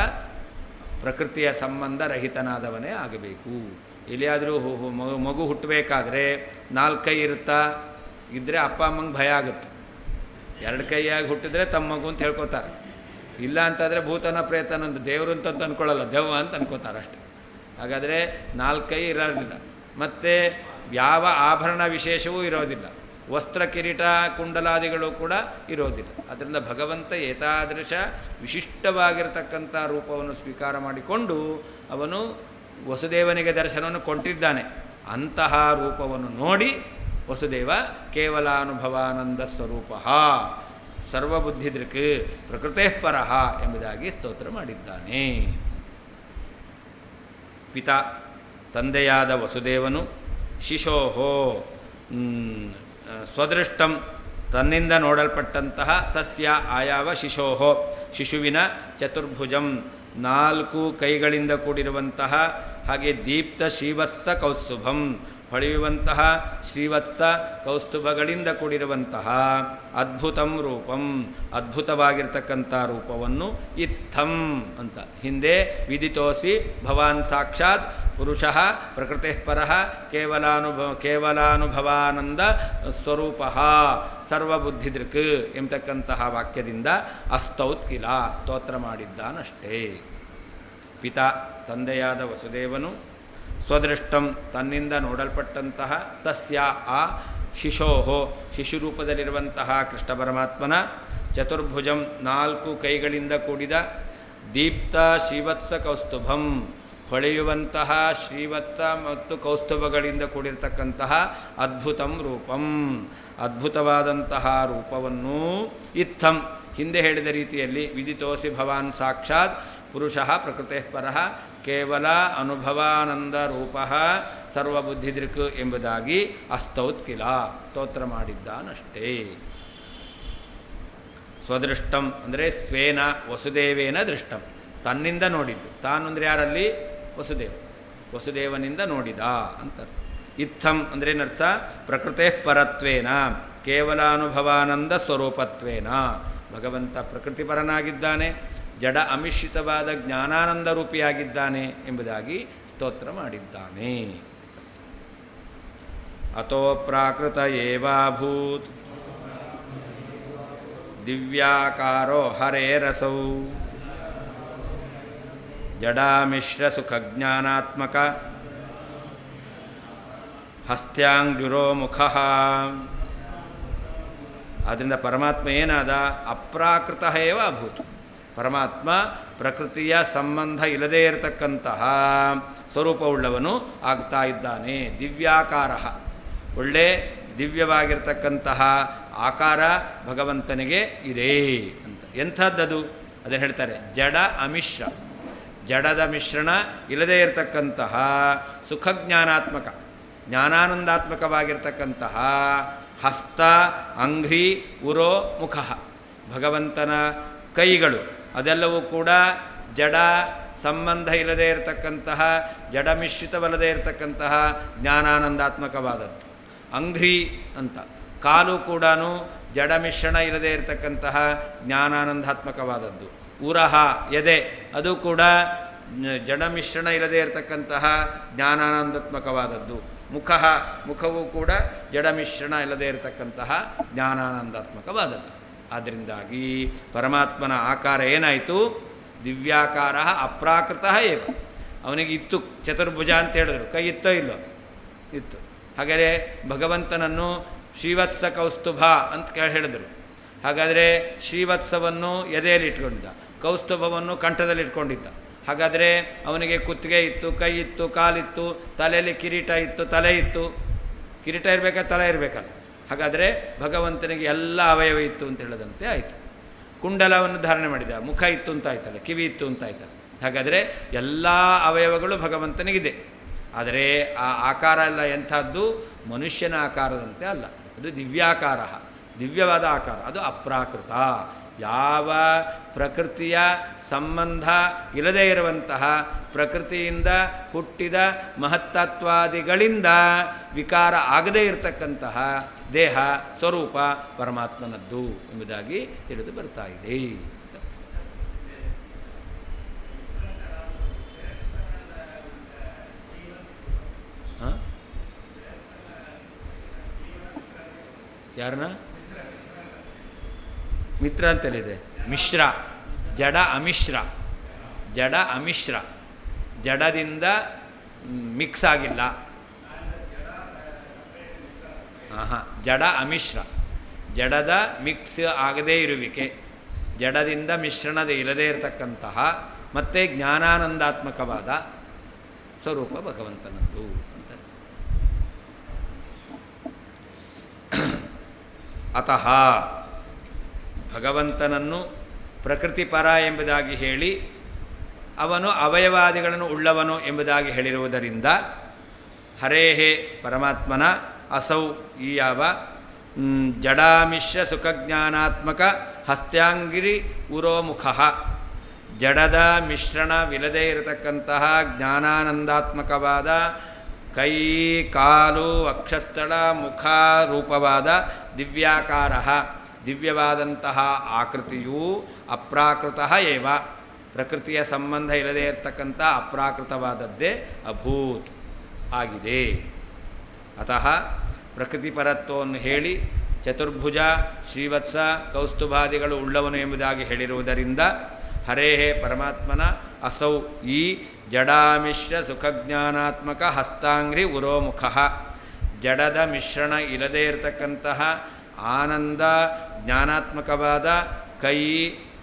ಪ್ರಕೃತಿಯ ಸಂಬಂಧ ರಹಿತನಾದವನೇ ಆಗಬೇಕು. ಎಲ್ಲಿಯಾದರೂ ಮಗು ಹುಟ್ಟಬೇಕಾದ್ರೆ 4 ಕೈ ಇರುತ್ತಾ? ಇದ್ದರೆ ಅಪ್ಪ ಅಮ್ಮಂಗೆ ಭಯ ಆಗುತ್ತೆ. 2 ಕೈಯಾಗಿ ಹುಟ್ಟಿದ್ರೆ ತಮ್ಮ ಮಗು ಅಂತ ಹೇಳ್ಕೊತಾರೆ. ಇಲ್ಲ ಅಂತಂದರೆ ಭೂತನ ಪ್ರೇತನಂದು ದೇವರು ಅಂತ ಅಂದ್ಕೊಳ್ಳಲ್ಲ, ದೆವ್ವ ಅಂತ ಅನ್ಕೋತಾರೆ ಅಷ್ಟೆ. ಹಾಗಾದರೆ 4 ಕೈ ಇರೋದಿಲ್ಲ. ಮತ್ತು ಯಾವ ಆಭರಣ ವಿಶೇಷವೂ ಇರೋದಿಲ್ಲ. ವಸ್ತ್ರ ಕಿರೀಟ ಕುಂಡಲಾದಿಗಳು ಕೂಡ ಇರೋದಿಲ್ಲ. ಅದರಿಂದ ಭಗವಂತ ಏತಾದೃಶ ವಿಶಿಷ್ಟವಾಗಿರತಕ್ಕಂಥ ರೂಪವನ್ನು ಸ್ವೀಕಾರ ಮಾಡಿಕೊಂಡು ಅವನು ವಸುದೇವನಿಗೆ ದರ್ಶನವನ್ನು ಕೊಟ್ಟಿದ್ದಾನೆ. ಅಂತಹ ರೂಪವನ್ನು ನೋಡಿ ವಸುದೇವ ಕೇವಲಾನುಭವಾನಂದ ಸ್ವರೂಪ ಸರ್ವಬುದ್ಧಿದೃಕ್ ಪ್ರಕೃತೇ ಪರಃ ಎಂಬುದಾಗಿ ಸ್ತೋತ್ರ ಮಾಡಿದ್ದಾನೆ. ಪಿತಾ, ತಂದೆಯಾದ ವಸುದೇವನು, ಶಿಶೋಹೋ ಸ್ವದೃಷ್ಟಂ ತನ್ನಿಂದ ನೋಡಲ್ಪಟ್ಟಂತಹ, ತಸ್ಯ ಆಯಾವ ಶಿಶೋಹೋ ಶಿಶುವಿನ ಚತುರ್ಭುಜಂ 4 ಕೈಗಳಿಂದ ಕೂಡಿರುವಂತಹ, ಹಾಗೆ ದೀಪ್ತ ಶ್ರೀವತ್ಸ ಕೌಸ್ತುಭಂ ಹೊಳೆಯುವಂತಹ ಶ್ರೀವತ್ಸ ಕೌಸ್ತುಭಗಳಿಂದ ಕೂಡಿರುವಂತಹ ಅದ್ಭುತಂ ರೂಪಂ ಕೇವಲಾನುಭವಾನಂದ ರೂಪವನ್ನು ಇತ್ತಂ ಅಂತ ಹಿಂದೆ ವಿದಿತೋಸಿ ಭವಾನ್ ಸಾಕ್ಷಾತ್ ಪುರುಷಃ ಪ್ರಕೃತಿ ಪರಃ ಕೇವಲಾನುಭವಾನಂದ ಸ್ವರೂಪ ಸರ್ವಬುದ್ಧಿದೃಕ್ ಎಂಬತಕ್ಕಂತಹ ವಾಕ್ಯದಿಂದ ಅಸ್ತೌತ್ ಕಿಲ ಸ್ತೋತ್ರ ಮಾಡಿದ್ದಾನಷ್ಟೇ. ಪಿತಾ, ತಂದೆಯಾದ ವಸುದೇವನು, ಸ್ವದೃಷ್ಟಂ ತನ್ನಿಂದ ನೋಡಲ್ಪಟ್ಟಂತಹ, ತಸ್ಯ ಆ ಶಿಶೋಹೋ ಶಿಶುರೂಪದಲ್ಲಿರುವಂತಹ ಕೃಷ್ಣ ಪರಮಾತ್ಮನ, ಚತುರ್ಭುಜಂ 4 ಕೈಗಳಿಂದ ಕೂಡಿದ, ದೀಪ್ತ ಶ್ರೀವತ್ಸ ಕೌಸ್ತುಭಂ ಹೊಳೆಯುವಂತಹ ಶ್ರೀವತ್ಸ ಮತ್ತು ಕೌಸ್ತುಭಗಳಿಂದ ಕೂಡಿರ್ತಕ್ಕಂತಹ ಅದ್ಭುತಂ ರೂಪಂ ಅದ್ಭುತವಾದಂತಹ ರೂಪವನ್ನು ಇತ್ತಂ ಹಿಂದೆ ಹೇಳಿದ ರೀತಿಯಲ್ಲಿ ವಿದಿತೋಸಿ ಭವಾನ್ ಸಾಕ್ಷಾತ್ ಪುರುಷಃ ಪ್ರಕೃತಿ ಪರಃ ಕೇವಲ ಅನುಭವಾನಂದ ರೂಪ ಸರ್ವಬುದ್ಧಿದೃಕ್ ಎಂಬುದಾಗಿ ಅಸ್ತೌತ್ ಕಿಲ ಸ್ತೋತ್ರ ಮಾಡಿದ್ದಾನಷ್ಟೇ. ಸ್ವದೃಷ್ಟಂ ಅಂದರೆ ಸ್ವೇನ ವಸುದೇವೇನ ದೃಷ್ಟಂ, ತನ್ನಿಂದ ನೋಡಿದ್ದು. ತಾನು ಅಂದರೆ ಯಾರಲ್ಲಿ? ವಸುದೇವನಿಂದ ನೋಡಿದ ಅಂತ ಅರ್ಥ. ಇತ್ತಂ ಅಂದರೆ ಏನರ್ಥ? ಪ್ರಕೃತೇ ಪರತ್ವೇನ ಕೇವಲಾನುಭವಾನಂದ ಸ್ವರೂಪತ್ವೇನ ಭಗವಂತ ಪ್ರಕೃತಿಪರನಾಗಿದ್ದಾನೆ, ಜಡ ಅಮಿಶ್ರಿತವಾದ ಜ್ಞಾನಾನಂದ ರೂಪಿಯಾಗಿದ್ದಾನೆ ಎಂಬುದಾಗಿ ಸ್ತೋತ್ರ ಮಾಡಿದ್ದಾನೆ. ಅತೋ ಪ್ರಾಕೃತ ಏವಾಭೂತ್ ದಿವ್ಯಾಕಾರೋ ಹರೇರಸೌ ಜಡಾಮಿಶ್ರ ಸುಖಜ್ಞಾನಾತ್ಮಕ ಹಸ್ತ್ಯಾಂಗ್ಯುರೋ ಮುಖ. ಆದ್ದರಿಂದ ಪರಮಾತ್ಮ ಏನಾದ? ಅಪ್ರಾಕೃತ ಏವ ಅಭೂತ್. ಪರಮಾತ್ಮ ಪ್ರಕೃತಿಯ ಸಂಬಂಧ ಇಲ್ಲದೇ ಇರತಕ್ಕಂತಹ ಸ್ವರೂಪವುಳ್ಳವನು ಆಗ್ತಾ ಇದ್ದಾನೆ. ದಿವ್ಯಾಕಾರ, ಒಳ್ಳೆ ದಿವ್ಯವಾಗಿರ್ತಕ್ಕಂತಹ ಆಕಾರ ಭಗವಂತನಿಗೆ ಇದೆ ಅಂತ. ಎಂಥದ್ದದು? ಅದನ್ನು ಹೇಳ್ತಾರೆ ಜಡ ಅಮಿಶ್ರ. ಜಡದ ಮಿಶ್ರಣ ಇಲ್ಲದೇ ಇರತಕ್ಕಂತಹ ಸುಖಜ್ಞಾನಾತ್ಮಕ ಜ್ಞಾನಾನಂದಾತ್ಮಕವಾಗಿರ್ತಕ್ಕಂತಹ ಹಸ್ತ ಅಂಘ್ರಿ ಉರೋ ಮುಖ ಭಗವಂತನ ಕೈಗಳು ಅದೆಲ್ಲವೂ ಕೂಡ ಜಡ ಸಂಬಂಧ ಇಲ್ಲದೇ ಇರತಕ್ಕಂತಹ ಜಡ ಮಿಶ್ರಿತವಲ್ಲದೇ ಇರತಕ್ಕಂತಹ ಜ್ಞಾನಾನಂದಾತ್ಮಕವಾದದ್ದು. ಅಂಘ್ರಿ ಅಂತ ಕಾಲು ಕೂಡ ಜಡ ಮಿಶ್ರಣ ಇಲ್ಲದೇ ಇರತಕ್ಕಂತಹ ಜ್ಞಾನಾನಂದಾತ್ಮಕವಾದದ್ದು. ಉರಹ ಎದೆ ಅದು ಕೂಡ ಜಡ ಮಿಶ್ರಣ ಇಲ್ಲದೇ ಇರತಕ್ಕಂತಹ ಜ್ಞಾನಾನಂದಾತ್ಮಕವಾದದ್ದು. ಮುಖವೂ ಕೂಡ ಜಡ ಮಿಶ್ರಣ ಇಲ್ಲದೇ ಇರತಕ್ಕಂತಹ ಜ್ಞಾನಾನಂದಾತ್ಮಕವಾದದ್ದು. ಆದ್ದರಿಂದಾಗಿ ಪರಮಾತ್ಮನ ಆಕಾರ ಏನಾಯಿತು? ದಿವ್ಯಾಕಾರ ಅಪ್ರಾಕೃತ ಏವ. ಅವನಿಗೆ ಇತ್ತು ಚತುರ್ಭುಜ ಅಂತ ಹೇಳಿದ್ರು, ಕೈ ಇತ್ತೋ ಇಲ್ಲೋ? ಇತ್ತು. ಹಾಗಾದರೆ ಭಗವಂತನನ್ನು ಶ್ರೀವತ್ಸ ಕೌಸ್ತುಭ ಅಂತ ಹೇಳಿದರು. ಹಾಗಾದರೆ ಶ್ರೀವತ್ಸವನ್ನು ಎದೆಯಲ್ಲಿ ಇಟ್ಕೊಂಡಿದ್ದ, ಕೌಸ್ತುಭವನ್ನು ಕಂಠದಲ್ಲಿ ಇಟ್ಕೊಂಡಿದ್ದ. ಹಾಗಾದರೆ ಅವನಿಗೆ ಕುತ್ತಿಗೆ ಇತ್ತು, ಕೈ ಇತ್ತು, ಕಾಲಿತ್ತು, ತಲೆಯಲ್ಲಿ ಕಿರೀಟ ಇತ್ತು, ತಲೆ ಇತ್ತು. ಕಿರೀಟ ಇರಬೇಕಾ, ತಲೆ ಇರಬೇಕಲ್ಲ? ಹಾಗಾದರೆ ಭಗವಂತನಿಗೆ ಎಲ್ಲ ಅವಯವ ಇತ್ತು ಅಂತ ಹೇಳದಂತೆ ಆಯಿತು. ಕುಂಡಲವನ್ನು ಧಾರಣೆ ಮಾಡಿದ, ಮುಖ ಇತ್ತು ಅಂತ ಆಯ್ತಲ್ಲ, ಕಿವಿ ಇತ್ತು ಅಂತ ಆಯ್ತಲ್ಲ. ಹಾಗಾದರೆ ಎಲ್ಲ ಅವಯವಗಳು ಭಗವಂತನಿಗಿದೆ. ಆದರೆ ಆ ಆಕಾರ ಎಲ್ಲ ಎಂಥದ್ದು? ಮನುಷ್ಯನ ಆಕಾರದಂತೆ ಅಲ್ಲ, ಅದು ದಿವ್ಯಾಕಾರ, ದಿವ್ಯವಾದ ಆಕಾರ, ಅದು ಅಪ್ರಾಕೃತ. ಯಾವ ಪ್ರಕೃತಿಯ ಸಂಬಂಧ ಇಲ್ಲದೇ ಇರುವಂತಹ ಪ್ರಕೃತಿಯಿಂದ ಹುಟ್ಟಿದ ಮಹತ್ತತ್ವಾದಿಗಳಿಂದ ವಿಕಾರ ಆಗದೇ ಇರತಕ್ಕಂತಹ ದೇಹ ಸ್ವರೂಪ ಪರಮಾತ್ಮನದ್ದು ಎಂಬುದಾಗಿ ತಿಳಿದು ಬರ್ತಾ ಇದೆ. ಯಾರನ್ನ ಮಿತ್ರ ಅಂತೇಳಿದೆ? ಮಿಶ್ರ, ಜಡ ಅಮಿಶ್ರ, ಜಡ ಅಮಿಶ್ರ, ಜಡದಿಂದ ಮಿಕ್ಸ್ ಆಗಿಲ್ಲ. ಜಡ ಅಮಿಶ್ರ, ಜಡದ ಮಿಕ್ಸ್ ಆಗದೇ ಇರುವಿಕೆ, ಜಡದಿಂದ ಮಿಶ್ರಣದ ಇಲ್ಲದೇ ಇರತಕ್ಕಂತಹ ಮತ್ತು ಜ್ಞಾನಾನಂದಾತ್ಮಕವಾದ ಸ್ವರೂಪ ಭಗವಂತನದ್ದು ಅಂತ. ಅತಃ ಭಗವಂತನನ್ನು ಪ್ರಕೃತಿಪರ ಎಂಬುದಾಗಿ ಹೇಳಿ ಅವನು ಅವಯವಾದಿಗಳನ್ನು ಉಳ್ಳವನು ಎಂಬುದಾಗಿ ಹೇಳಿರುವುದರಿಂದ ಹರೇಹೇ ಪರಮಾತ್ಮನ ಅಸೌ ಈ ಯಾವ ಜಡಾಮಿಶ್ರ ಸುಖಜ್ಞಾನಾತ್ಮಕ ಹಸ್ತ್ಯಾಂಗಿರಿ ಉರೋಮುಖ ಜಡದ ಮಿಶ್ರಣವಿಲ್ಲದೇ ಇರತಕ್ಕಂತಹ ಜ್ಞಾನಾನಂದಾತ್ಮಕವಾದ ಕೈ ಕಾಲು ವಕ್ಷಸ್ಥಳ ಮುಖ ರೂಪವಾದ ದಿವ್ಯಾಕಾರ ದಿವ್ಯವಾದಂತಹ ಆಕೃತಿಯೂ ಅಪ್ರಾಕೃತ ಏವ ಪ್ರಕೃತಿಯ ಸಂಬಂಧ ಇಲ್ಲದೇ ಇರತಕ್ಕಂಥ ಅಪ್ರಾಕೃತವಾದದ್ದೇ ಅಭೂತ್ ಆಗಿದೆ. ಅತಃ ಪ್ರಕೃತಿಪರತ್ವವನ್ನು ಹೇಳಿ ಚತುರ್ಭುಜ ಶ್ರೀವತ್ಸ ಕೌಸ್ತುಭಾದಿಗಳು ಉಳ್ಳವನು ಎಂಬುದಾಗಿ ಹೇಳಿರುವುದರಿಂದ ಹರೇಹೇ ಪರಮಾತ್ಮನ ಅಸೌ ಈ ಜಡಾಮಿಶ್ರ ಸುಖಜ್ಞಾನಾತ್ಮಕ ಹಸ್ತಾಂಗ್ರಿ ಉರೋಮುಖ ಜಡದ ಮಿಶ್ರಣ ಇಲ್ಲದೇ ಇರತಕ್ಕಂತಹ ಆನಂದ ಜ್ಞಾನಾತ್ಮಕವಾದ ಕೈ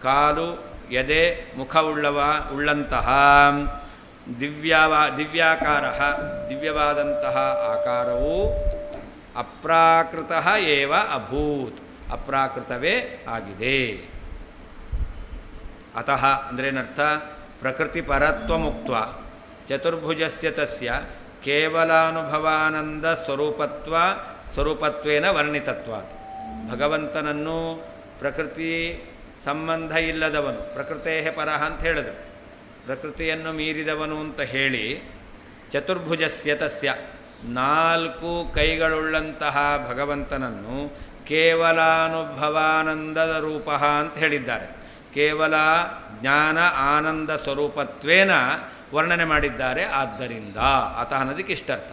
ಕಾಲು ಎದೆ ಮುಖ ಉಳ್ಳಂತಹ ದಿವ್ಯಾಕಾರ ದಿವ್ಯವಾದಂತಹ ಆಕಾರವು ಅಪ್ರಾಕೃತ ಏವ ಅಭೂತ್ ಅಪ್ರಾಕೃತವೇ ಆಗಿದೆ. ಅತಃ ಅಂದ್ರೇನರ್ಥ? ಪ್ರಕೃತಿ ಪರತ್ವ ಮುಕ್ತ ಚತುರ್ಭುಜಸ್ಯ ತಸ್ಯ ಕೇವಲಾನುಭವಾನಂದ ಸ್ವರೂಪತ್ವೇನ ವರ್ಣಿತತ್ವಾತ್. ಭಗವಂತನನ್ನು ಪ್ರಕೃತಿ ಸಂಬಂಧ ಇಲ್ಲದವನು, ಪ್ರಕೃತೇ ಪರಃ ಅಂತ ಹೇಳಿದರು, ಪ್ರಕೃತಿಯನ್ನು ಮೀರಿದವನು ಅಂತ ಹೇಳಿ ಚತುರ್ಭುಜಸ್ಯ ತಸ್ಯ ನಾಲ್ಕು ಕೈಗಳುಳ್ಳಂತಹ ಭಗವಂತನನ್ನು ಕೇವಲಾನುಭವಾನಂದದ ರೂಪ ಅಂತ ಹೇಳಿದ್ದಾರೆ. ಕೇವಲ ಜ್ಞಾನ ಆನಂದ ಸ್ವರೂಪತ್ವೇನ ವರ್ಣನೆ ಮಾಡಿದ್ದಾರೆ. ಆದ್ದರಿಂದ ಅತಃ ಅನ್ನೋದಕ್ಕೆ ಇಷ್ಟರ್ಥ.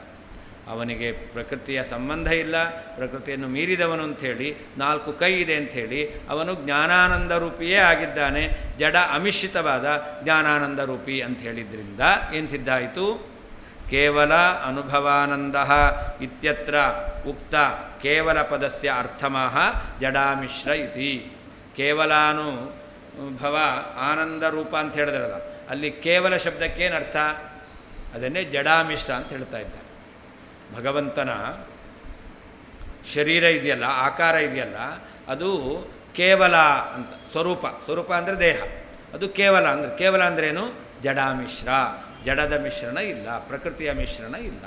ಅವನಿಗೆ ಪ್ರಕೃತಿಯ ಸಂಬಂಧ ಇಲ್ಲ, ಪ್ರಕೃತಿಯನ್ನು ಮೀರಿದವನು ಅಂಥೇಳಿ, ನಾಲ್ಕು ಕೈ ಇದೆ ಅಂಥೇಳಿ ಅವನು ಜ್ಞಾನಾನಂದ ರೂಪಿಯೇ ಆಗಿದ್ದಾನೆ. ಜಡ ಅಮಿಶ್ರಿತವಾದ ಜ್ಞಾನಾನಂದ ರೂಪಿ ಅಂತ ಹೇಳಿದ್ರಿಂದ ಏನು ಸಿದ್ಧ ಆಯಿತು? ಕೇವಲ ಅನುಭವಾನಂದ ಇತ್ಯತ್ರ ಉಕ್ತ ಕೇವಲ ಪದಸ್ಯ ಅರ್ಥಮಃ ಜಡಾಮಿಶ್ರ ಇತಿ. ಕೇವಲಾನುಭವ ಆನಂದ ರೂಪ ಅಂತ ಹೇಳಿದ್ರಲ್ಲ, ಅಲ್ಲಿ ಕೇವಲ ಶಬ್ದಕ್ಕೇನರ್ಥ? ಅದನ್ನೇ ಜಡಾಮಿಶ್ರ ಅಂತ ಹೇಳ್ತಾ ಇದ್ದ. ಭಗವಂತನ ಶರೀರ ಇದೆಯಲ್ಲ, ಆಕಾರ ಇದೆಯಲ್ಲ, ಅದು ಕೇವಲ ಅಂತ ಸ್ವರೂಪ. ಸ್ವರೂಪ ಅಂದರೆ ದೇಹ, ಅದು ಕೇವಲ ಅಂದರೆ ಅಂದ್ರೇನು? ಜಡಾಮಿಶ್ರ, ಜಡದ ಮಿಶ್ರಣ ಇಲ್ಲ, ಪ್ರಕೃತಿಯ ಮಿಶ್ರಣ ಇಲ್ಲ.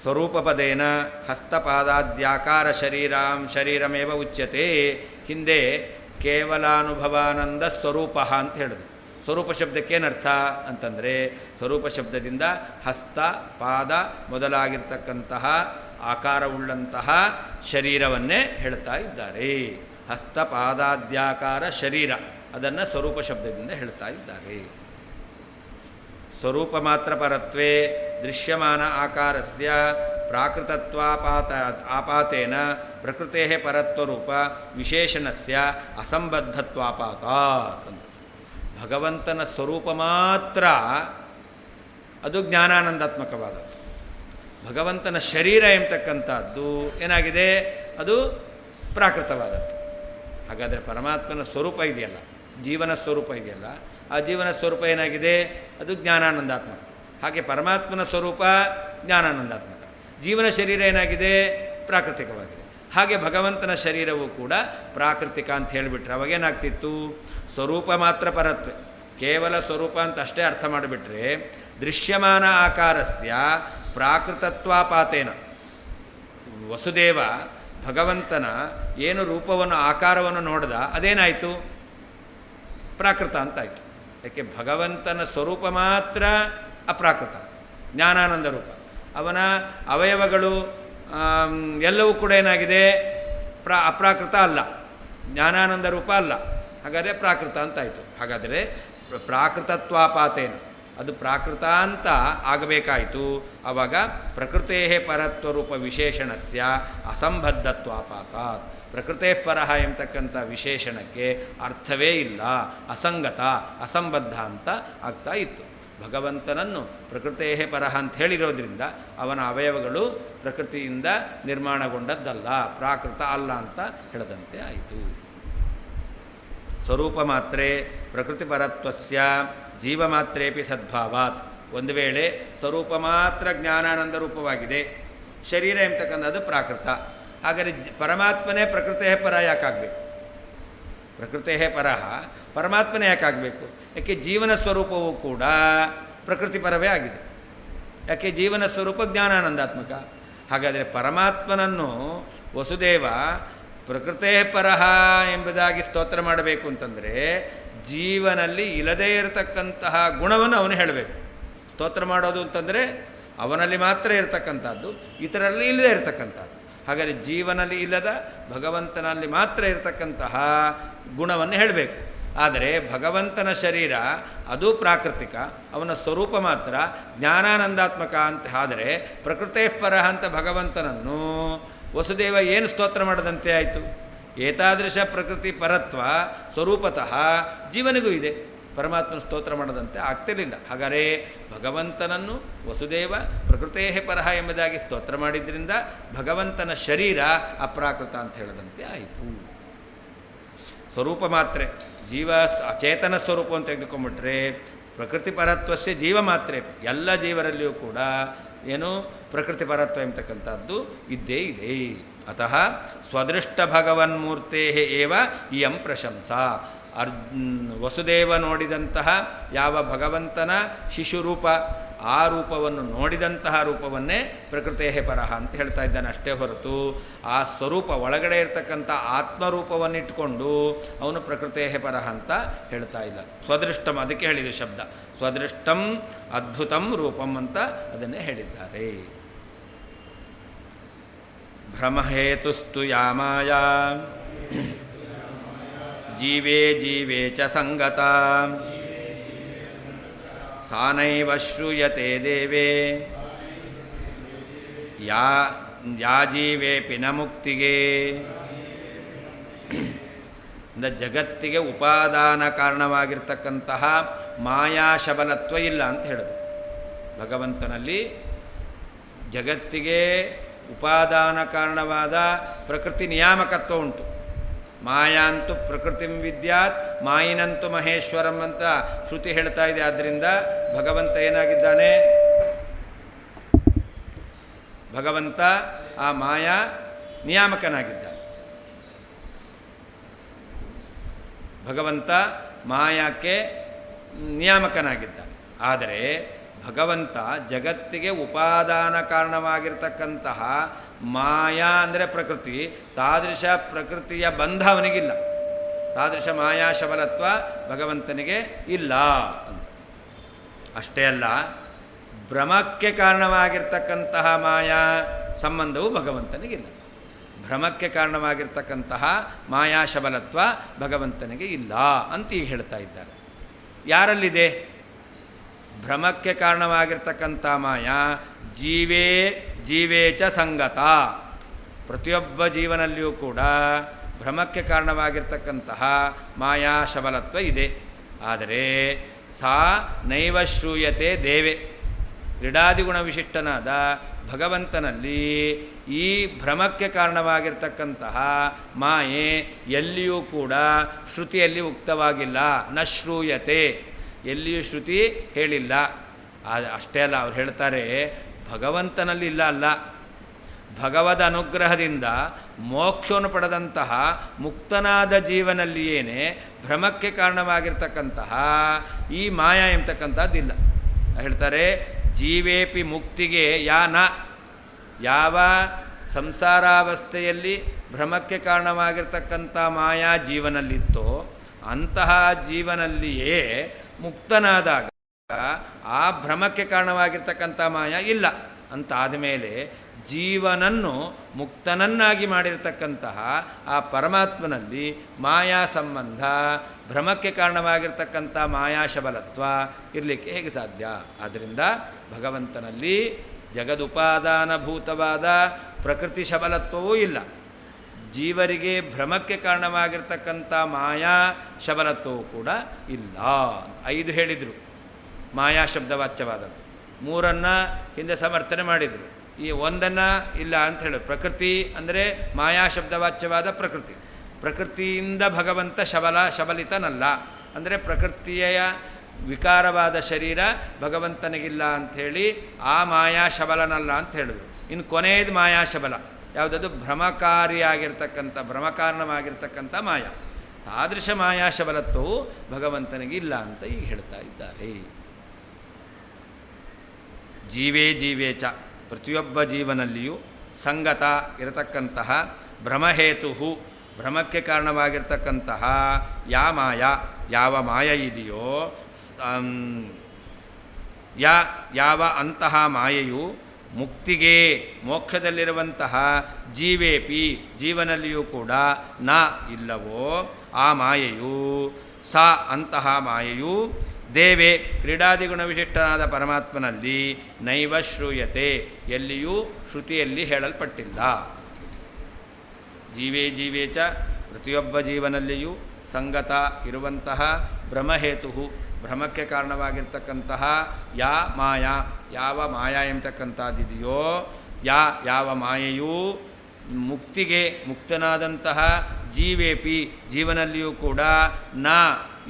ಸ್ವರೂಪಪದೇನ ಹಸ್ತಪಾದಾದ್ಯಾಕಾರ ಶರೀರಮೇವ ಉಚ್ಯತೆ. ಹಿಂದೆ ಕೇವಲಾನುಭವಾನಂದ ಸ್ವರೂಪ ಅಂತ ಹೇಳಿದ್ರು. ಸ್ವರೂಪ ಶಬ್ದಕ್ಕೇನರ್ಥ ಅಂತಂದರೆ, ಸ್ವರೂಪ ಶಬ್ದದಿಂದ ಹಸ್ತ ಪಾದ ಮೊದಲಾಗಿರ್ತಕ್ಕಂತಹ ಆಕಾರವುಳ್ಳಂತಹ ಶರೀರವನ್ನೇ ಹೇಳ್ತಾ ಇದ್ದಾರೆ. ಹಸ್ತಪಾದಾದ್ಯಾಕಾರ ಶರೀರ, ಅದನ್ನು ಸ್ವರೂಪ ಶಬ್ದದಿಂದ ಹೇಳ್ತಾ ಇದ್ದಾರೆ. ಸ್ವರೂಪ ಮಾತ್ರ ಪರತ್ವೇ ದೃಶ್ಯಮಾನ ಆಕಾರಸ್ಯ ಆಪಾತೇನ ಪ್ರಕೃತೆ ಪರತ್ವರೂಪ ವಿಶೇಷಣಸ್ಯ ಅಸಂಬದ್ಧತ್ವಾಪಾತಾತ್ ಅಂತ. ಭಗವಂತನ ಸ್ವರೂಪ ಮಾತ್ರ ಅದು ಜ್ಞಾನಾನಂದಾತ್ಮಕವಾದದ್ದು. ಭಗವಂತನ ಶರೀರ ಎಂಬತಕ್ಕಂಥದ್ದು ಏನಾಗಿದೆ, ಅದು ಪ್ರಾಕೃತವಾದದ್ದು. ಹಾಗಾದರೆ ಪರಮಾತ್ಮನ ಸ್ವರೂಪ ಇದೆಯಲ್ಲ, ಜೀವನ ಸ್ವರೂಪ ಇದೆಯಲ್ಲ, ಆ ಜೀವನ ಸ್ವರೂಪ ಏನಾಗಿದೆ, ಅದು ಜ್ಞಾನಾನಂದಾತ್ಮಕ. ಹಾಗೆ ಪರಮಾತ್ಮನ ಸ್ವರೂಪ ಜ್ಞಾನಾನಂದಾತ್ಮಕ. ಜೀವನ ಶರೀರ ಏನಾಗಿದೆ, ಪ್ರಾಕೃತಿಕವಾಗಿದೆ. ಹಾಗೆ ಭಗವಂತನ ಶರೀರವೂ ಕೂಡ ಪ್ರಾಕೃತಿಕ ಅಂತ ಹೇಳಿಬಿಟ್ರೆ ಅವಾಗೇನಾಗ್ತಿತ್ತು, ಸ್ವರೂಪ ಮಾತ್ರ ಪರತ್ವೆ, ಕೇವಲ ಸ್ವರೂಪ ಅಂತ ಅಷ್ಟೇ ಅರ್ಥ ಮಾಡಿಬಿಟ್ರೆ ದೃಶ್ಯಮಾನ ಆಕಾರಸ್ಯ ಪ್ರಾಕೃತತ್ವಾಪಾತೇನ. ವಸುದೇವ ಭಗವಂತನ ಏನು ರೂಪವನ್ನು ಆಕಾರವನ್ನು ನೋಡ್ದ ಅದೇನಾಯಿತು, ಪ್ರಾಕೃತ ಅಂತಾಯಿತು. ಯಾಕೆ, ಭಗವಂತನ ಸ್ವರೂಪ ಮಾತ್ರ ಅಪ್ರಾಕೃತ, ಜ್ಞಾನಾನಂದ ರೂಪ. ಅವನ ಅವಯವಗಳು ಎಲ್ಲವೂ ಕೂಡ ಏನಾಗಿದೆ, ಅಪ್ರಾಕೃತ ಅಲ್ಲ, ಜ್ಞಾನಾನಂದ ರೂಪ ಅಲ್ಲ. ಹಾಗಾದರೆ ಪ್ರಾಕೃತ ಅಂತಾಯಿತು. ಹಾಗಾದರೆ ಪ್ರಾಕೃತತ್ವಾಪಾತೇನ, ಅದು ಪ್ರಾಕೃತ ಅಂತ ಆಗಬೇಕಾಯಿತು. ಆವಾಗ ಪ್ರಕೃತೇ ಪರತ್ವರೂಪ ವಿಶೇಷಣಸ್ಯ ಅಸಂಬದ್ಧತ್ವಾಪಾತಾತ್. ಪ್ರಕೃತೇ ಪರಃ ಎಂಬತಕ್ಕಂಥ ವಿಶೇಷಣಕ್ಕೆ ಅರ್ಥವೇ ಇಲ್ಲ, ಅಸಂಗತ, ಅಸಂಬದ್ಧ ಅಂತ ಆಗ್ತಾ ಇತ್ತು. ಭಗವಂತನನ್ನು ಪ್ರಕೃತೇ ಪರಃ ಅಂತ ಹೇಳಿರೋದ್ರಿಂದ ಅವನ ಅವಯವಗಳು ಪ್ರಕೃತಿಯಿಂದ ನಿರ್ಮಾಣಗೊಂಡದ್ದಲ್ಲ, ಪ್ರಾಕೃತ ಅಲ್ಲ ಅಂತ ಹೇಳದಂತೆ ಆಯಿತು. ಸ್ವರೂಪ ಮಾತ್ರೇ ಪ್ರಕೃತಿಪರತ್ವಸ್ಯ ಜೀವಮಾತ್ರೇಪಿ ಸದ್ಭಾವಾತ್. ಒಂದು ವೇಳೆ ಸ್ವರೂಪ ಮಾತ್ರ ಜ್ಞಾನಾನಂದ ರೂಪವಾಗಿದೆ, ಶರೀರ ಎಂಬತಕ್ಕಂಥದ್ದು ಪ್ರಾಕೃತ. ಹಾಗಾದರೆ ಪರಮಾತ್ಮನೇ ಪ್ರಕೃತೇ ಪರ ಯಾಕಾಗಬೇಕು? ಪ್ರಕೃತೇ ಪರಃ ಪರಮಾತ್ಮನೇ ಯಾಕಾಗಬೇಕು? ಯಾಕೆ ಜೀವನ ಸ್ವರೂಪವೂ ಕೂಡ ಪ್ರಕೃತಿಪರವೇ ಆಗಿದೆ. ಯಾಕೆ, ಜೀವನ ಸ್ವರೂಪ ಜ್ಞಾನಾನಂದಾತ್ಮಕ. ಹಾಗಾದರೆ ಪರಮಾತ್ಮನನ್ನು ವಸುದೇವ ಪ್ರಕೃತೇ ಪರಃ ಎಂಬುದಾಗಿ ಸ್ತೋತ್ರ ಮಾಡಬೇಕು ಅಂತಂದರೆ ಜೀವನಲ್ಲಿ ಇಲ್ಲದೇ ಇರತಕ್ಕಂತಹ ಗುಣವನ್ನು ಅವನು ಹೇಳಬೇಕು. ಸ್ತೋತ್ರ ಮಾಡೋದು ಅಂತಂದರೆ ಅವನಲ್ಲಿ ಮಾತ್ರ ಇರತಕ್ಕಂಥದ್ದು, ಇತರಲ್ಲಿ ಇಲ್ಲದೇ ಇರತಕ್ಕಂಥದ್ದು. ಹಾಗಾದರೆ ಜೀವನಲ್ಲಿ ಇಲ್ಲದ ಭಗವಂತನಲ್ಲಿ ಮಾತ್ರ ಇರತಕ್ಕಂತಹ ಗುಣವನ್ನು ಹೇಳಬೇಕು. ಆದರೆ ಭಗವಂತನ ಶರೀರ ಅದು ಪ್ರಾಕೃತಿಕ, ಅವನ ಸ್ವರೂಪ ಮಾತ್ರ ಜ್ಞಾನಾನಂದಾತ್ಮಕ ಅಂತ. ಆದರೆ ಪ್ರಕೃತೇ ಪರಃ ಅಂತ ಭಗವಂತನನ್ನು ವಸುದೇವ ಏನು ಸ್ತೋತ್ರ ಮಾಡದಂತೆ ಆಯಿತು? ಏತಾದೃಶ ಪ್ರಕೃತಿ ಪರತ್ವ ಸ್ವರೂಪತಃ ಜೀವನಿಗೂ ಇದೆ, ಪರಮಾತ್ಮನ ಸ್ತೋತ್ರ ಮಾಡದಂತೆ ಆಗ್ತಿರಲಿಲ್ಲ. ಹಾಗಾದರೆ ಭಗವಂತನನ್ನು ವಸುದೇವ ಪ್ರಕೃತೇ ಪರಃ ಎಂಬುದಾಗಿ ಸ್ತೋತ್ರ ಮಾಡಿದ್ರಿಂದ ಭಗವಂತನ ಶರೀರ ಅಪ್ರಾಕೃತ ಅಂತ ಹೇಳದಂತೆ ಆಯಿತು. ಸ್ವರೂಪ ಮಾತ್ರ ಜೀವ ಅಚೇತನ ಸ್ವರೂಪ ಅಂತ ತೆಗೆದುಕೊಂಡ್ಬಿಟ್ರೆ ಪ್ರಕೃತಿ ಪರತ್ವಸ್ಯ ಜೀವ ಮಾತ್ರ, ಎಲ್ಲ ಜೀವರಲ್ಲಿಯೂ ಕೂಡ ಏನು ಪ್ರಕೃತಿ ಪರತ್ವ ಎಂಬತಕ್ಕಂಥದ್ದು ಇದ್ದೇ ಇದೆ. ಅತಃ ಸ್ವದೃಷ್ಟ ಭಗವನ್ಮೂರ್ತೆ ಏವ ಇಯಂ ಪ್ರಶಂಸಾ. ವಸುದೇವ ನೋಡಿದಂತಹ ಯಾವ ಭಗವಂತನ ಶಿಶುರೂಪ, ಆ ರೂಪವನ್ನು ನೋಡಿದಂತಹ ರೂಪವನ್ನೇ ಪ್ರಕೃತೇ ಪರಃ ಅಂತ ಹೇಳ್ತಾ ಇದ್ದಾನೆ. ಅಷ್ಟೇ ಹೊರತು ಆ ಸ್ವರೂಪ ಒಳಗಡೆ ಇರ್ತಕ್ಕಂಥ ಆತ್ಮರೂಪವನ್ನಿಟ್ಕೊಂಡು ಅವನು ಪ್ರಕೃತೇ ಪರಃ ಅಂತ ಹೇಳ್ತಾ ಇಲ್ಲ. ಸ್ವದೃಷ್ಟಂ, ಅದಕ್ಕೆ ಹೇಳಿದೆ ಶಬ್ದ, ಸ್ವದೃಷ್ಟಂ ಅದ್ಭುತಂ ರೂಪಂ ಅಂತ ಅದನ್ನೇ ಹೇಳಿದ್ದಾರೆ. ಭ್ರಮಹೇತುಸ್ತು ಯಾಮಾಯ ಜೀವೇ ಜೀವೇ ಚ ಸಂಗತ ಸಾನೈವ ಶ್ರೂಯತೆ ದೇವೇ ಯಾ ಜೀವೇಪಿ ನ ಮುಕ್ತಿಗೆ. ಜಗತ್ತಿಗೆ ಉಪಾದಾನ ಕಾರಣವಾಗಿರ್ತಕ್ಕಂತಹ ಮಾಯಾಶಬಲತ್ವ ಇಲ್ಲ ಅಂತ ಹೇಳೋದು. ಭಗವಂತನಲ್ಲಿ ಜಗತ್ತಿಗೆ ಉಪಾದಾನ ಕಾರಣವಾದ ಪ್ರಕೃತಿ ನಿಯಾಮಕತ್ವ ಉಂಟು. ಮಾಯಾಂತು ಪ್ರಕೃತಿಂ ವಿದ್ಯಾತ್ ಮಾಯಿನಂತು ಮಹೇಶ್ವರಂ ಅಂತ ಶ್ರುತಿ ಹೇಳ್ತಾ ಇದೆ. ಆದ್ದರಿಂದ ಭಗವಂತ ಏನಾಗಿದ್ದಾನೆ? ಭಗವಂತ ಆ ಮಾಯಾ ನಿಯಾಮಕನಾಗಿದ್ದಾನೆ. ಭಗವಂತ ಮಾಯಕ್ಕೆ ನಿಯಾಮಕನಾಗಿದ್ದಾನೆ. ಆದರೆ ಭಗವಂತ ಜಗತ್ತಿಗೆ ಉಪಾದಾನ ಕಾರಣವಾಗಿರ್ತಕ್ಕಂತಹ ಮಾಯಾ ಅಂದರೆ ಪ್ರಕೃತಿ, ತಾದೃಶ ಪ್ರಕೃತಿಯ ಬಂಧ ಅವನಿಗಿಲ್ಲ. ತಾದೃಶ ಮಾಯಾ ಶಬಲತ್ವ ಭಗವಂತನಿಗೆ ಇಲ್ಲ ಅಂತ. ಅಷ್ಟೇ ಅಲ್ಲ, ಭ್ರಮಕ್ಕೆ ಕಾರಣವಾಗಿರ್ತಕ್ಕಂತಹ ಮಾಯಾ ಸಂಬಂಧವು ಭಗವಂತನಿಗಿಲ್ಲ. ಭ್ರಮಕ್ಕೆ ಕಾರಣವಾಗಿರ್ತಕ್ಕಂತಹ ಮಾಯಾ ಶಬಲತ್ವ ಭಗವಂತನಿಗೆ ಇಲ್ಲ ಅಂತ ಈಗ ಹೇಳ್ತಾ ಇದ್ದಾರೆ. ಯಾರಲ್ಲಿದೆ ಭ್ರಮಕ್ಕೆ ಕಾರಣವಾಗಿರ್ತಕ್ಕಂಥ ಮಾಯಾ? ಜೀವೇ ಜೀವೇಚ ಸಂಗತ. ಪ್ರತಿಯೊಬ್ಬ ಜೀವನಲ್ಲಿಯೂ ಕೂಡ ಭ್ರಮಕ್ಕೆ ಕಾರಣವಾಗಿರ್ತಕ್ಕಂತಹ ಮಾಯಾ ಶಬಲತ್ವ ಇದೆ. ಆದರೆ ಸಾ ನೈವ ಶ್ರೂಯತೆ ದೇವೆ. ಕ್ರೀಡಾದಿಗುಣ ವಿಶಿಷ್ಟನಾದ ಭಗವಂತನಲ್ಲಿ ಈ ಭ್ರಮಕ್ಕೆ ಕಾರಣವಾಗಿರ್ತಕ್ಕಂತಹ ಮಾಯೆ ಎಲ್ಲಿಯೂ ಕೂಡ ಶ್ರುತಿಯಲ್ಲಿ ಉಕ್ತವಾಗಿಲ್ಲ. ನ ಶ್ರೂಯತೆ, ಎಲ್ಲಿಯೂ ಶ್ರುತಿ ಹೇಳಿಲ್ಲ. ಅಷ್ಟೇ ಅಲ್ಲ, ಅವ್ರು ಹೇಳ್ತಾರೆ ಭಗವಂತನಲ್ಲಿ ಇಲ್ಲ ಅಲ್ಲ, ಭಗವದ್ ಅನುಗ್ರಹದಿಂದ ಮೋಕ್ಷವನ್ನು ಪಡೆದಂತಹ ಮುಕ್ತನಾದ ಜೀವನಲ್ಲಿಯೇನೆ ಭ್ರಮಕ್ಕೆ ಕಾರಣವಾಗಿರ್ತಕ್ಕಂತಹ ಈ ಮಾಯಾ ಎಂಬತಕ್ಕಂಥದ್ದಿಲ್ಲ. ಹೇಳ್ತಾರೆ ಜೀವೇಪಿ ಮುಕ್ತಿಗೆ ಯಾವ ಸಂಸಾರಾವಸ್ಥೆಯಲ್ಲಿ ಭ್ರಮಕ್ಕೆ ಕಾರಣವಾಗಿರ್ತಕ್ಕಂಥ ಮಾಯಾ ಜೀವನಲ್ಲಿತ್ತೋ ಅಂತಹ ಜೀವನಲ್ಲಿಯೇ ಮುಕ್ತನಾದಾಗ ಆ ಭ್ರಮಕ್ಕೆ ಕಾರಣವಾಗಿರ್ತಕ್ಕಂಥ ಮಾಯಾ ಇಲ್ಲ ಅಂತ ಆದಮೇಲೆ ಜೀವನನ್ನು ಮುಕ್ತನನ್ನಾಗಿ ಮಾಡಿರ್ತಕ್ಕಂತಹ ಆ ಪರಮಾತ್ಮನಲ್ಲಿ ಮಾಯಾ ಸಂಬಂಧ, ಭ್ರಮಕ್ಕೆ ಕಾರಣವಾಗಿರ್ತಕ್ಕಂಥ ಮಾಯಾ ಶಬಲತ್ವ ಇರಲಿಕ್ಕೆ ಹೇಗೆ ಸಾಧ್ಯ? ಆದ್ದರಿಂದ ಭಗವಂತನಲ್ಲಿ ಜಗದುಪಾದಾನಭೂತವಾದ ಪ್ರಕೃತಿ ಶಬಲತ್ವವೂ ಇಲ್ಲ. ಜೀವರಿಗೆ ಭ್ರಮಕ್ಕೆ ಕಾರಣವಾಗಿರ್ತಕ್ಕಂಥ ಮಾಯಾ ಶಬಲತ್ವವೂ ಕೂಡ ಇಲ್ಲ. 5 ಹೇಳಿದರು ಮಾಯಾ ಶಬ್ದವಾಚ್ಯವಾದದ್ದು, 3 ಹಿಂದೆ ಸಮರ್ಥನೆ ಮಾಡಿದರು. ಈ 1 ಇಲ್ಲ ಅಂತ ಹೇಳೋದು. ಪ್ರಕೃತಿ ಅಂದರೆ ಮಾಯಾ ಶಬ್ದವಾಚ್ಯವಾದ ಪ್ರಕೃತಿ. ಪ್ರಕೃತಿಯಿಂದ ಭಗವಂತ ಶಬಲಿತನಲ್ಲ, ಅಂದರೆ ಪ್ರಕೃತಿಯ ವಿಕಾರವಾದ ಶರೀರ ಭಗವಂತನಿಗಿಲ್ಲ ಅಂಥೇಳಿ ಆ ಮಾಯಾ ಶಬಲನಲ್ಲ ಅಂತ ಹೇಳಿದ್ರು. ಇನ್ನು ಕೊನೆಯದು ಮಾಯಾ ಶಬಲ ಯಾವುದದು? ಭ್ರಮಕಾರಿಯಾಗಿರ್ತಕ್ಕಂಥ, ಭ್ರಮಕಾರಣವಾಗಿರ್ತಕ್ಕಂಥ ಮಾಯಾ. ತಾದೃಶ ಮಾಯಾ ಶಬಲತ್ವವು ಭಗವಂತನಿಗಿಲ್ಲ ಅಂತ ಈಗ ಹೇಳ್ತಾ ಇದ್ದಾರೆ. ಜೀವೇ ಜೀವೇಚ, ಪ್ರತಿಯೊಬ್ಬ ಜೀವನಲ್ಲಿಯೂ ಸಂಗತ ಇರತಕ್ಕಂತಹ ಭ್ರಮಹೇತು, ಭ್ರಮಕ್ಕೆ ಕಾರಣವಾಗಿರ್ತಕ್ಕಂತಹ ಯಾವ ಮಾಯ ಇದೆಯೋ, ಯಾವ ಅಂತಹ ಮಾಯೆಯು ಮುಕ್ತಿಗೆ, ಮೋಕ್ಷದಲ್ಲಿರುವಂತಹ ಜೀವೇಪಿ ಜೀವನಲ್ಲಿಯೂ ಕೂಡ ಇಲ್ಲವೋ ಆ ಮಾಯೆಯು, ಅಂತಹ ಮಾಯೆಯು ದೇವೇ ಕ್ರೀಡಾದಿಗುಣ ವಿಶಿಷ್ಟನಾದ ಪರಮಾತ್ಮನಲ್ಲಿ ನೈವ ಶ್ರೂಯತೆ, ಎಲ್ಲಿಯೂ ಶ್ರುತಿಯಲ್ಲಿ ಹೇಳಲ್ಪಟ್ಟಿಲ್ಲ. ಜೀವೇ ಜೀವೇಚ, ಪ್ರತಿಯೊಬ್ಬ ಜೀವನಲ್ಲಿಯೂ ಸಂಗತ ಇರುವಂತಹ ಭ್ರಮಹೇತು, ಭ್ರಮಕ್ಕೆ ಕಾರಣವಾಗಿರ್ತಕ್ಕಂತಹ ಯಾವ ಮಾಯಾ ಎಂಬತಕ್ಕಂಥದ್ದಿದೆಯೋ, ಯಾವ ಮಾಯೆಯೂ ಮುಕ್ತಿಗೆ, ಮುಕ್ತನಾದಂತಹ ಜೀವೇಪಿ ಜೀವನಲ್ಲಿಯೂ ಕೂಡ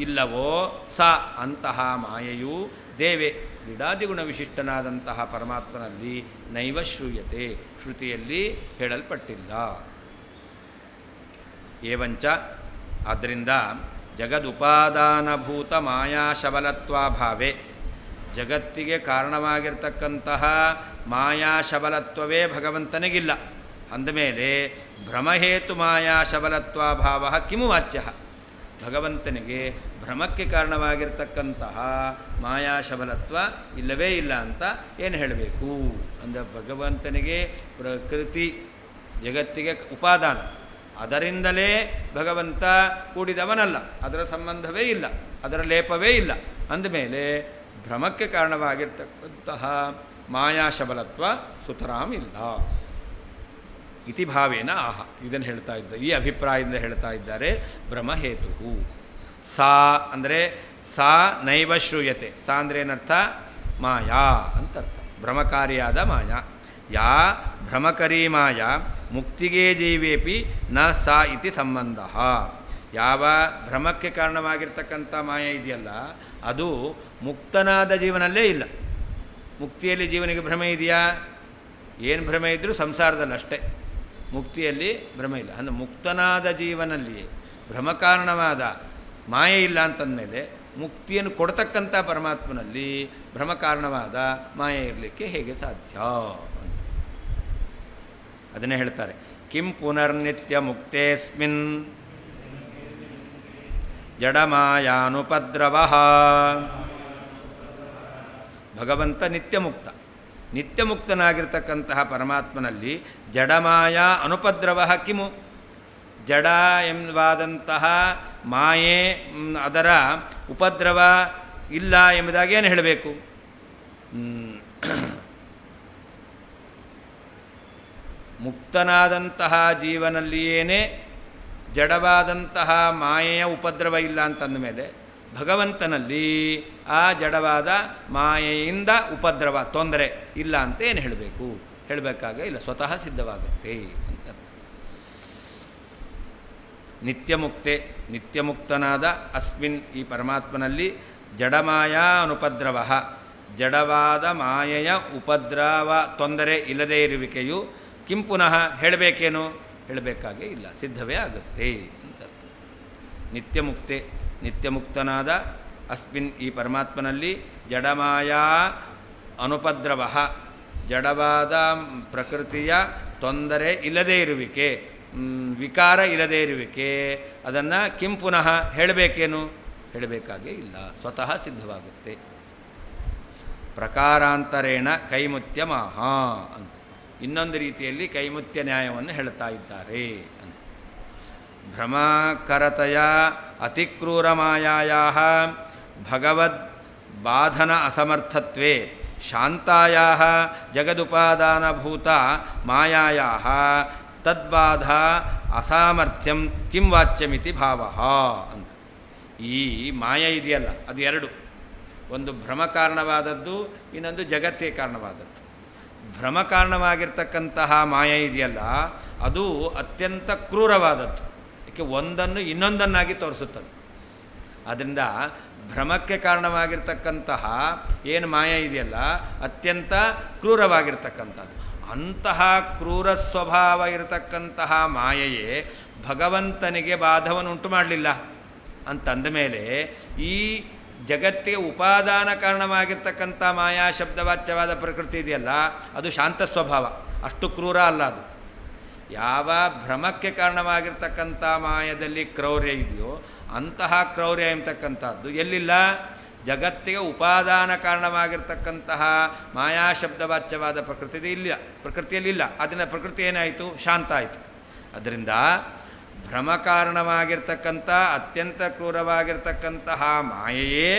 ಇಲ್ಲವೋ ಅಂತಹ ಮಾಯೆಯು ದೇವೇ ಕ್ರೀಡಾದಿಗುಣ ವಿಶಿಷ್ಟನಾದಂತಹ ಪರಮಾತ್ಮನಲ್ಲಿ ನೈವ ಶ್ರೂಯತೆ, ಶ್ರುತಿಯಲ್ಲಿ ಹೇಳಲ್ಪಟ್ಟಿಲ್ಲ. ಏವಂಚ, ಆದ್ದರಿಂದ ಜಗದುಪಾದಾನಭೂತ ಮಾಯಾ ಶಬಲತ್ವಾಭಾವೆ, ಜಗತ್ತಿಗೆ ಕಾರಣವಾಗಿರ್ತಕ್ಕಂತಹ ಮಾಯಾ ಶಬಲತ್ವವೇ ಭಗವಂತನಿಗಿಲ್ಲ ಅಂದಮೇಲೆ ಭ್ರಮಹೇತು ಮಾಯಾ ಶಬಲತ್ವಾಭಾವ ಕಿಮು ವಾಚ್ಯ? ಭಗವಂತನಿಗೆ ಭ್ರಮಕ್ಕೆ ಕಾರಣವಾಗಿರ್ತಕ್ಕಂತಹ ಮಾಯಾ ಶಬಲತ್ವ ಇಲ್ಲವೇ ಇಲ್ಲ ಅಂತ ಏನು ಹೇಳಬೇಕು? ಅಂದರೆ ಭಗವಂತನಿಗೆ ಪ್ರಕೃತಿ ಜಗತ್ತಿಗೆ ಉಪಾದಾನ, ಅದರಿಂದಲೇ ಭಗವಂತ ಕೂಡಿದವನಲ್ಲ, ಅದರ ಸಂಬಂಧವೇ ಇಲ್ಲ, ಅದರ ಲೇಪವೇ ಇಲ್ಲ ಅಂದಮೇಲೆ ಭ್ರಮಕ್ಕೆ ಕಾರಣವಾಗಿರ್ತಕ್ಕಂತಹ ಮಾಯಾ ಶಬಲತ್ವ ಸುತರಾಮ್ ಇಲ್ಲ. ಇತಿ ಭಾವೇನ ಇದನ್ನು ಹೇಳ್ತಾ ಇದ್ದ, ಈ ಅಭಿಪ್ರಾಯದಿಂದ ಹೇಳ್ತಾ ಇದ್ದಾರೆ. ಭ್ರಮಹೇತು ಅಂದರೆ ನೈವ ಶ್ರೂಯತೆ. ಅಂದರೆ ಏನರ್ಥ? ಮಾಯಾ ಅಂತ ಅರ್ಥ, ಭ್ರಮಕಾರಿಯಾದ ಮಾಯಾ. ಭ್ರಮಕರೀ ಮಾಯಾ ಮುಕ್ತಿಗೆ ಜೀವೇಪಿ ಇತಿ ಸಂಬಂಧ. ಯಾವ ಭ್ರಮಕ್ಕೆ ಕಾರಣವಾಗಿರ್ತಕ್ಕಂಥ ಮಾಯಾ ಇದೆಯಲ್ಲ, ಅದು ಮುಕ್ತನಾದ ಜೀವನಲ್ಲೇ ಇಲ್ಲ. ಮುಕ್ತಿಯಲ್ಲಿ ಜೀವನಿಗೆ ಭ್ರಮೆ ಇದೆಯಾ? ಏನು ಭ್ರಮೆ ಇದ್ದರೂ ಸಂಸಾರದಲ್ಲಿ ಅಷ್ಟೇ, ಮುಕ್ತಿಯಲ್ಲಿ ಭ್ರಮೆ ಇಲ್ಲ. ಅಂದರೆ ಮುಕ್ತನಾದ ಜೀವನಲ್ಲಿಯೇ ಭ್ರಮಕಾರಣವಾದ ಮಾಯೆ ಇಲ್ಲ ಅಂತಂದಮೇಲೆ ಮುಕ್ತಿಯನ್ನು ಕೊಡ್ತಕ್ಕಂಥ ಪರಮಾತ್ಮನಲ್ಲಿ ಭ್ರಮ ಕಾರಣವಾದ ಮಾಯೆ ಇರಲಿಕ್ಕೆ ಹೇಗೆ ಸಾಧ್ಯ ಅಂತ ಅದನ್ನೇ ಹೇಳ್ತಾರೆ. ಕಿಂ ಪುನರ್ನಿತ್ಯ ಮುಕ್ತೇಸ್ಮಿನ್ ಜಡಮಾಯಾನುಪದ್ರವ. ಭಗವಂತ ನಿತ್ಯಮುಕ್ತ, ನಿತ್ಯಮುಕ್ತನಾಗಿರ್ತಕ್ಕಂತಹ ಪರಮಾತ್ಮನಲ್ಲಿ ಜಡಮಾಯ ಅನುಪದ್ರವ ಕಿಮು, ಜಡ ಎಂಬಾದಂತಹ ಮಾಯೆ ಅದರ ಉಪದ್ರವ ಇಲ್ಲ ಎಂಬುದಾಗಿ ಏನು ಹೇಳಬೇಕು? ಮುಕ್ತನಾದಂತಹ ಜೀವನಲ್ಲಿಯೇನೇ ಜಡವಾದಂತಹ ಮಾಯೆಯ ಉಪದ್ರವ ಇಲ್ಲ ಅಂತಂದ ಮೇಲೆ ಭಗವಂತನಲ್ಲಿ ಆ ಜಡವಾದ ಮಾಯೆಯಿಂದ ಉಪದ್ರವ ತೊಂದರೆ ಇಲ್ಲ ಅಂತ ಏನು ಹೇಳಬೇಕು? ಹೇಳಬೇಕಾಗ ಇಲ್ಲ, ಸ್ವತಃ ಸಿದ್ಧವಾಗುತ್ತೆ ಅಂತ ಅರ್ಥ. ನಿತ್ಯಮುಕ್ತೆ, ನಿತ್ಯಮುಕ್ತನಾದ ಅಸ್ಮಿನ್ ಈ ಪರಮಾತ್ಮನಲ್ಲಿ ಜಡಮಾಯ ಅನುಪದ್ರವ, ಜಡವಾದ ಮಾಯೆಯ ಉಪದ್ರವ ತೊಂದರೆ ಇಲ್ಲದೇ ಇರುವಿಕೆಯು ಕಿಂ ಪುನಃ ಹೇಳಬೇಕೇನು? ಹೇಳಬೇಕಾಗೇ ಇಲ್ಲ, ಸಿದ್ಧವೇ ಆಗುತ್ತೆ ಅಂತ ಅರ್ಥ. ನಿತ್ಯಮುಕ್ತೆ, ನಿತ್ಯಮುಕ್ತನಾದ ಅಸ್ಮಿನ್ ಈ ಪರಮಾತ್ಮನಲ್ಲಿ ಜಡಮಾಯ ಅನುಪದ್ರವ, ಜಡವಾದ ಪ್ರಕೃತಿಯ ತೊಂದರೆ ಇಲ್ಲದೇ ಇರುವಿಕೆ, ವಿಕಾರ ಇಲ್ಲದೇ ಇರುವಿಕೆ, ಅದನ್ನು ಕಿಂ ಪುನಃ ಹೇಳಬೇಕೇನು? ಹೇಳಬೇಕಾಗೇ ಇಲ್ಲ, ಸ್ವತಃ ಸಿದ್ಧವಾಗುತ್ತೆ. ಪ್ರಕಾರಾಂತರೇಣ ಕೈಮುತ್ಯಮಾಹ ಅಂತ ಇನ್ನೊಂದು ರೀತಿಯಲ್ಲಿ ಕೈಮುತ್ಯ ನ್ಯಾಯವನ್ನು ಹೇಳ್ತಾ ಇದ್ದಾರೆ ಅಂತ. ಭ್ರಮಕರತೆಯ ಅತಿಕ್ರೂರಮಾಯಾಯ ಭಗವದ್ ಬಾಧನ ಅಸಮರ್ಥತ್ವೇ ಶಾಂತಾಯ ಜಗದುಪಾದಾನಭೂತ ಮಾಯಾಯ ತದ್ಬಾಧ ಅಸಾಮರ್ಥ್ಯಂ ಕಿಂ ವಾಚ್ಯಮಿತಿ ಭಾವ ಅಂತ. ಈ ಮಾಯ ಇದೆಯಲ್ಲ, ಅದು ಎರಡು, ಒಂದು ಭ್ರಮ ಕಾರಣವಾದದ್ದು, ಇನ್ನೊಂದು ಜಗತ್ತಿಗೆ ಕಾರಣವಾದದ್ದು. ಭ್ರಮ ಕಾರಣವಾಗಿರ್ತಕ್ಕಂತಹ ಮಾಯ ಇದೆಯಲ್ಲ, ಅದು ಅತ್ಯಂತ ಕ್ರೂರವಾದದ್ದು. ಏಕೆ? ಒಂದನ್ನು ಇನ್ನೊಂದನ್ನಾಗಿ ತೋರಿಸುತ್ತದೆ. ಆದ್ದರಿಂದ ಭ್ರಮಕ್ಕೆ ಕಾರಣವಾಗಿರ್ತಕ್ಕಂತಹ ಏನು ಮಾಯ ಇದೆಯಲ್ಲ, ಅತ್ಯಂತ ಕ್ರೂರವಾಗಿರ್ತಕ್ಕಂಥದ್ದು. ಅಂತಹ ಕ್ರೂರ ಸ್ವಭಾವ ಇರತಕ್ಕಂತಹ ಮಾಯೆಯೇ ಭಗವಂತನಿಗೆ ಬಾಧವನ್ನು ಉಂಟು ಮಾಡಲಿಲ್ಲ ಅಂತಂದ ಮೇಲೆ ಈ ಜಗತ್ತಿಗೆ ಉಪಾದಾನ ಕಾರಣವಾಗಿರ್ತಕ್ಕಂಥ ಮಾಯಾ ಶಬ್ದವಾಚ್ಯವಾದ ಪ್ರಕೃತಿ ಇದೆಯಲ್ಲ, ಅದು ಶಾಂತ ಸ್ವಭಾವ, ಅಷ್ಟು ಕ್ರೂರ ಅಲ್ಲ ಅದು. ಯಾವ ಭ್ರಮಕ್ಕೆ ಕಾರಣವಾಗಿರ್ತಕ್ಕಂಥ ಮಾಯದಲ್ಲಿ ಕ್ರೌರ್ಯ ಇದೆಯೋ ಅಂತಹ ಕ್ರೌರ್ಯ ಎಂಬತಕ್ಕಂಥದ್ದು ಎಲ್ಲಿಲ್ಲ? ಜಗತ್ತಿಗೆ ಉಪಾದಾನ ಕಾರಣವಾಗಿರ್ತಕ್ಕಂತಹ ಮಾಯಾ ಶಬ್ದವಾಚ್ಯವಾದ ಪ್ರಕೃತಿಯಲ್ಲಿಲ್ಲ. ಅದನ್ನು ಪ್ರಕೃತಿ ಏನಾಯಿತು? ಶಾಂತ ಆಯಿತು. ಅದರಿಂದ ಭ್ರಮ ಕಾರಣವಾಗಿರ್ತಕ್ಕಂಥ ಅತ್ಯಂತ ಕ್ರೂರವಾಗಿರ್ತಕ್ಕಂತಹ ಮಾಯೆಯೇ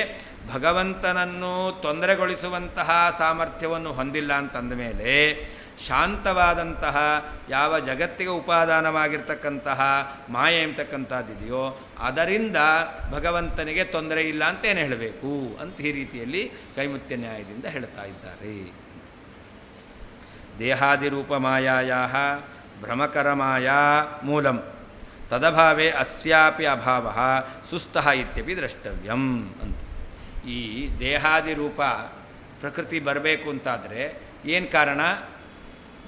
ಭಗವಂತನನ್ನು ತೊಂದರೆಗೊಳಿಸುವಂತಹ ಸಾಮರ್ಥ್ಯವನ್ನು ಹೊಂದಿಲ್ಲ ಅಂತಂದ ಮೇಲೆ ಶಾಂತವಾದಂತಹ ಯಾವ ಜಗತ್ತಿಗೆ ಉಪಾದಾನವಾಗಿರ್ತಕ್ಕಂತಹ ಮಾಯೆ ಎಂಬತಕ್ಕಂಥದ್ದಿದೆಯೋ ಅದರಿಂದ ಭಗವಂತನಿಗೆ ತೊಂದರೆ ಇಲ್ಲ ಅಂತೇನು ಹೇಳಬೇಕು ಅಂತ ಈ ರೀತಿಯಲ್ಲಿ ಕೈಮುತ್ಯ ನ್ಯಾಯದಿಂದ ಹೇಳ್ತಾ ಇದ್ದಾರೆ. ದೇಹಾದಿರೂಪ ಮಾಯಾಯ ಭ್ರಮಕರಮಾಯಾ ಮೂಲಂ ತದಭಾವೇ ಅಸ್ಯಾಪಿ ಅಭಾವ ಸುಸ್ತಃ ಇತ್ಯಪಿ ದ್ರಷ್ಟವ್ಯಂ ಅಂತ. ಈ ದೇಹಾದಿರೂಪ ಪ್ರಕೃತಿ ಬರಬೇಕು ಅಂತಾದರೆ ಏನು ಕಾರಣ?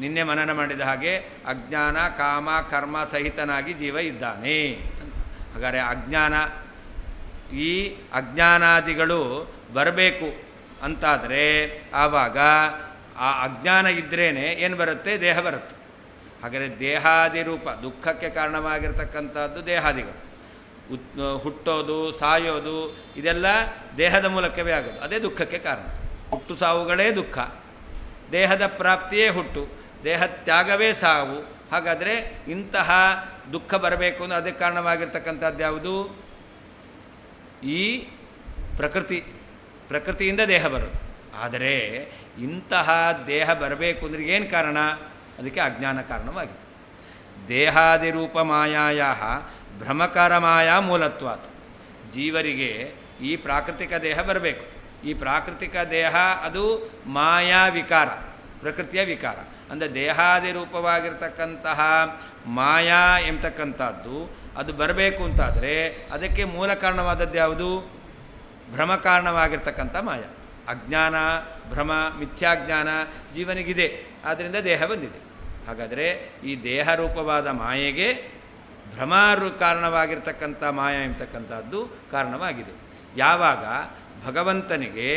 ನಿನ್ನೆ ಮನನ ಮಾಡಿದ ಹಾಗೆ ಅಜ್ಞಾನ ಕಾಮ ಕರ್ಮ ಸಹಿತನಾಗಿ ಜೀವ ಇದ್ದಾನೆ ಅಂತ. ಹಾಗಾದರೆ ಈ ಅಜ್ಞಾನಾದಿಗಳು ಬರಬೇಕು ಅಂತಾದರೆ ಆವಾಗ ಆ ಅಜ್ಞಾನ ಇದ್ರೇ ಏನು ಬರುತ್ತೆ? ದೇಹ ಬರುತ್ತೆ. ಹಾಗಾದರೆ ದೇಹಾದಿರೂಪ ದುಃಖಕ್ಕೆ ಕಾರಣವಾಗಿರ್ತಕ್ಕಂಥದ್ದು ದೇಹಾದಿಗಳು. ಹುಟ್ಟೋದು ಸಾಯೋದು ಇದೆಲ್ಲ ದೇಹದ ಮೂಲಕವೇ ಆಗೋದು, ಅದೇ ದುಃಖಕ್ಕೆ ಕಾರಣ. ಹುಟ್ಟು ಸಾವುಗಳೇ ದುಃಖ, ದೇಹದ ಪ್ರಾಪ್ತಿಯೇ ಹುಟ್ಟು, ದೇಹ ತ್ಯಾಗವೇ ಸಾವು. ಹಾಗಾದರೆ ಇಂತಹ ದುಃಖ ಬರಬೇಕು ಅಂದರೆ ಅದಕ್ಕೆ ಕಾರಣವಾಗಿರ್ತಕ್ಕಂಥದ್ದು ಯಾವುದು? ಈ ಪ್ರಕೃತಿಯಿಂದ ದೇಹ ಬರೋದು. ಆದರೆ ಇಂತಹ ದೇಹ ಬರಬೇಕು ಅಂದರೆ ಏನು ಕಾರಣ? ಅದಕ್ಕೆ ಅಜ್ಞಾನ ಕಾರಣವಾಗಿದೆ. ದೇಹಾದಿರೂಪ ಮಾಯಾಯ ಭ್ರಮಕಾರ ಮಾಯಾ ಮೂಲತ್ವಾತ್. ಜೀವರಿಗೆ ಈ ಪ್ರಾಕೃತಿಕ ದೇಹ ಬರಬೇಕು. ಈ ಪ್ರಾಕೃತಿಕ ದೇಹ ಅದು ಮಾಯಾ ವಿಕಾರ, ಪ್ರಕೃತಿಯ ವಿಕಾರ. ಅಂದರೆ ದೇಹಾದಿರೂಪವಾಗಿರ್ತಕ್ಕಂತಹ ಮಾಯಾ ಎಂಬತಕ್ಕಂಥದ್ದು ಅದು ಬರಬೇಕು ಅಂತಾದರೆ ಅದಕ್ಕೆ ಮೂಲ ಕಾರಣವಾದದ್ದು ಯಾವುದು? ಭ್ರಮ ಕಾರಣವಾಗಿರ್ತಕ್ಕಂಥ ಮಾಯ. ಅಜ್ಞಾನ, ಭ್ರಮ, ಮಿಥ್ಯಾಜ್ಞಾನ ಜೀವನಿಗಿದೆ, ಆದ್ದರಿಂದ ದೇಹ ಬಂದಿದೆ. ಹಾಗಾದರೆ ಈ ದೇಹರೂಪವಾದ ಮಾಯೆಗೆ ಭ್ರಮಾರು ಕಾರಣವಾಗಿರ್ತಕ್ಕಂಥ ಮಾಯಾ ಎಂಬತಕ್ಕಂಥದ್ದು ಕಾರಣವಾಗಿದೆ. ಯಾವಾಗ ಭಗವಂತನಿಗೆ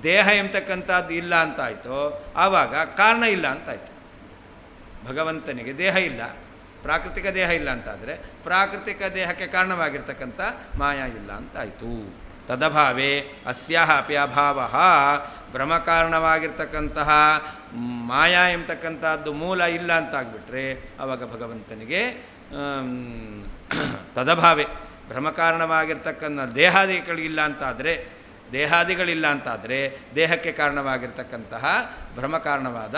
ದೇಹ ಎಂಬತಕ್ಕಂಥದ್ದು ಇಲ್ಲ ಅಂತಾಯಿತೋ ಆವಾಗ ಕಾರಣ ಇಲ್ಲ ಅಂತಾಯಿತು. ಭಗವಂತನಿಗೆ ದೇಹ ಇಲ್ಲ, ಪ್ರಾಕೃತಿಕ ದೇಹ ಇಲ್ಲ ಅಂತಾದರೆ ಪ್ರಾಕೃತಿಕ ದೇಹಕ್ಕೆ ಕಾರಣವಾಗಿರ್ತಕ್ಕಂಥ ಮಾಯಾ ಇಲ್ಲ ಅಂತಾಯಿತು. ತದಭಾವೇ ಅಸ್ಯಾಹ ಅಪಿ ಅಭಾವ, ಭ್ರಮಕಾರಣವಾಗಿರ್ತಕ್ಕಂತಹ ಮಾಯಾ ಎಂಬತಕ್ಕಂಥದ್ದು ಮೂಲ ಇಲ್ಲ ಅಂತಾಗ್ಬಿಟ್ರೆ ಆವಾಗ ಭಗವಂತನಿಗೆ ತದಭಾವೇ ಭ್ರಮಕಾರಣವಾಗಿರ್ತಕ್ಕಂಥ ದೇಹಾದಿಗಳಿಲ್ಲ ಅಂತಾದರೆ ದೇಹಕ್ಕೆ ಕಾರಣವಾಗಿರ್ತಕ್ಕಂತಹ ಭ್ರಮಕಾರಣವಾದ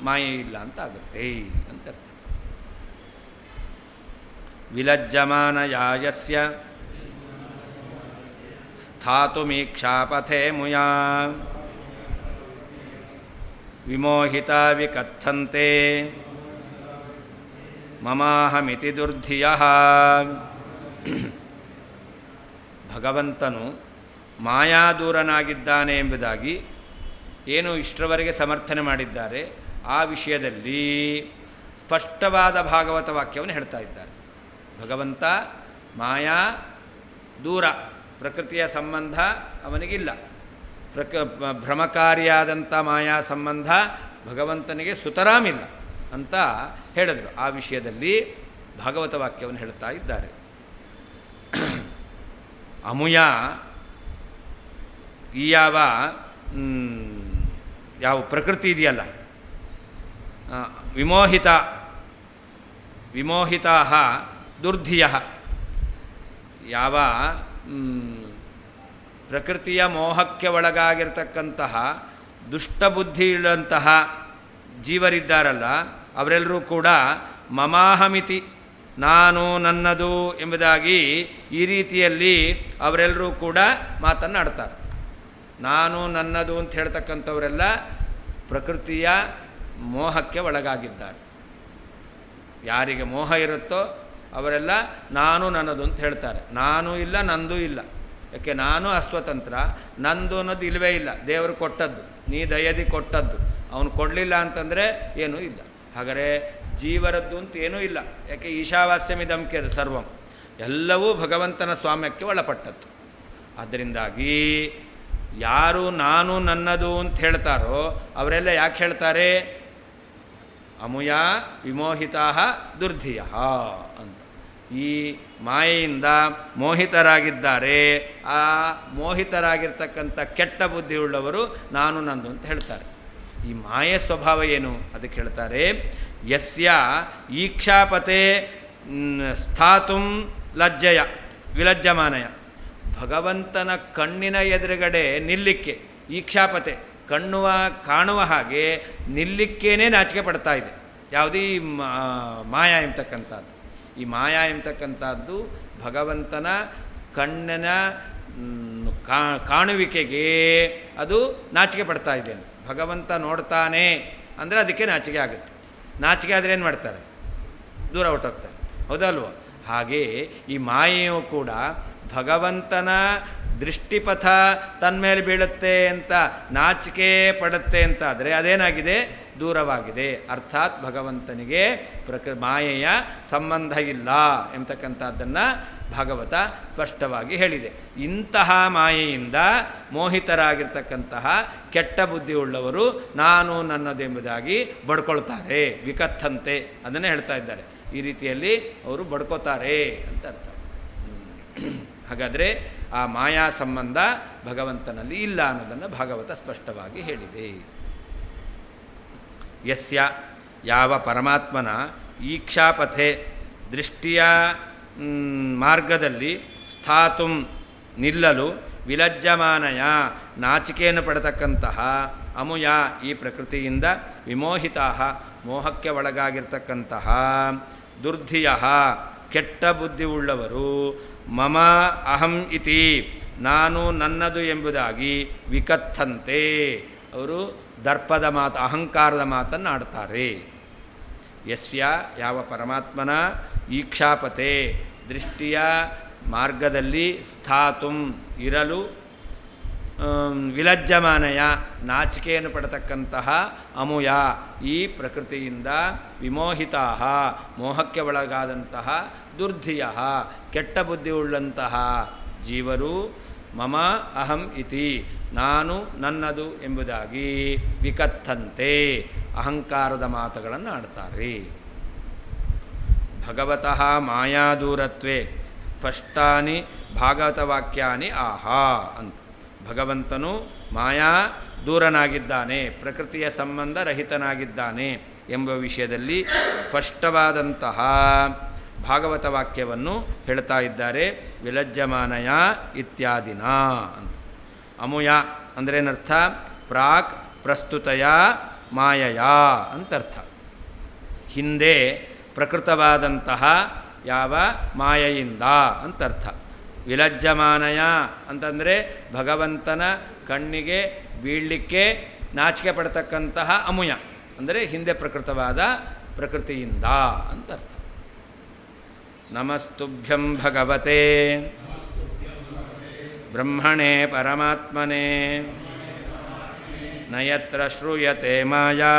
ಮಾಯೆ ಇಲ್ಲ ಅಂತಾಗುತ್ತೆ ಅಂತ ಅರ್ಥ. ವಿಲಜ್ಜಮಾನ ಯಾಯಸ್ಯ ಸ್ಥಾತುಮೀಕ್ಷಾಪಥೆ ಮುಯಾ ವಿಮೋಹಿತ ವಿಕಥಂತೆ ಮಮಾಹಮಿತಿ ದುರ್ಧಿಯಃ. ಭಗವಂತನು ಮಾಯಾದೂರನಾಗಿದ್ದಾನೆ ಎಂಬುದಾಗಿ ಏನು ಇಷ್ಟರವರೆಗೆ ಸಮರ್ಥನೆ ಮಾಡಿದ್ದಾರೆ ಆ ವಿಷಯದಲ್ಲಿ ಸ್ಪಷ್ಟವಾದ ಭಾಗವತ ವಾಕ್ಯವನ್ನು ಹೇಳ್ತಾ ಇದ್ದಾರೆ. ಭಗವಂತ ಮಾಯಾ ದೂರ, ಪ್ರಕೃತಿಯ ಸಂಬಂಧ ಅವನಿಗಿಲ್ಲ, ಭ್ರಮಕಾರಿಯಾದಂಥ ಮಾಯಾ ಸಂಬಂಧ ಭಗವಂತನಿಗೆ ಸುತರಾಮಿಲ್ಲ ಅಂತ ಹೇಳಿದರು. ಆ ವಿಷಯದಲ್ಲಿ ಭಾಗವತ ವಾಕ್ಯವನ್ನು ಹೇಳ್ತಾ ಇದ್ದಾರೆ. ಅಮುಯ ಈ ಯಾವ ಪ್ರಕೃತಿ ಇದೆಯಲ್ಲ, ವಿಮೋಹಿತಾ ದುರ್ಧಿಯ, ಯಾವ ಪ್ರಕೃತಿಯ ಮೋಹಕ್ಕೆ ಒಳಗಾಗಿರ್ತಕ್ಕಂತಹ ದುಷ್ಟಬುದ್ಧಿಯುಳ್ಳಂತಹ ಜೀವರಿದ್ದಾರಲ್ಲ ಅವರೆಲ್ಲರೂ ಕೂಡ ಮಮಾಹಮಿತಿ, ನಾನು ನನ್ನದು ಎಂಬುದಾಗಿ ಈ ರೀತಿಯಲ್ಲಿ ಅವರೆಲ್ಲರೂ ಕೂಡ ಮಾತನ್ನಾಡ್ತಾರೆ. ನಾನು ನನ್ನದು ಅಂತ ಹೇಳ್ತಕ್ಕಂಥವರೆಲ್ಲ ಪ್ರಕೃತಿಯ ಮೋಹಕ್ಕೆ ಒಳಗಾಗಿದ್ದಾರೆ. ಯಾರಿಗೆ ಮೋಹ ಇರುತ್ತೋ ಅವರೆಲ್ಲ ನಾನು ನನ್ನದು ಅಂತ ಹೇಳ್ತಾರೆ. ನಾನು ಇಲ್ಲ, ನಂದು ಇಲ್ಲ. ಯಾಕೆ? ನಾನು ಅಸ್ವತಂತ್ರ, ನಂದು ಅನ್ನೋದು ಇಲ್ಲವೇ ಇಲ್ಲ. ದೇವರು ಕೊಟ್ಟದ್ದು, ನೀ ದಯದಿ ಕೊಟ್ಟದ್ದು. ಅವನು ಕೊಡಲಿಲ್ಲ ಅಂತಂದರೆ ಏನೂ ಇಲ್ಲ. ಹಾಗಾದರೆ ಜೀವರದ್ದು ಅಂತ ಏನೂ ಇಲ್ಲ. ಯಾಕೆ? ಈಶಾವಾಸ್ಯಮಿದಂ ಸರ್ವಂ, ಎಲ್ಲವೂ ಭಗವಂತನ ಸ್ವಾಮ್ಯಕ್ಕೆ ಒಳಪಟ್ಟದ್ದು. ಆದ್ದರಿಂದಾಗಿ ಯಾರು ನಾನು ನನ್ನದು ಅಂತ ಹೇಳ್ತಾರೋ ಅವರೆಲ್ಲ ಯಾಕೆ ಹೇಳ್ತಾರೆ? ಅಮುಯ ವಿಮೋಹಿತಾ ದುರ್ಧಿಯ ಅಂತ. ಈ ಮಾಯೆಯಿಂದ ಮೋಹಿತರಾಗಿದ್ದಾರೆ. ಆ ಮೋಹಿತರಾಗಿರ್ತಕ್ಕಂಥ ಕೆಟ್ಟ ಬುದ್ಧಿಯುಳ್ಳವರು ನಾನು ನಂದು ಅಂತ ಹೇಳ್ತಾರೆ. ಈ ಮಾಯೆ ಸ್ವಭಾವ ಏನು ಅದಕ್ಕೆ ಹೇಳ್ತಾರೆ, ಯಸ್ಯ ಈಕ್ಷಾಪತೆ ಸ್ಥಾತುಂ ಲಜ್ಜಯ ವಿಲಜ್ಜಮಾನಯ. ಭಗವಂತನ ಕಣ್ಣಿನ ಎದುರುಗಡೆ ನಿಲ್ಲಿಕ್ಕೆ, ಈಕ್ಷಾಪತೆ ಕಾಣುವ ಹಾಗೆ ನಿಲ್ಲಿಕ್ಕೇನೆ ನಾಚಿಕೆ ಪಡ್ತಾ ಇದೆ. ಯಾವುದೀ ಮಾಯಾ ಎಂಬತಕ್ಕಂಥದ್ದು. ಈ ಮಾಯಾ ಎಂಬತಕ್ಕಂಥದ್ದು ಭಗವಂತನ ಕಣ್ಣಿನ ಕಾಣುವಿಕೆಗೆ ಅದು ನಾಚಿಕೆ ಪಡ್ತಾ ಇದೆ ಅಂತ. ಭಗವಂತ ನೋಡ್ತಾನೆ ಅಂದರೆ ಅದಕ್ಕೆ ನಾಚಿಕೆ ಆಗುತ್ತೆ. ನಾಚಿಕೆ ಆದರೆ ಏನು ಮಾಡ್ತಾರೆ? ದೂರ ಹೊರಟೋಗ್ತಾರೆ. ಹೌದಲ್ವ? ಹಾಗೆ ಈ ಮಾಯೆಯೂ ಕೂಡ ಭಗವಂತನ ದೃಷ್ಟಿಪಥ ತನ್ಮೇಲೆ ಬೀಳುತ್ತೆ ಅಂತ ನಾಚಿಕೆ ಪಡುತ್ತೆ ಅಂತಾದರೆ ಅದೇನಾಗಿದೆ? ದೂರವಾಗಿದೆ. ಅರ್ಥಾತ್ ಭಗವಂತನಿಗೆ ಮಾಯೆಯ ಸಂಬಂಧ ಇಲ್ಲ ಎಂಬತಕ್ಕಂಥದ್ದನ್ನು ಭಾಗವತ ಸ್ಪಷ್ಟವಾಗಿ ಹೇಳಿದೆ. ಇಂತಹ ಮಾಯೆಯಿಂದ ಮೋಹಿತರಾಗಿರ್ತಕ್ಕಂತಹ ಕೆಟ್ಟ ಬುದ್ಧಿ ಉಳ್ಳವರು ನಾನು ನನ್ನದೆಂಬುದಾಗಿ ಬಡ್ಕೊಳ್ತಾರೆ. ವಿಕಥಂತೆ ಅದನ್ನೇ ಹೇಳ್ತಾ ಇದ್ದಾರೆ. ಈ ರೀತಿಯಲ್ಲಿ ಅವರು ಬಡ್ಕೋತಾರೆ ಅಂತ ಅರ್ಥ. ಹಾಗಾದರೆ ಆ ಮಾಯಾ ಸಂಬಂಧ ಭಗವಂತನಲ್ಲಿ ಇಲ್ಲ ಅನ್ನೋದನ್ನು ಭಾಗವತ ಸ್ಪಷ್ಟವಾಗಿ ಹೇಳಿದೆ. ಯಸ್ಯ ಯಾವ ಪರಮಾತ್ಮನ ಈಕ್ಷಾಪಥೆ ದೃಷ್ಟಿಯ ಮಾರ್ಗದಲ್ಲಿ ಸ್ಥಾತುಂ ನಿಲ್ಲಲು ವಿಲಜ್ಜಮಾನಯ ನಾಚಿಕೆಯನ್ನು ಪಡತಕ್ಕಂತಹ ಅಮುಯ ಈ ಪ್ರಕೃತಿಯಿಂದ ವಿಮೋಹಿತಾ ಮೋಹಕ್ಕೆ ಒಳಗಾಗಿರ್ತಕ್ಕಂತಹ ದುರ್ಧಿಯ ಕೆಟ್ಟ ಬುದ್ಧಿ ಉಳ್ಳವರು ಮಮ ಅಹಂ ಇತಿ ನಾನು ನನ್ನದು ಎಂಬುದಾಗಿ ವಿಕಥಂತೆ ಅವರು ದರ್ಪದ ಮಾತು, ಅಹಂಕಾರದ ಮಾತನ್ನು ಆಡ್ತಾರೆ. ಯಸ್ಯ ಯಾವ ಪರಮಾತ್ಮನ ಈಕ್ಷಾಪತೆ ದೃಷ್ಟಿಯ ಮಾರ್ಗದಲ್ಲಿ ಸ್ಥಾತುಂ ಇರಲು ವಿಲಜ್ಜಮಾನಯ ನಾಚಿಕೆಯನ್ನು ಪಡತಕ್ಕಂತಹ ಅಮುಯ ಈ ಪ್ರಕೃತಿಯಿಂದ ವಿಮೋಹಿತಾ ಮೋಹಕ್ಕೆ ಒಳಗಾದಂತಹ ದುರ್ಧಿಯ ಕೆಟ್ಟ ಬುದ್ಧಿ ಉಳ್ಳಂತಹ ಜೀವರು ಮಮ ಅಹಂ ಇತಿ ನಾನು ನನ್ನದು ಎಂಬುದಾಗಿ ವಿಕಥಂತೆ ಅಹಂಕಾರದ ಮಾತುಗಳನ್ನು ಆಡ್ತಾರೆ. ಭಗವತಃ ಮಾಯಾದೂರತ್ವೇ ಸ್ಪಷ್ಟಾನಿ ಭಾಗವತ ವಾಕ್ಯಾನಿ ಆಹಾ ಅಂತ. ಭಗವಂತನು ಮಾಯಾ ದೂರನಾಗಿದ್ದಾನೆ, ಪ್ರಕೃತಿಯ ಸಂಬಂಧ ರಹಿತನಾಗಿದ್ದಾನೆ ಎಂಬ ವಿಷಯದಲ್ಲಿ ಸ್ಪಷ್ಟವಾದಂತಹ ಭಾಗವತ ವಾಕ್ಯವನ್ನು ಹೇಳ್ತಾ ಇದ್ದಾರೆ. ವಿಲಜ್ಜಮಾನಯ ಇತ್ಯಾದಿನ ಅಂತ. ಅಮುಯ ಅಂದ್ರೇನರ್ಥ? ಪ್ರಾಕ್ ಪ್ರಸ್ತುತಯ ಮಾಯಯ ಅಂತರ್ಥ. ಹಿಂದೆ ಪ್ರಕೃತವಾದಂತಹ ಯಾವ ಮಾಯೆಯಿಂದ ಅಂತರ್ಥ. ವಿಲಜ್ಜಮಾನಯ ಅಂತಂದರೆ ಭಗವಂತನ ಕಣ್ಣಿಗೆ ಬೀಳಲಿಕ್ಕೆ ನಾಚಿಕೆ ಪಡ್ತಕ್ಕಂತಹ ಅಮುಯ ಅಂದರೆ ಹಿಂದೆ ಪ್ರಕೃತವಾದ ಪ್ರಕೃತಿಯಿಂದ ಅಂತರ್ಥ. ನಮಸ್ತುಭ್ಯಂ ಭಗವತೆ ಬ್ರಹ್ಮಣೇ ಪರಮಾತ್ಮನೇ ನಯತ್ರ ಶ್ರೂಯತೆ ಮಾಯಾ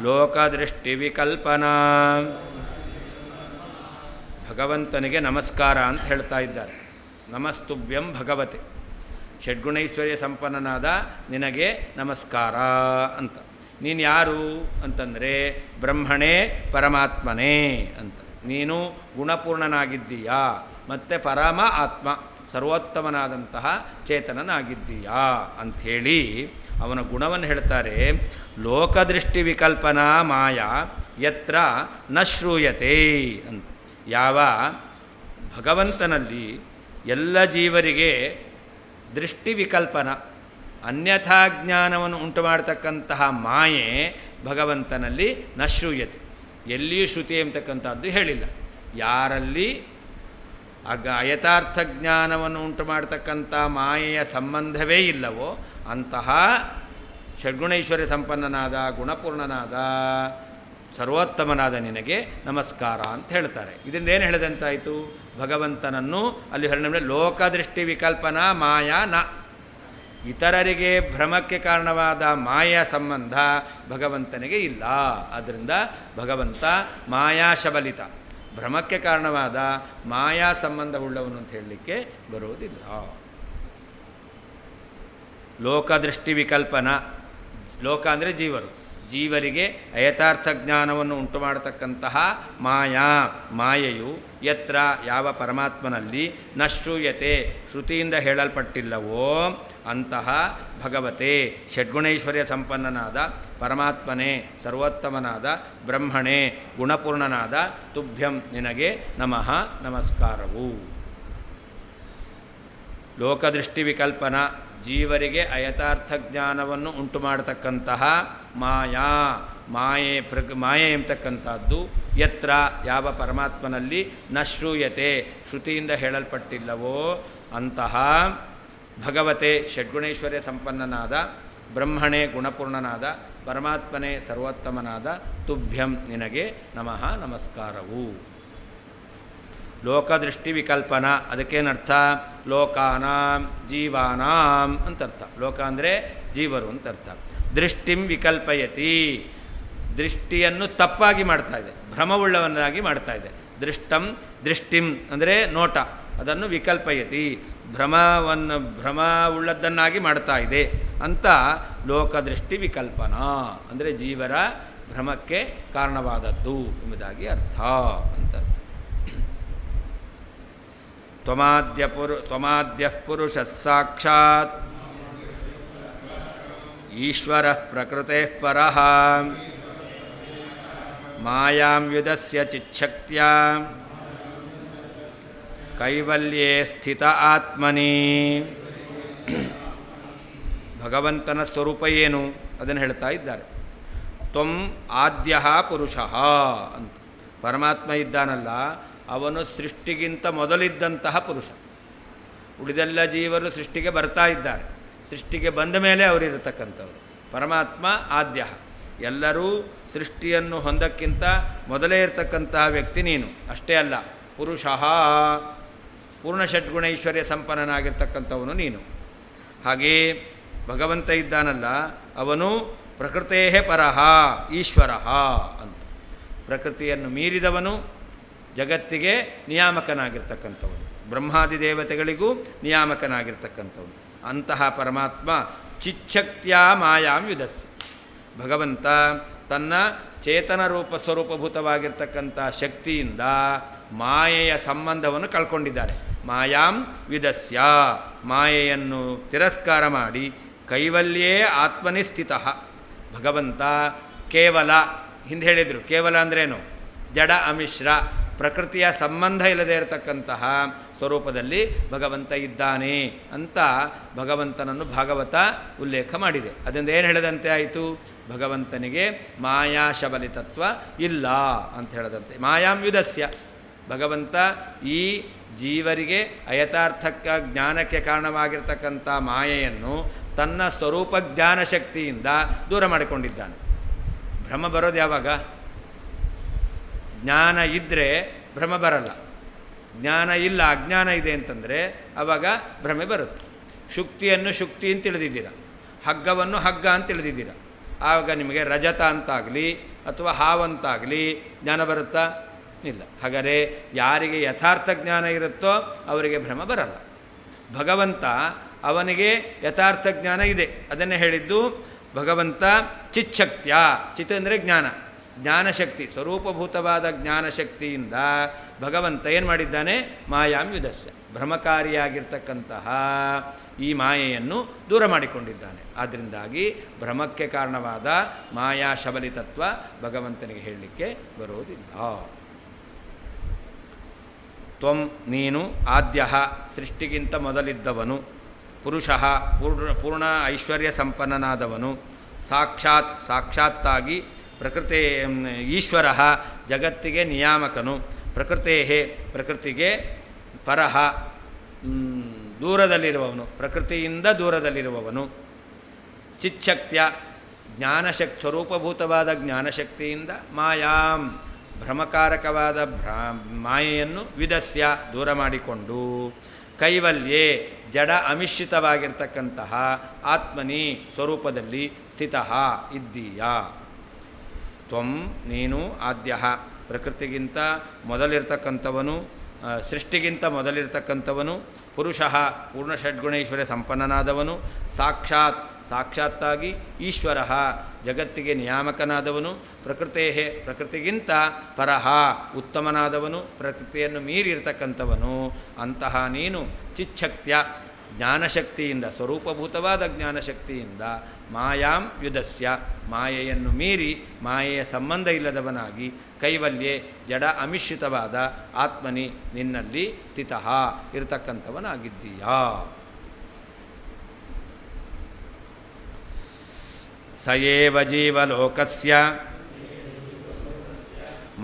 ಲೋಕದೃಷ್ಟಿವಿಕಲ್ಪನಾ. ಭಗವಂತನಿಗೆ ನಮಸ್ಕಾರ ಅಂತ ಹೇಳ್ತಾ ಇದ್ದಾರೆ. ನಮಸ್ತುಭ್ಯಂ ಭಗವತೆ, ಷಡ್ಗುಣೈಶ್ವರ್ಯ ಸಂಪನ್ನನಾದ ನಿನಗೆ ನಮಸ್ಕಾರ ಅಂತ. ನೀನು ಯಾರು ಅಂತಂದರೆ ಬ್ರಹ್ಮಣೇ ಪರಮಾತ್ಮನೇ ಅಂತ. ನೀನು ಗುಣಪೂರ್ಣನಾಗಿದ್ದೀಯಾ ಮತ್ತು ಪರಮ ಆತ್ಮ ಸರ್ವೋತ್ತಮನಾದಂತಹ ಚೇತನನಾಗಿದ್ದೀಯಾ ಅಂಥೇಳಿ ಅವನ ಗುಣವನ್ನು ಹೇಳ್ತಾರೆ. ಲೋಕದೃಷ್ಟಿ ವಿಕಲ್ಪನಾ ಮಾಯಾ ಯತ್ರ ನ ಶ್ರೂಯತೆ ಅಂತ. ಯಾವ ಭಗವಂತನಲ್ಲಿ ಎಲ್ಲ ಜೀವರಿಗೆ ದೃಷ್ಟಿ ವಿಕಲ್ಪನ ಅನ್ಯಥಾ ಜ್ಞಾನವನ್ನು ಉಂಟು ಮಾಡತಕ್ಕಂತಹ ಮಾಯೆ ಭಗವಂತನಲ್ಲಿ ನ ಶ್ರೂಯತೆ, ಎಲ್ಲಿಯೂ ಶ್ರುತಿ ಎಂಬತಕ್ಕಂಥದ್ದು ಹೇಳಿಲ್ಲ. ಯಾರಲ್ಲಿ ಅಯಥಾರ್ಥ ಜ್ಞಾನವನ್ನು ಉಂಟು ಮಾಡತಕ್ಕಂಥ ಮಾಯೆಯ ಸಂಬಂಧವೇ ಇಲ್ಲವೋ ಅಂತಹ ಷಡ್ಗುಣೈಶ್ವರ್ಯ ಸಂಪನ್ನನಾದ ಗುಣಪೂರ್ಣನಾದ ಸರ್ವೋತ್ತಮನಾದ ನಿನಗೆ ನಮಸ್ಕಾರ ಅಂತ ಹೇಳ್ತಾರೆ. ಇದರಿಂದ ಏನು ಹೇಳಿದಂತಾಯಿತು? ಭಗವಂತನನ್ನು ಅಲ್ಲಿ ಹೇಳಿದ ಲೋಕದೃಷ್ಟಿ ವಿಕಲ್ಪನಾ ಮಾಯಾ ನ, ಇತರರಿಗೆ ಭ್ರಮಕ್ಕೆ ಕಾರಣವಾದ ಮಾಯಾ ಸಂಬಂಧ ಭಗವಂತನಿಗೆ ಇಲ್ಲ. ಆದ್ದರಿಂದ ಭಗವಂತ ಮಾಯಾಶಬಲಿತ, ಭ್ರಮಕ್ಕೆ ಕಾರಣವಾದ ಮಾಯಾ ಸಂಬಂಧವುಳ್ಳವನು ಅಂತ ಹೇಳಲಿಕ್ಕೆ ಬರುವುದಿಲ್ಲ. ಲೋಕದೃಷ್ಟಿ ವಿಕಲ್ಪನ, ಲೋಕ ಅಂದರೆ ಜೀವರು, ಜೀವರಿಗೆ ಅಯಥಾರ್ಥ ಜ್ಞಾನವನ್ನು ಉಂಟು ಮಾಡತಕ್ಕಂತಹ ಮಾಯೆಯು ಯತ್ರ ಯಾವ ಪರಮಾತ್ಮನಲ್ಲಿ ನ ಶ್ರೂಯತೆ ಶ್ರುತಿಯಿಂದ ಹೇಳಲ್ಪಟ್ಟಿಲ್ಲವೋ ಅಂತಹ ಭಗವತೆ ಷಡ್ಗುಣೈಶ್ವರ್ಯ ಸಂಪನ್ನನಾದ ಪರಮಾತ್ಮನೇ ಸರ್ವೋತ್ತಮನಾದ ಬ್ರಹ್ಮಣೇ ಗುಣಪೂರ್ಣನಾದ ತುಭ್ಯಂ ನಿನಗೆ ನಮಃ ನಮಸ್ಕಾರವು. ಲೋಕದೃಷ್ಟಿ ವಿಕಲ್ಪನ ಜೀವರಿಗೆ ಅಯಥಾರ್ಥ ಜ್ಞಾನವನ್ನು ಉಂಟು ಮಾಡತಕ್ಕಂತಹ ಮಾಯೆ ಎಂಬತಕ್ಕಂಥದ್ದು ಯತ್ರ ಯಾವ ಪರಮಾತ್ಮನಲ್ಲಿ ನ ಶ್ರೂಯತೆ ಶ್ರುತಿಯಿಂದ ಹೇಳಲ್ಪಟ್ಟಿಲ್ಲವೋ ಅಂತಹ ಭಗವತೆ ಷಡ್ಗುಣೈಶ್ವರ್ಯ ಸಂಪನ್ನನಾದ ಬ್ರಹ್ಮಣೇ ಗುಣಪೂರ್ಣನಾದ ಪರಮಾತ್ಮನೇ ಸರ್ವೋತ್ತಮನಾದ ತುಭ್ಯಂ ನಿನಗೆ ನಮಃ ನಮಸ್ಕಾರವು. ಲೋಕದೃಷ್ಟಿ ವಿಕಲ್ಪನ ಅದಕ್ಕೇನರ್ಥ? ಲೋಕಾನಾಂ ಜೀವಾನಾಂ ಅಂತರ್ಥ. ಲೋಕ ಅಂದರೆ ಜೀವರು ಅಂತರ್ಥ. ದೃಷ್ಟಿಂ ವಿಕಲ್ಪಯತಿ, ದೃಷ್ಟಿಯನ್ನು ತಪ್ಪಾಗಿ ಮಾಡ್ತಾ ಇದೆ, ಭ್ರಮವುಳ್ಳವನ್ನಾಗಿ ಮಾಡ್ತಾ ಇದೆ. ದೃಷ್ಟಿಂ ಅಂದರೆ ನೋಟ, ಅದನ್ನು ವಿಕಲ್ಪಯತಿ ಭ್ರಮವುಳ್ಳದ್ದನ್ನಾಗಿ ಮಾಡ್ತಾ ಇದೆ ಅಂತ ಲೋಕದೃಷ್ಟಿ ವಿಕಲ್ಪನ ಅಂದರೆ ಜೀವರ ಭ್ರಮಕ್ಕೆ ಕಾರಣವಾದದ್ದು ಎಂಬುದಾಗಿ ಅರ್ಥ ಅಂತರ್ಥ. ತ್ವಮಾದ್ಯ ಪುರುಷ ಸಾಕ್ಷಾತ್ ಈಶ್ವರ ಪ್ರಕೃತೆ ಪರಃ ಮಾಯಾಂ ಯುಧಸ್ಯ ಚಿಚ್ಛಕ್ತ್ಯ ಕೈವಲ್ಯೇ ಸ್ಥಿತ ಆತ್ಮನಿ. ಭಗವಂತನ ಸ್ವರೂಪ ಏನು ಅದನ್ನು ಹೇಳ್ತಾ ಇದ್ದಾರೆ. ತ್ವಂ ಆದ್ಯ ಪುರುಷ ಅಂತ. ಪರಮಾತ್ಮ ಇದ್ದಾನಲ್ಲ ಅವನು ಸೃಷ್ಟಿಗಿಂತ ಮೊದಲಿದ್ದಂತಹ ಪುರುಷ. ಉಳಿದೆಲ್ಲ ಜೀವರು ಸೃಷ್ಟಿಗೆ ಬರ್ತಾ ಇದ್ದಾರೆ, ಸೃಷ್ಟಿಗೆ ಬಂದ ಮೇಲೆ ಅವರಿರತಕ್ಕಂಥವ್ರು. ಪರಮಾತ್ಮ ಆದ್ಯ, ಎಲ್ಲರೂ ಸೃಷ್ಟಿಯನ್ನು ಹೊಂದಕ್ಕಿಂತ ಮೊದಲೇ ಇರತಕ್ಕಂತಹ ವ್ಯಕ್ತಿ ನೀನು. ಅಷ್ಟೇ ಅಲ್ಲ, ಪುರುಷ ಪೂರ್ಣ ಷಡ್ಗುಣ ಐಶ್ವರ್ಯ ಸಂಪನ್ನನಾಗಿರ್ತಕ್ಕಂಥವನು ನೀನು. ಹಾಗೆಯೇ ಭಗವಂತ ಇದ್ದಾನಲ್ಲ, ಅವನು ಪ್ರಕೃತೇ ಪರಃ ಈಶ್ವರ ಅಂತ. ಪ್ರಕೃತಿಯನ್ನು ಮೀರಿದವನು, ಜಗತ್ತಿಗೆ ನಿಯಾಮಕನಾಗಿರ್ತಕ್ಕಂಥವನು, ಬ್ರಹ್ಮಾದಿ ದೇವತೆಗಳಿಗೂ ನಿಯಾಮಕನಾಗಿರ್ತಕ್ಕಂಥವನು. ಅಂತಹ ಪರಮಾತ್ಮ ಚಿಚ್ಛಕ್ತಿಯ ಮಾಯಾಂ ಯುಧಸ್ಸಿ. ಭಗವಂತ ತನ್ನ ಚೇತನ ರೂಪ ಸ್ವರೂಪಭೂತವಾಗಿರ್ತಕ್ಕಂಥ ಶಕ್ತಿಯಿಂದ ಮಾಯೆಯ ಸಂಬಂಧವನ್ನು ಕಳ್ಕೊಂಡಿದ್ದಾರೆ. ಮಾಯಾಂ ವಿದಸ್ಯ, ಮಾಯೆಯನ್ನು ತಿರಸ್ಕಾರ ಮಾಡಿ ಕೈವಲ್ಯೇ ಆತ್ಮನಿ ಸ್ಥಿತಃ. ಭಗವಂತ ಕೇವಲ, ಹಿಂದೆ ಹೇಳಿದರು, ಕೇವಲ ಅಂದ್ರೇನು? ಜಡ ಅಮಿಶ್ರ, ಪ್ರಕೃತಿಯ ಸಂಬಂಧ ಇಲ್ಲದೆ ಇರತಕ್ಕಂತಹ ಸ್ವರೂಪದಲ್ಲಿ ಭಗವಂತ ಇದ್ದಾನೆ ಅಂತ ಭಗವಂತನನ್ನು ಭಾಗವತ ಉಲ್ಲೇಖ ಮಾಡಿದೆ. ಅದರಿಂದ ಏನು ಹೇಳದಂತೆ ಆಯಿತು? ಭಗವಂತನಿಗೆ ಮಾಯಾ ಶಬಲಿತತ್ವ ಇಲ್ಲ ಅಂತ ಹೇಳದಂತೆ. ಮಾಯಾಂ ಯುಧಸ್ಯ, ಭಗವಂತ ಈ ಜೀವರಿಗೆ ಅಯಥಾರ್ಥಕ್ಕ ಜ್ಞಾನಕ್ಕೆ ಕಾರಣವಾಗಿರ್ತಕ್ಕಂಥ ಮಾಯೆಯನ್ನು ತನ್ನ ಸ್ವರೂಪ ಜ್ಞಾನ ಶಕ್ತಿಯಿಂದ ದೂರ ಮಾಡಿಕೊಂಡಿದ್ದಾನೆ. ಭ್ರಮ ಬರೋದು ಯಾವಾಗ? ಜ್ಞಾನ ಇದ್ದರೆ ಭ್ರಮ ಬರಲ್ಲ. ಜ್ಞಾನ ಇಲ್ಲ, ಅಜ್ಞಾನ ಇದೆ ಅಂತಂದರೆ ಆವಾಗ ಭ್ರಮೆ ಬರುತ್ತೆ. ಶುಕ್ತಿಯನ್ನು ಶುಕ್ತಿ ಅಂತ ತಿಳಿದಿದ್ದೀರ, ಹಗ್ಗವನ್ನು ಹಗ್ಗ ಅಂತ ತಿಳಿದಿದ್ದೀರ, ಆವಾಗ ನಿಮಗೆ ರಜತ ಅಂತಾಗಲಿ ಅಥವಾ ಹಾವಂತಾಗಲಿ ಜ್ಞಾನ ಬರುತ್ತಾ? ಇಲ್ಲ. ಹಾಗಾದರೆ ಯಾರಿಗೆ ಯಥಾರ್ಥ ಜ್ಞಾನ ಇರುತ್ತೋ ಅವರಿಗೆ ಭ್ರಮ ಬರಲ್ಲ. ಭಗವಂತ ಅವನಿಗೆ ಯಥಾರ್ಥ ಜ್ಞಾನ ಇದೆ. ಅದನ್ನೇ ಹೇಳಿದ್ದು ಭಗವಂತ ಚಿಚ್ಛಕ್ತಿಯ. ಚಿತ್ ಅಂದರೆ ಜ್ಞಾನ, ಜ್ಞಾನಶಕ್ತಿ, ಸ್ವರೂಪಭೂತವಾದ ಜ್ಞಾನಶಕ್ತಿಯಿಂದ ಭಗವಂತ ಏನು ಮಾಡಿದ್ದಾನೆ? ಮಾಯಾಂ ಯುಧಸ್ಯ, ಭ್ರಮಕಾರಿಯಾಗಿರ್ತಕ್ಕಂತಹ ಈ ಮಾಯೆಯನ್ನು ದೂರ ಮಾಡಿಕೊಂಡಿದ್ದಾನೆ. ಆದ್ದರಿಂದಾಗಿ ಭ್ರಮಕ್ಕೆ ಕಾರಣವಾದ ಮಾಯಾ ಶಬಲಿತತ್ವ ಭಗವಂತನಿಗೆ ಹೇಳಲಿಕ್ಕೆ ಬರೋದಿಲ್ಲ. ತ್ವಂ, ನೀನು ಆದ್ಯ, ಸೃಷ್ಟಿಗಿಂತ ಮೊದಲಿದ್ದವನು, ಪುರುಷಃ, ಪೂರ್ಣ ಐಶ್ವರ್ಯ ಸಂಪನ್ನನಾದವನು, ಸಾಕ್ಷಾತ್, ಸಾಕ್ಷಾತ್ತಾಗಿ, ಪ್ರಕೃತಿ ಈಶ್ವರ, ಜಗತ್ತಿಗೆ ನಿಯಾಮಕನು, ಪ್ರಕೃತೇ, ಪ್ರಕೃತಿಗೆ ಪರಃ, ದೂರದಲ್ಲಿರುವವನು, ಪ್ರಕೃತಿಯಿಂದ ದೂರದಲ್ಲಿರುವವನು, ಚಿಚ್ಛಕ್ತಿಯ, ಜ್ಞಾನಶಕ್ತಿ, ಸ್ವರೂಪಭೂತವಾದ ಜ್ಞಾನಶಕ್ತಿಯಿಂದ ಮಾಯಾಂ, ಭ್ರಮಕಾರಕವಾದ ಮಾಯೆಯನ್ನು ವಿಧಸ್ಯ, ದೂರ ಮಾಡಿಕೊಂಡು, ಕೈವಲ್ಯೇ, ಜಡ ಅಮಿಶ್ರಿತವಾಗಿರ್ತಕ್ಕಂತಹ ಆತ್ಮನಿ, ಸ್ವರೂಪದಲ್ಲಿ ಸ್ಥಿತಃ ಇದ್ದೀಯ. ತ್ವಂ, ನೀನು ಆದ್ಯ, ಪ್ರಕೃತಿಗಿಂತ ಮೊದಲಿರ್ತಕ್ಕಂಥವನು, ಸೃಷ್ಟಿಗಿಂತ ಮೊದಲಿರ್ತಕ್ಕಂಥವನು, ಪುರುಷಃ, ಪೂರ್ಣ ಷಡ್ಗುಣೈಶ್ವರ್ಯ ಸಂಪನ್ನನಾದವನು, ಸಾಕ್ಷಾತ್, ಸಾಕ್ಷಾತ್ತಾಗಿ, ಈಶ್ವರ, ಜಗತ್ತಿಗೆ ನಿಯಾಮಕನಾದವನು, ಪ್ರಕೃತೇ, ಪ್ರಕೃತಿಗಿಂತ ಪರಃ, ಉತ್ತಮನಾದವನು, ಪ್ರಕೃತಿಯನ್ನು ಮೀರಿರ್ತಕ್ಕಂಥವನು. ಅಂತಹ ನೀನು ಚಿಚ್ಛಕ್ತಿಯ, ಜ್ಞಾನಶಕ್ತಿಯಿಂದ, ಸ್ವರೂಪಭೂತವಾದ ಜ್ಞಾನಶಕ್ತಿಯಿಂದ ಮಾಯಾಂ ಯುಧಸ್ಯ, ಮಾಯೆಯನ್ನು ಮೀರಿ ಮಾಯೆಯ ಸಂಬಂಧ ಇಲ್ಲದವನಾಗಿ, ಕೈವಲ್ಯೆ, ಜಡ ಅಮಿಶ್ರಿತವಾದ ಆತ್ಮನಿ, ನಿನ್ನಲ್ಲಿ ಸ್ಥಿತಃ, ಇರತಕ್ಕಂಥವನಾಗಿದ್ದೀಯಾ. ಸಯೇವ ಜೀವಲೋಕಸ್ಯ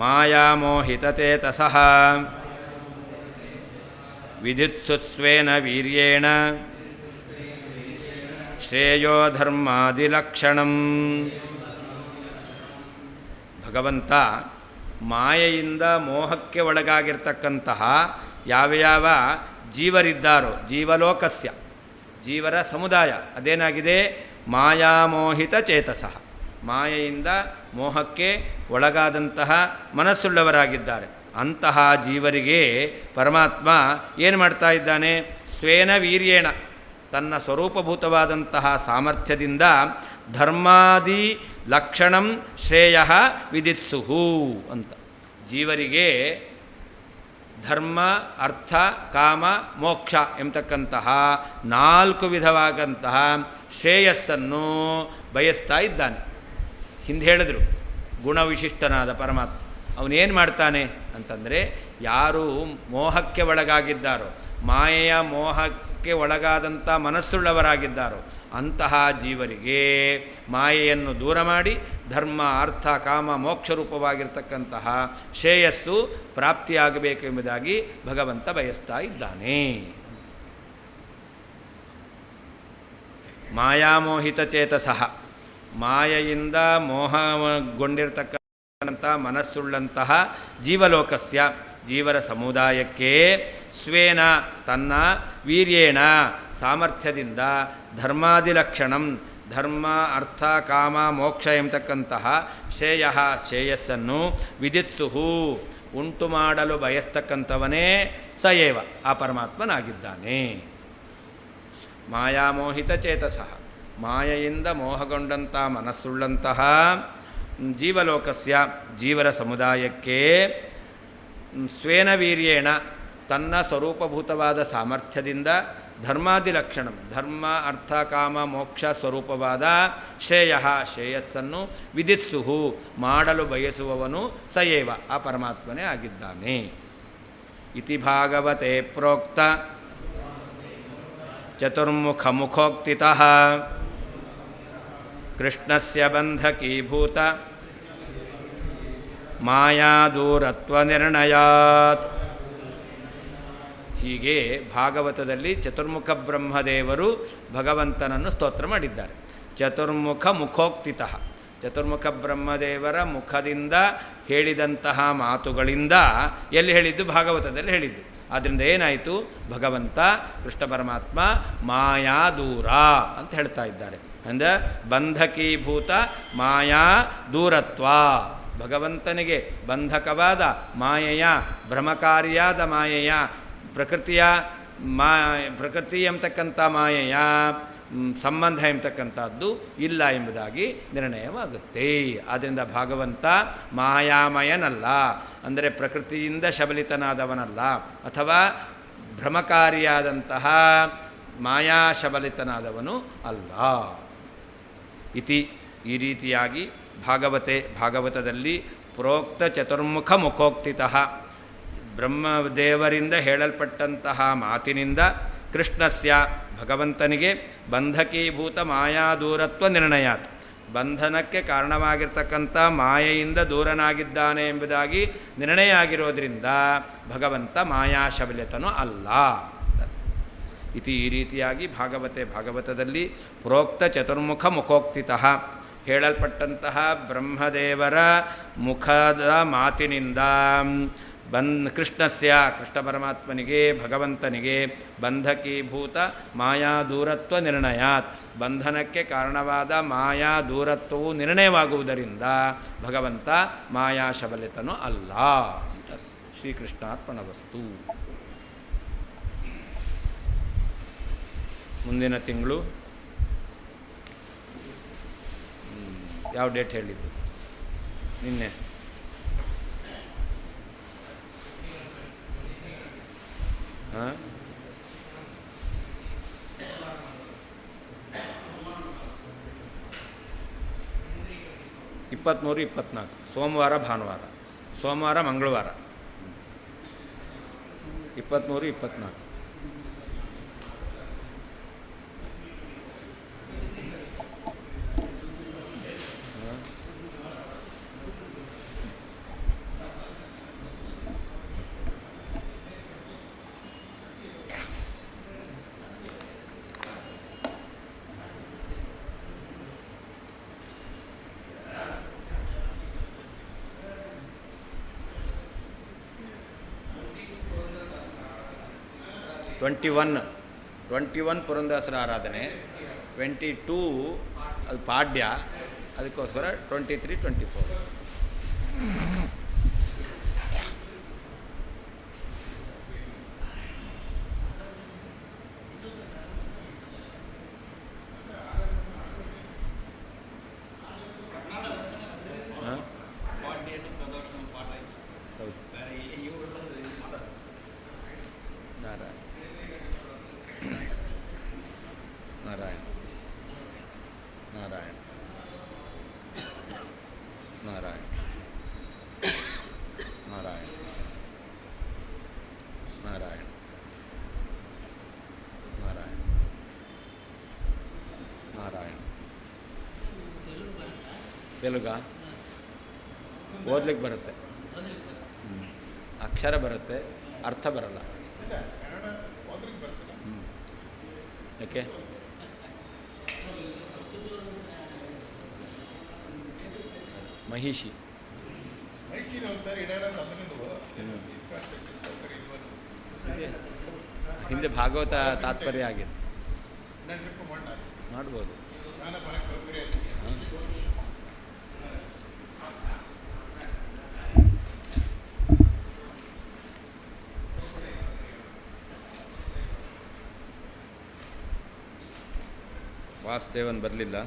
ಮಾಯಾಮೋಹಿತಚೇತಸಃ ವಿಧಿತ್ಸುಸ್ವೇನ ವೀರ್ಯೇಣ ಶ್ರೇಯೋ ಧರ್ಮಾದಿಲಕ್ಷಣಂ. ಭಗವಂತ ಮಾಯೆಯಿಂದ ಮೋಹಕ್ಕೆ ಒಳಗಾಗಿರ್ತಕ್ಕಂತಹ ಯಾವ ಜೀವರಿದ್ದಾರೋ, ಜೀವಲೋಕಸ್ಯ, ಜೀವರ ಸಮುದಾಯ ಅದೇನಾಗಿದೆ? ಮಾಯಾಮೋಹಿತ ಚೇತಸಃ, ಮಾಯೆಯಿಂದ ಮೋಹಕ್ಕೆ ಒಳಗಾದಂತಹ ಮನಸ್ಸುಳ್ಳವರಾಗಿದ್ದಾರೆ. ಅಂತಹ ಜೀವರಿಗೆ ಪರಮಾತ್ಮ ಏನು ಮಾಡ್ತಾ ಇದ್ದಾನೆ? ಸ್ವೇನ ವೀರ್ಯೇಣ, ತನ್ನ ಸ್ವರೂಪಭೂತವಾದಂತಹ ಸಾಮರ್ಥ್ಯದಿಂದ ಧರ್ಮಾದಿ ಲಕ್ಷಣಂ ಶ್ರೇಯ ವಿದಿತ್ಸುಹು ಅಂತ. ಜೀವರಿಗೆ ಧರ್ಮ, ಅರ್ಥ, ಕಾಮ, ಮೋಕ್ಷ ಎಂಬತಕ್ಕಂತಹ 4 ವಿಧವಾದಂತಹ ಶ್ರೇಯಸ್ಸನ್ನು ಬಯಸ್ತಾ ಇದ್ದಾನೆ. ಹಿಂದೆ ಹೇಳಿದ್ರು, ಗುಣವಿಶಿಷ್ಟನಾದ ಪರಮಾತ್ಮ ಅವನೇನು ಮಾಡ್ತಾನೆ ಅಂತಂದರೆ, ಯಾರು ಮೋಹಕ್ಕೆ ಒಳಗಾಗಿದ್ದಾರೋ, ಮಾಯೆಯ ಮೋಹಕ್ಕೆ ಒಳಗಾದಂಥ ಮನಸ್ಸುಳ್ಳವರಾಗಿದ್ದಾರೋ ಅಂತಹ ಜೀವರಿಗೆ ಮಾಯೆಯನ್ನು ದೂರ ಮಾಡಿ ಧರ್ಮ, ಅರ್ಥ, ಕಾಮ, ಮೋಕ್ಷ ರೂಪವಾಗಿರ್ತಕ್ಕಂತಹ ಶ್ರೇಯಸ್ಸು ಪ್ರಾಪ್ತಿಯಾಗಬೇಕೆಂಬುದಾಗಿ ಭಗವಂತ ಬಯಸ್ತಾ ಇದ್ದಾನೆ. ಮಾಯಾಮೋಹಿತ ಚೇತಸಃ, ಮಾಯೆಯಿಂದ ಮೋಹಗೊಂಡಿರ್ತಕ್ಕಂಥ ಮನಸ್ಸುಳ್ಳಂತಹ ಜೀವಲೋಕಸ್ಯ, ಜೀವರ ಸಮುದಾಯಕ್ಕೆ ಸ್ವೇನ ತನ್ನ ವೀರ್ಯೇಣ ಸಾಮರ್ಥ್ಯದಿಂದ ಧರ್ಮಾದಿಲಕ್ಷಣಂ ಧರ್ಮ ಅರ್ಥ ಕಾಮ ಮೋಕ್ಷ ಎಂಬತಕ್ಕಂತಹ ಶ್ರೇಯಸ್ಸನ್ನು ವಿಧಿತ್ಸುಹು ಉಂಟು ಮಾಡಲು ಬಯಸ್ತಕ್ಕಂಥವನೇ ಸಯೇವ ಆ ಪರಮಾತ್ಮನಾಗಿದ್ದಾನೆ. ಮಾಯಾಮೋಹಿತ ಚೇತಸಃ ಮಾಯೆಯಿಂದ ಮೋಹಗೊಂಡಂಥ ಮನಸ್ಸುಳ್ಳಂತಹ ಜೀವಲೋಕಸ್ಯ ಜೀವರ ಸಮುದಾಯಕ್ಕೆ ಸ್ವೇನ ವೀರ್ಯೇಣ ತನ್ನ ಸ್ವರೂಪಭೂತವಾದ ಸಾಮರ್ಥ್ಯದಿಂದ ಧರ್ಮಾದಿಲಕ್ಷಣ ಧರ್ಮ ಅರ್ಥ ಕಾಮ ಮೋಕ್ಷ ಸ್ವರೂಪವಾದ ಶ್ರೇಯಸ್ಸನ್ನು ವಿಧಿತ್ಸುಹು ಮಾಡಲು ಬಯಸುವವನು ಸಯೇವ ಆ ಪರಮಾತ್ಮನೇ ಆಗಿದ್ದಾನೆ. ಇತಿ ಭಾಗವತೆ ಪ್ರೋಕ್ತ ಚತುರ್ಮುಖ ಮುಖೋಕ್ತಿತಃ ಕೃಷ್ಣಸ್ಯ ಬಂಧಕೀಭೂತ ಮಾಯಾದೂರತ್ವ ನಿರ್ಣಯಾತ್. ಹೀಗೆ ಭಾಗವತದಲ್ಲಿ ಚತುರ್ಮುಖ ಬ್ರಹ್ಮದೇವರು ಭಗವಂತನನ್ನು ಸ್ತೋತ್ರ ಮಾಡಿದ್ದಾರೆ. ಚತುರ್ಮುಖ ಮುಖೋಕ್ತಿತಃ ಚತುರ್ಮುಖ ಬ್ರಹ್ಮದೇವರ ಮುಖದಿಂದ ಹೇಳಿದಂತಹ ಮಾತುಗಳಿಂದ ಎಲ್ಲಿ ಹೇಳಿದ್ದು? ಭಾಗವತದಲ್ಲಿ ಹೇಳಿದ್ದು. ಆದ್ದರಿಂದ ಏನಾಯಿತು? ಭಗವಂತ ಕೃಷ್ಣ ಪರಮಾತ್ಮ ಮಾಯಾ ದೂರ ಅಂತ ಹೇಳ್ತಾ ಇದ್ದಾರೆ. ಅಂದರೆ ಬಂಧಕೀಭೂತ ಮಾಯಾ ದೂರತ್ವ ಭಗವಂತನಿಗೆ ಬಂಧಕವಾದ ಮಾಯೆಯ ಭ್ರಮಕಾರಿಯಾದ ಮಾಯೆಯ ಪ್ರಕೃತಿ ಎಂಬತಕ್ಕಂಥ ಮಾಯೆಯ ಸಂಬಂಧ ಎಂಬತಕ್ಕಂಥದ್ದು ಇಲ್ಲ ಎಂಬುದಾಗಿ ನಿರ್ಣಯವಾಗುತ್ತೆ. ಆದ್ದರಿಂದ ಭಗವಂತ ಮಾಯಾಮಯನಲ್ಲ, ಅಂದರೆ ಪ್ರಕೃತಿಯಿಂದ ಶಬಲಿತನಾದವನಲ್ಲ, ಅಥವಾ ಭ್ರಮಕಾರಿಯಾದಂತಹ ಮಾಯಾಶಬಲಿತನಾದವನು ಅಲ್ಲ. ಇತಿ ಈ ರೀತಿಯಾಗಿ ಭಾಗವತದಲ್ಲಿ ಪ್ರೋಕ್ತ ಚತುರ್ಮುಖ ಮುಖೋಕ್ತಿತಃ ಬ್ರಹ್ಮದೇವರಿಂದ ಹೇಳಲ್ಪಟ್ಟಂತಹ ಮಾತಿನಿಂದ ಕೃಷ್ಣಸ್ಯ ಭಗವಂತನಿಗೆ ಬಂಧಕೀಭೂತ ಮಾಯಾದೂರತ್ವ ನಿರ್ಣಯಾತ್ ಬಂಧನಕ್ಕೆ ಕಾರಣವಾಗಿರ್ತಕ್ಕಂಥ ಮಾಯೆಯಿಂದ ದೂರನಾಗಿದ್ದಾನೆ ಎಂಬುದಾಗಿ ನಿರ್ಣಯ ಆಗಿರೋದ್ರಿಂದ ಭಗವಂತ ಮಾಯಾಶಬಲಿತನೂ ಅಲ್ಲ. ಇತಿ ಈ ರೀತಿಯಾಗಿ ಭಾಗವತದಲ್ಲಿ ಪ್ರೋಕ್ತ ಚತುರ್ಮುಖ ಮುಖೋಕ್ತಿತಃ ಹೇಳಲ್ಪಟ್ಟಂತಹ ಬ್ರಹ್ಮದೇವರ ಮುಖದ ಮಾತಿನಿಂದ ಕೃಷ್ಣಸ್ಯ ಕೃಷ್ಣ ಪರಮಾತ್ಮನಿಗೆ ಭಗವಂತನಿಗೆ ಬಂಧಕೀಭೂತ ಮಾಯಾ ದೂರತ್ವ ನಿರ್ಣಯಾತ್ ಬಂಧನಕ್ಕೆ ಕಾರಣವಾದ ಮಾಯಾ ದೂರತ್ವವು ನಿರ್ಣಯವಾಗುವುದರಿಂದ ಭಗವಂತ ಮಾಯಾಶಬಲಿತನೂ ಅಲ್ಲ ಅಂತ. ಶ್ರೀಕೃಷ್ಣಾರ್ಪಣವಸ್ತು. ಮುಂದಿನ ತಿಂಗಳು ಯಾವ ಡೇಟ್ ಹೇಳಿದ್ದು? ನಿನ್ನೆ ಹಾಂ 23, 24 ಸೋಮವಾರ ಭಾನುವಾರ, ಸೋಮವಾರ ಮಂಗಳವಾರ 23, 24 21 ಪುರಂದರಸರ ಆರಾಧನೆ, 22 ಅದು ಪಾಡ್ಯ, ಅದಕ್ಕೋಸ್ಕರ 23, 24 ತೆಲುಗ ಓದ್ಲಿಕ್ಕೆ ಬರುತ್ತೆ, ಅಕ್ಷರ ಬರುತ್ತೆ, ಅರ್ಥ ಬರಲ್ಲ. ಯಾಕೆ? ಮಹಿಷಿ ಹಿಂದೆ ಭಾಗವತ ತಾತ್ಪರ್ಯ ಆಗಿತ್ತು, ಮಾಡ್ಬೋದು. ವಾಸುದೇವನ್ ಬರಲಿಲ್ಲ.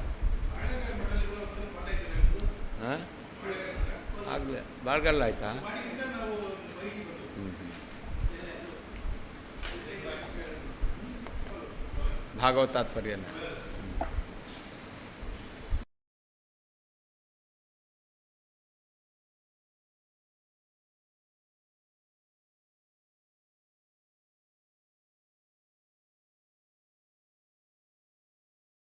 ಹಾಂ, ಆಗಲೇ ಬಾಳ್ಗಲ್ಲ ಆಯಿತಾ? ಭಾಗವತ ತಾತ್ಪರ್ಯನ